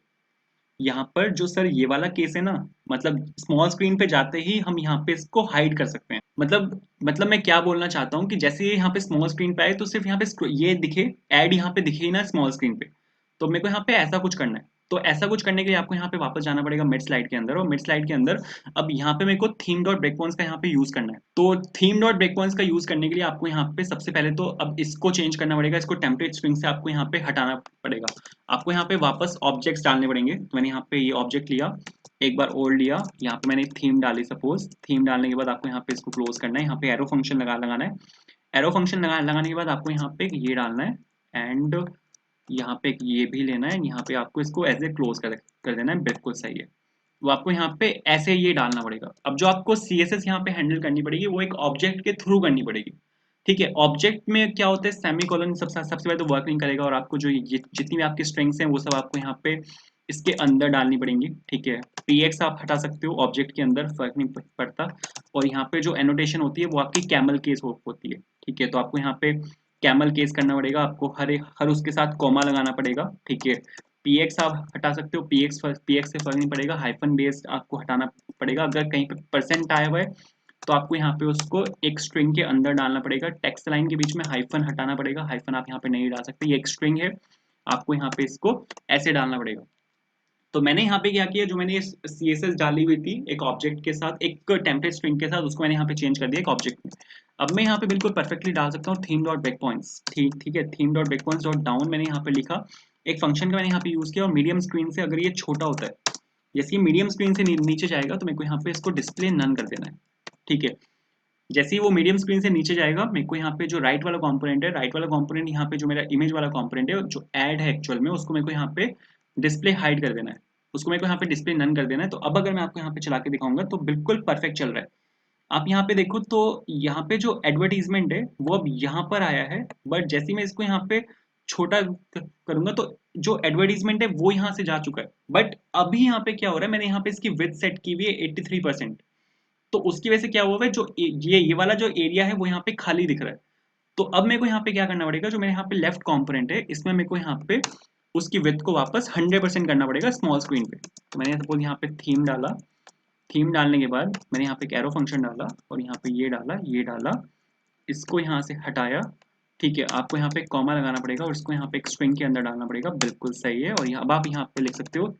यहाँ पर जो सर ये वाला केस है ना, मतलब स्मॉल स्क्रीन पे जाते ही हम यहाँ पे इसको हाइड कर सकते हैं। मतलब मैं क्या बोलना चाहता हूँ कि जैसे ये यहाँ पे स्मॉल स्क्रीन पे आए तो सिर्फ यहाँ पे ये दिखे, ऐड यहाँ पे दिखे ही ना स्मॉल स्क्रीन पे। तो मेरे को यहाँ पे ऐसा कुछ करना है। तो ऐसा कुछ करने के लिए आपको यहाँ पे वापस जाना पड़ेगा मिड स्लाइड के अंदर, और मिड स्लाइड के अंदर अब यहाँ पे मेरे को थीम डॉट ब्रेक पॉइंट्स का यहाँ पे यूज करना है। तो थीम डॉट ब्रेक पॉइंट्स का यूज करने के लिए आपको यहाँ पे सबसे पहले तो अब इसको चेंज करना पड़ेगा, इसको टेम्पलेट स्ट्रिंग से आपको यहाँ पे हटाना पड़ेगा। आपको यहाँ पे वापस ऑब्जेक्ट्स डालने पड़ेंगे। तो मैंने यहाँ पे ये ऑब्जेक्ट लिया, एक बार और लिया, यहाँ पे मैंने थीम डाली, सपोज थीम डालने के बाद आपको यहाँ पे इसको क्लोज करना है, यहाँ पे एरो फंक्शन लगाना है। एरो फंक्शन लगाने के बाद आपको यहाँ पे ये डालना है, एंड यहाँ पे ये भी लेना है, यहाँ पे आपको इसको ऐसे क्लोज कर देना है, बिल्कुल सही है। वो आपको यहाँ पे ऐसे ये डालना पड़ेगा। अब जो आपको CSS यहाँ पे हैंडल करनी पड़ेगी वो एक ऑब्जेक्ट के थ्रू करनी पड़ेगी, ठीक है। ऑब्जेक्ट में क्या होता है, सेमीकोलन सबसे पहले तो वर्क नहीं करेगा, और आपको जो जितनी भी आपकी स्ट्रिंग्स हैं वो सब आपको यहाँ पे इसके अंदर डालनी पड़ेंगी, ठीक है। PX आप हटा सकते हो ऑब्जेक्ट के अंदर, फर्क नहीं पड़ता। और यहाँ पे जो एनोटेशन होती है वो आपकी कैमल केस होती है, ठीक है। तो आपको यहाँ पे कैमल केस करना पड़ेगा, आपको हर उसके साथ कॉमा लगाना पड़ेगा, ठीक है। PX आप हटा सकते हो, PX से फर्क नहीं पड़ेगा। हाइफन बेस आपको हटाना पड़ेगा। अगर कहीं पे परसेंट आया हुआ है तो आपको यहाँ पे उसको एक स्ट्रिंग के अंदर डालना पड़ेगा। टेक्स्ट लाइन के बीच में हाइफन हटाना पड़ेगा, हाइफन आप यहाँ पे नहीं डाल सकते, ये एक स्ट्रिंग है, आपको यहाँ पे इसको ऐसे डालना पड़ेगा। तो मैंने यहाँ पे क्या किया, जो मैंने CSS डाली हुई थी एक ऑब्जेक्ट के साथ, एक टेम्पलेट स्ट्रिंग के साथ, उसको मैंने यहाँ पे चेंज कर दिया एक ऑब्जेक्ट में। अब मैं यहाँ पे बिल्कुल परफेक्टली डाल सकता हूँ थीम डॉट ब्रेक पॉइंट्स, ठीक है। Theme dot break points dot down मैंने यहाँ पे लिखा, एक फंक्शन का मैंने यहाँ पे यूज किया, और मीडियम स्क्रीन से अगर ये छोटा होता है, जैसे ये मीडियम स्क्रीन से नीचे जाएगा तो मेरे को यहाँ पे इसको डिस्प्ले नन कर देना है, ठीक है। जैसे ही वो मीडियम स्क्रीन से नीचे जाएगा, मेरे को यहाँ पे जो राइट वाला कंपोनेंट है, राइट वाला कंपोनेंट यहाँ पे जो मेरा इमेज वाला कंपोनेंट है जो ऐड है एक्चुअल में, उसको मेरे को यहाँ पे डिस्प्ले हाइड कर देना है, उसको मेरे को यहाँ पे डिस्प्ले नन कर देना है। तो अब अगर मैं आपको यहाँ पे चला के दिखाऊंगा तो बिल्कुल परफेक्ट चल रहा है। आप यहाँ पे देखो तो यहाँ पे जो एडवर्टीजमेंट है वो अब यहाँ पर आया है, बट जैसे ही मैं इसको यहाँ पे छोटा करूंगा तो जो एडवर्टीजमेंट है वो यहाँ से जा चुका है। बट अभी यहाँ पे क्या हो रहा है, मैंने यहाँ पे इसकी विड्थ सेट की हुई है 83%। तो उसकी वजह से क्या हुआ है, जो ये वाला जो एरिया है वो यहाँ पे खाली दिख रहा है। तो अब मेरे को यहाँ पे क्या करना पड़ेगा, जो मेरे यहाँ पे लेफ्ट कंपोनेंट है इसमें मेरे को यहाँ पे उसकी विड्थ को वापस 100% करना पड़ेगा स्मॉल स्क्रीन पे। तो मैंने सपोज यहाँ पे थीम डाला, थीम डालने के बाद मैंने यहाँ पे एक एरो फंक्शन डाला, और यहाँ पे ये डाला, इसको यहाँ से हटाया, ठीक है। आपको यहाँ पे कॉमा लगाना पड़ेगा और इसको यहाँ पे एक स्ट्रिंग के अंदर डालना पड़ेगा, बिल्कुल सही है। और अब आप यहाँ पे लिख सकते हो,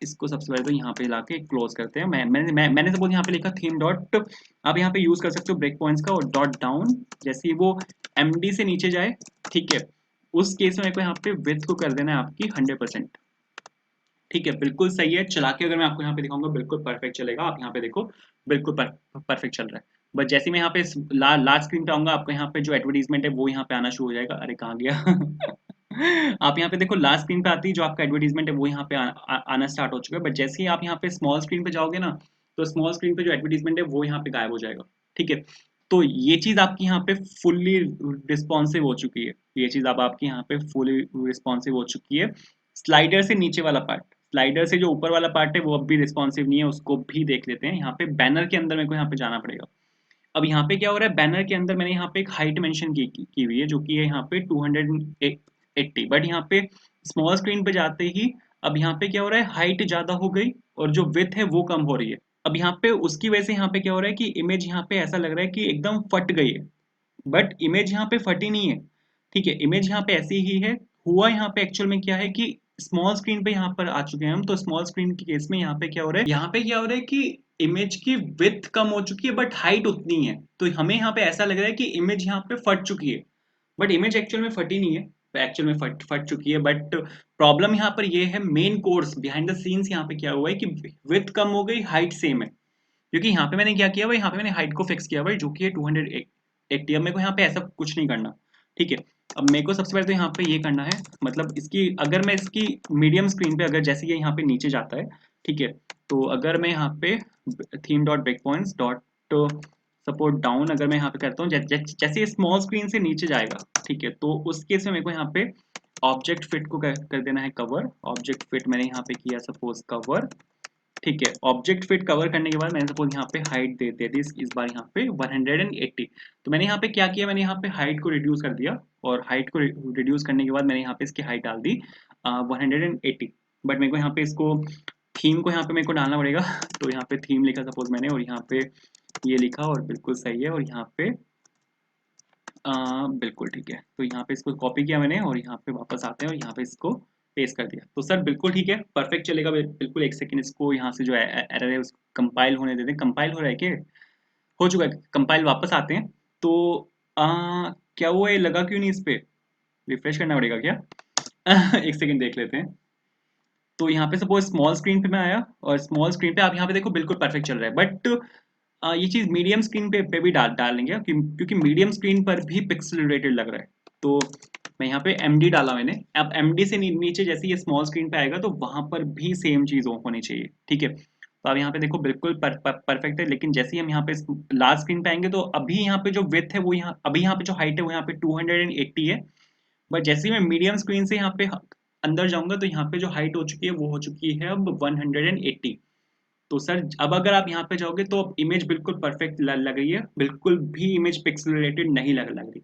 इसको सबसे पहले तो यहाँ पे लाके क्लोज करते हैं। मैंने सपोज यहाँ पे लिखा थीम डॉट, आप यहाँ पे यूज कर सकते हो ब्रेक पॉइंट्स का, और डॉट डाउन, जैसे ही वो MD से नीचे जाए, ठीक है, उस केस में मेरे को यहाँ पे विड्थ को कर देना है आपकी 100%, ठीक है। बिल्कुल सही है। चला के अगर मैं आपको यहाँ पे दिखाऊंगा बिल्कुल परफेक्ट चलेगा। आप यहाँ पे देखो बिल्कुल परफेक्ट चल रहा है। बट जैसे ही मैं यहाँ पे लार्ज स्क्रीन पे आऊंगा, आपको यहाँ पे जो एडवर्टीजमेंट है वो यहाँ पे आना शुरू हो जाएगा। अरे कहाँ गया? आप यहाँ पे देखो लास्ट स्क्रीन पे आती है जो आपका एडवर्टीजमेंट है वो यहाँ पे आना स्टार्ट हो चुका है। बट जैसे ही आप यहाँ पे स्मॉल स्क्रीन पे जाओगे ना, तो स्मॉल स्क्रीन पे जो एडवर्टीजमेंट है वो यहाँ पे गायब हो जाएगा, ठीक है। तो ये चीज आपकी यहाँ पे फुल्ली रिस्पॉन्सिव हो चुकी है, ये चीज अब आपकी यहाँ पे फुली रिस्पॉन्सिव हो चुकी है। स्लाइडर से नीचे वाला पार्ट, स्लाइडर से जो ऊपर वाला पार्ट है वो अब भी रिस्पॉन्सिव नहीं है, उसको भी देख लेते हैं। यहाँ पे बैनर के अंदर मेरे को यहाँ पे जाना पड़ेगा। अब यहाँ पे क्या हो रहा है, बैनर के अंदर मैंने यहाँ पे एक हाइट मेंशन की हुई है जो कि है यहाँ पे 280, बट यहाँ पे स्मॉल स्क्रीन पे जाते ही अब यहाँ पे क्या हो रहा है, हाइट ज्यादा हो गई और जो विड्थ है वो कम हो रही है। अब यहाँ पे उसकी वजह से यहाँ पे क्या हो रहा है कि इमेज यहाँ पे ऐसा लग रहा है कि एकदम फट गई है, बट इमेज यहाँ पे फटी नहीं है, ठीक है। इमेज यहाँ पे ऐसी ही है। हुआ यहाँ पे एक्चुअल में क्या है कि स्मॉल स्क्रीन पे यहाँ पर आ चुके हैं हम। तो स्मॉल स्क्रीन के केस में यहाँ पे क्या हो रहा है, यहाँ पे क्या हो रहा है कि इमेज की विड्थ कम हो चुकी है बट हाइट उतनी है। तो हमें यहाँ पे ऐसा लग रहा है कि इमेज यहाँ पे फट चुकी है, बट इमेज एक्चुअल में फटी नहीं है, एक्चुअल में फट चुकी है। बट प्रॉब्लम यहाँ पर ये है, main course behind the scenes यहाँ पे क्या हुआ है कि विड्थ कम हो गई, हाइट सेम है। क्योंकि यहाँ पे मैंने क्या किया भाई, यहाँ पे मैंने हाइट को फिक्स किया भाई, जो कि है 280। अब मेरे को यहाँ पे ऐसा कुछ नहीं करना, ठीक है। अब मेरे को सबसे पहले तो यहाँ पे ये करना है, मतलब इसकी अगर मैं इसकी मीडियम स्क्रीन पे अगर जैसे ये यहाँ पे नीचे जाता है, ठीक है। तो अगर मैं यहाँ पे theme dot break points dot support down अगर मैं यहाँ पे करता हूँ, जैसे ये स्मॉल स्क्रीन से नीचे जाएगा, ठीक है, तो उस केस में मेरे को यहाँ पे ऑब्जेक्ट फिट को कर देना है कवर। ऑब्जेक्ट फिट मैंने यहाँ पे किया सपोज कवर, ठीक है। ऑब्जेक्ट फिट कवर करने के बाद मैंने सपोज यहाँ पे हाइट दे दी इस बार यहाँ पे 180। तो मैंने यहाँ पे क्या किया, मैंने यहाँ पे हाइट को रिड्यूस कर दिया, और हाइट को रिड्यूस करने के बाद मैंने यहाँ पे इसकी हाइट डाल दी 180। बट मेरे को यहाँ पे इसको थीम को यहाँ पे मेरे को डालना पड़ेगा। तो यहाँ पे थीम लिखा सपोज मैंने, और यहाँ पे ये लिखा, और बिल्कुल सही है। और यहाँ पे बिल्कुल ठीक है। तो यहाँ पे इसको कॉपी किया मैंने, और यहाँ पे वापस आते हैं और यहाँ पे इसको पेस्ट कर दिया। तो सर बिल्कुल ठीक है, परफेक्ट चलेगा बिल्कुल। एक सेकंड, इसको यहाँ से जो एरर है उसको कंपाइल होने देते हैं। कंपाइल हो रहा है क्या? हो चुका है कंपाइल। वापस आते हैं। तो क्या हुआ, ये लगा क्यों नहीं इस पे? रिफ्रेश करना पड़ेगा क्या? एक सेकंड देख लेते हैं। तो यहाँ पे सपोज स्मॉल स्क्रीन पे मैं आया, और स्मॉल स्क्रीन पे आप यहाँ पे देखो बिल्कुल परफेक्ट चल रहा है। बट ये चीज मीडियम स्क्रीन पे भी डालेंगे, क्योंकि मीडियम स्क्रीन पर भी पिक्सल रिलेटेड लग रहा है। तो मैं यहाँ पे MD डाला मैंने। अब MD से नीचे जैसे ये स्मॉल स्क्रीन पे आएगा तो वहां पर भी सेम चीज होनी चाहिए, ठीक है। तो अब यहाँ पे देखो बिल्कुल परफेक्ट है। लेकिन जैसे ही हम यहाँ पे लार्ज स्क्रीन पे आएंगे, तो अभी यहाँ पे जो विड्थ है वो यहाँ, अभी यहाँ पे जो हाइट है वो यहाँ पे 280 है। बट जैसे ही मैं मीडियम स्क्रीन से यहाँ पे अंदर जाऊंगा, तो यहाँ पे जो हाइट हो चुकी है वो हो चुकी है अब 180। तो सर अब अगर आप यहाँ पे जाओगे तो अब इमेज बिल्कुल परफेक्ट लग रही है, बिल्कुल भी इमेज पिक्सल रिलेटेड नहीं लग रही,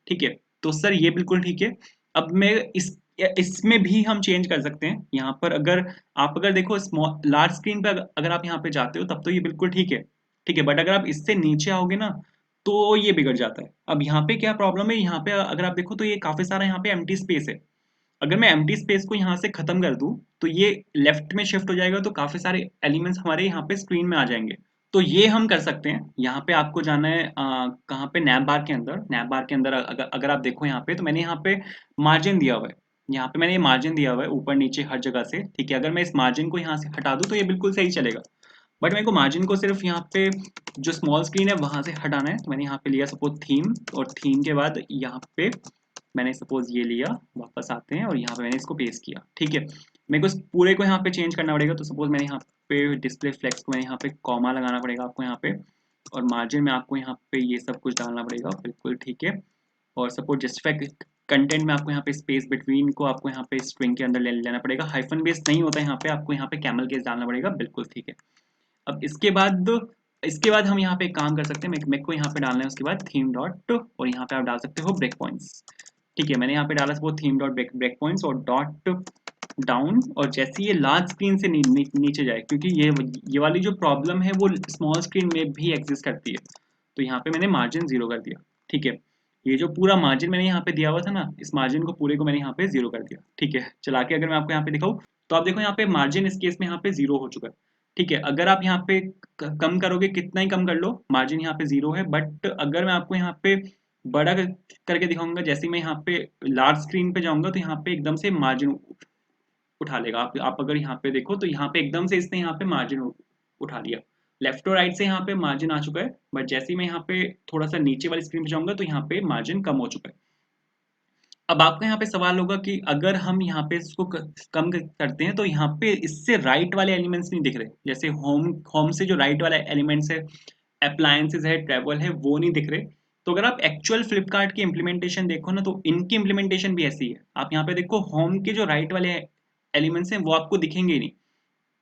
ठीक है। तो सर ये बिल्कुल ठीक है। अब मैं इसमें भी हम चेंज कर सकते हैं। यहाँ पर अगर आप अगर देखो स्मॉल लार्ज स्क्रीन पे अगर आप यहाँ पे जाते हो तब तो ये बिल्कुल ठीक है, ठीक है। बट अगर आप इससे नीचे आओगे ना, तो ये बिगड़ जाता है। अब यहाँ पे क्या प्रॉब्लम है, यहाँ पे अगर आप देखो तो ये काफी सारा यहाँ पे एम्प्टी स्पेस है। अगर मैं एम्प्टी स्पेस को यहाँ से खत्म कर दूं, तो ये लेफ्ट में शिफ्ट हो जाएगा, तो काफी सारे एलिमेंट्स हमारे यहाँ पे स्क्रीन में आ जाएंगे। तो ये हम कर सकते हैं। यहाँ पे आपको जाना है कहाँ पे, नैप बार के अंदर। नैप बार के अंदर अगर आप देखो यहाँ पे, तो मैंने यहाँ पे मार्जिन दिया हुआ है। यहाँ पे मैंने ये मार्जिन दिया हुआ है ऊपर नीचे हर जगह से, ठीक है। अगर मैं इस मार्जिन को यहाँ से हटा दूं तो ये बिल्कुल सही चलेगा। बट मेरे को मार्जिन को सिर्फ यहाँ पे जो स्मॉल स्क्रीन है वहां से हटाना है। तो मैंने यहाँ पे लिया सपोज थीम, और थीम के बाद यहाँ पे मैंने सपोज ये लिया। वापस आते हैं और यहाँ पे मैंने इसको पेस्ट किया, ठीक है। मेरे को इस पूरे को यहाँ पे चेंज करना पड़ेगा। तो सपोज मैंने यहाँ पे डिस्प्ले फ्लेक्स को मैंने यहाँ पे कॉमा लगाना पड़ेगा आपको यहाँ पे, और मार्जिन में आपको यहाँ पे ये सब कुछ डालना पड़ेगा, बिल्कुल ठीक है। और सपोज जस्टिफाई कंटेंट में आपको यहाँ पे स्पेस बिटवीन को आपको यहाँ पे स्ट्रिंग के अंदर लेना पड़ेगा। हाइफन बेस नहीं होता है यहाँ पे, आपको यहाँ पे कैमल केस डालना पड़ेगा, बिल्कुल ठीक है। अब इसके बाद हम यहाँ पे एक काम कर सकते हैं। मेरे को यहाँ पे डालना है उसके बाद थीम डॉट, और यहाँ पे आप डाल सकते हो ब्रेक पॉइंट्स, ठीक है। मैंने यहाँ पे डाला suppose theme dot break points और डॉट डाउन। और जैसे ये लार्ज स्क्रीन से नीचे जाए, क्योंकि ये वाली जो प्रॉब्लम है वो स्मॉल स्क्रीन में भी एग्जिस्ट करती है। तो यहाँ पे मैंने मार्जिन 0 कर दिया, ठीक है। ये जो पूरा मार्जिन मैंने यहाँ पे दिया हुआ था ना, इस मार्जिन को पूरे को मैंने यहाँ पे 0 कर दिया, ठीक है। चला के अगर मैं आपको यहाँ पे दिखाऊँ, तो आप देखो यहाँ पे मार्जिन इस केस में यहाँ पे 0 हो चुका है, ठीक है। अगर आप यहाँ पे कम करोगे, कितना ही कम कर लो, मार्जिन यहाँ पे 0 है। बट अगर मैं आपको यहाँ पे बड़ा करके दिखाऊंगा, जैसे मैं यहाँ पे लार्ज स्क्रीन पे जाऊंगा, तो यहाँ पे एकदम से मार्जिन उठा लेगा। आप अगर यहाँ पे देखो तो यहाँ पे एकदम से इसने यहाँ पे मार्जिन उठा लिया। लेफ्ट और राइट से यहाँ पे मार्जिन आ चुका है। बट जैसे ही मैं यहाँ पे थोड़ा सा नीचे वाली स्क्रीन पे जाऊंगा, तो यहाँ पे मार्जिन कम हो चुका है। अब आपका यहाँ पे सवाल होगा कि अगर हम यहाँ पे इसको कम करते हैं, तो यहाँ पे इससे राइट वाले एलिमेंट्स नहीं दिख रहे। जैसे होम से जो राइट वाला एलिमेंट्स है, अप्लायंसेस है, ट्रैवल है, वो नहीं दिख रहे। तो अगर आप एक्चुअल फ्लिपकार्ट की इम्प्लीमेंटेशन देखो ना, तो इनकी इम्प्लीमेंटेशन भी ऐसी है। आप यहाँ पे देखो, होम के जो राइट वाले एलिमेंट्स हैं वो आपको दिखेंगे ही नहीं।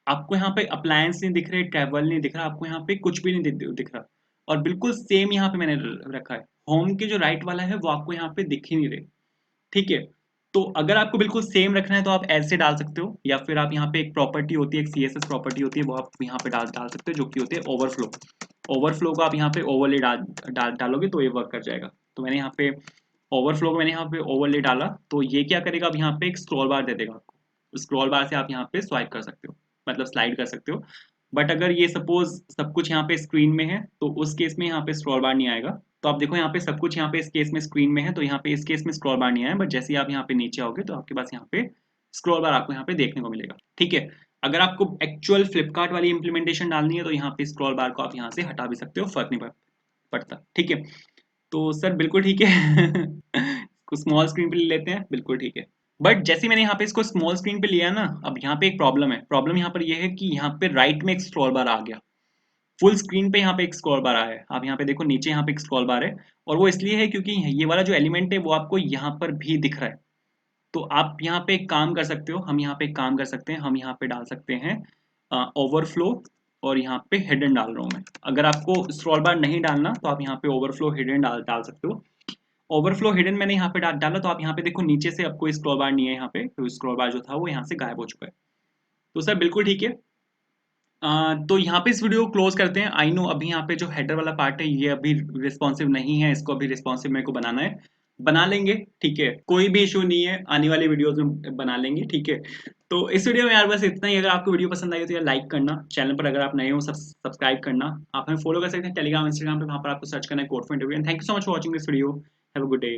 आपको यहाँ पे अप्लायंस नहीं दिख रहे, ट्रैवल नहीं दिख रहा, आपको यहाँ पे कुछ भी नहीं दिख रहा। और बिल्कुल सेम यहाँ पे मैंने रखा है। होम के जो राइट वाला है वो आपको यहाँ पे दिख ही नहीं रहे, ठीक है। तो अगर आपको बिल्कुल सेम रखना है, तो आप ऐसे डाल सकते हो, या फिर आप यहाँ पे एक प्रॉपर्टी होती है, एक CSS प्रॉपर्टी होती है, वो आप यहाँ पे डाल सकते हो, जो कि होती है ओवरफ्लो। ओवरफ्लो को आप यहाँ पे ओवरले डालोगे तो ये वर्क कर जाएगा। तो मैंने यहाँ पे ओवरफ्लो को मैंने यहाँ पे ओवरले डाला, तो ये क्या करेगा, अब यहाँ पे एक स्क्रॉल बार दे देगा आपको, स्क्रॉल बार से आप यहाँ पे स्वाइप कर सकते हो, मतलब स्लाइड कर सकते हो। बट अगर ये सपोज सब कुछ यहाँ पे स्क्रीन में है तो उस केस में यहाँ पे स्क्रॉल बार नहीं आएगा। तो आप देखो यहाँ पे सब कुछ यहाँ पे इस केस में स्क्रीन में है, तो यहाँ पे इस केस में स्क्रॉल बार नहीं आया, बट जैसे ही आप यहाँ पे नीचे आओगे तो आपके पास यहाँ पे स्क्रॉल बार आपको यहाँ पे देखने को मिलेगा। ठीक है, अगर आपको एक्चुअल फ्लिपकार्ट वाली इंप्लीमेंटेशन डालनी है तो यहाँ पे स्क्रॉल बार को आप यहाँ से हटा भी सकते हो, फर्क नहीं पड़ता। ठीक है, तो सर बिल्कुल ठीक है। कुछ स्मॉल स्क्रीन पे ले लेते हैं, बिल्कुल ठीक है। बट जैसे मैंने यहाँ पे इसको स्मॉल स्क्रीन पे लिया ना, अब यहाँ पे एक प्रॉब्लम है। प्रॉब्लम यहाँ पर ये है कि यहाँ पे राइट में एक स्क्रॉल बार आ गया, फुल स्क्रीन पे यहाँ पे एक स्क्रॉल बार आया है। आप यहाँ पे देखो नीचे यहाँ पे एक स्क्रॉल बार है, और वो इसलिए है क्योंकि ये वाला जो एलिमेंट है वो आपको यहाँ पर भी दिख रहा है। तो आप यहाँ पे एक काम कर सकते हो, हम यहाँ पे एक काम कर सकते हैं, हम यहाँ पे डाल सकते हैं ओवरफ्लो, और यहाँ पे हिडन डाल रहा हूँ मैं। अगर आपको स्क्रॉल बार नहीं डालना तो आप यहाँ पे ओवरफ्लो हिडन डाल सकते हो। ओवरफ्लो हिडन मैंने यहाँ पे डाला, तो आप यहाँ पे देखो नीचे से आपको स्क्रॉल बार नहीं है यहाँ पे, तो स्क्रॉल बार जो था वो यहाँ से गायब हो चुका है। तो सर बिल्कुल ठीक है। तो यहाँ पे इस वीडियो को क्लोज करते हैं। आई नो अभी यहाँ पे जो हेडर वाला पार्ट है ये अभी रिस्पॉन्सिव नहीं है, इसको अभी रिस्पॉन्सिव मेरे को बनाना है, बना लेंगे। ठीक है, कोई भी इशू नहीं है, आने वाली वीडियोस में बना लेंगे। ठीक है, तो इस वीडियो में यार बस इतना ही। अगर आपको वीडियो पसंद आई तो यार लाइक करना, चैनल पर अगर आप नए हो सब्सक्राइब करना। आप हमें फॉलो कर सकते हैं टेलीग्राम इंस्टाग्राम पे, वहाँ पर आपको सर्च करना है code for interview. And thank you so much for watching this video. Have a good day.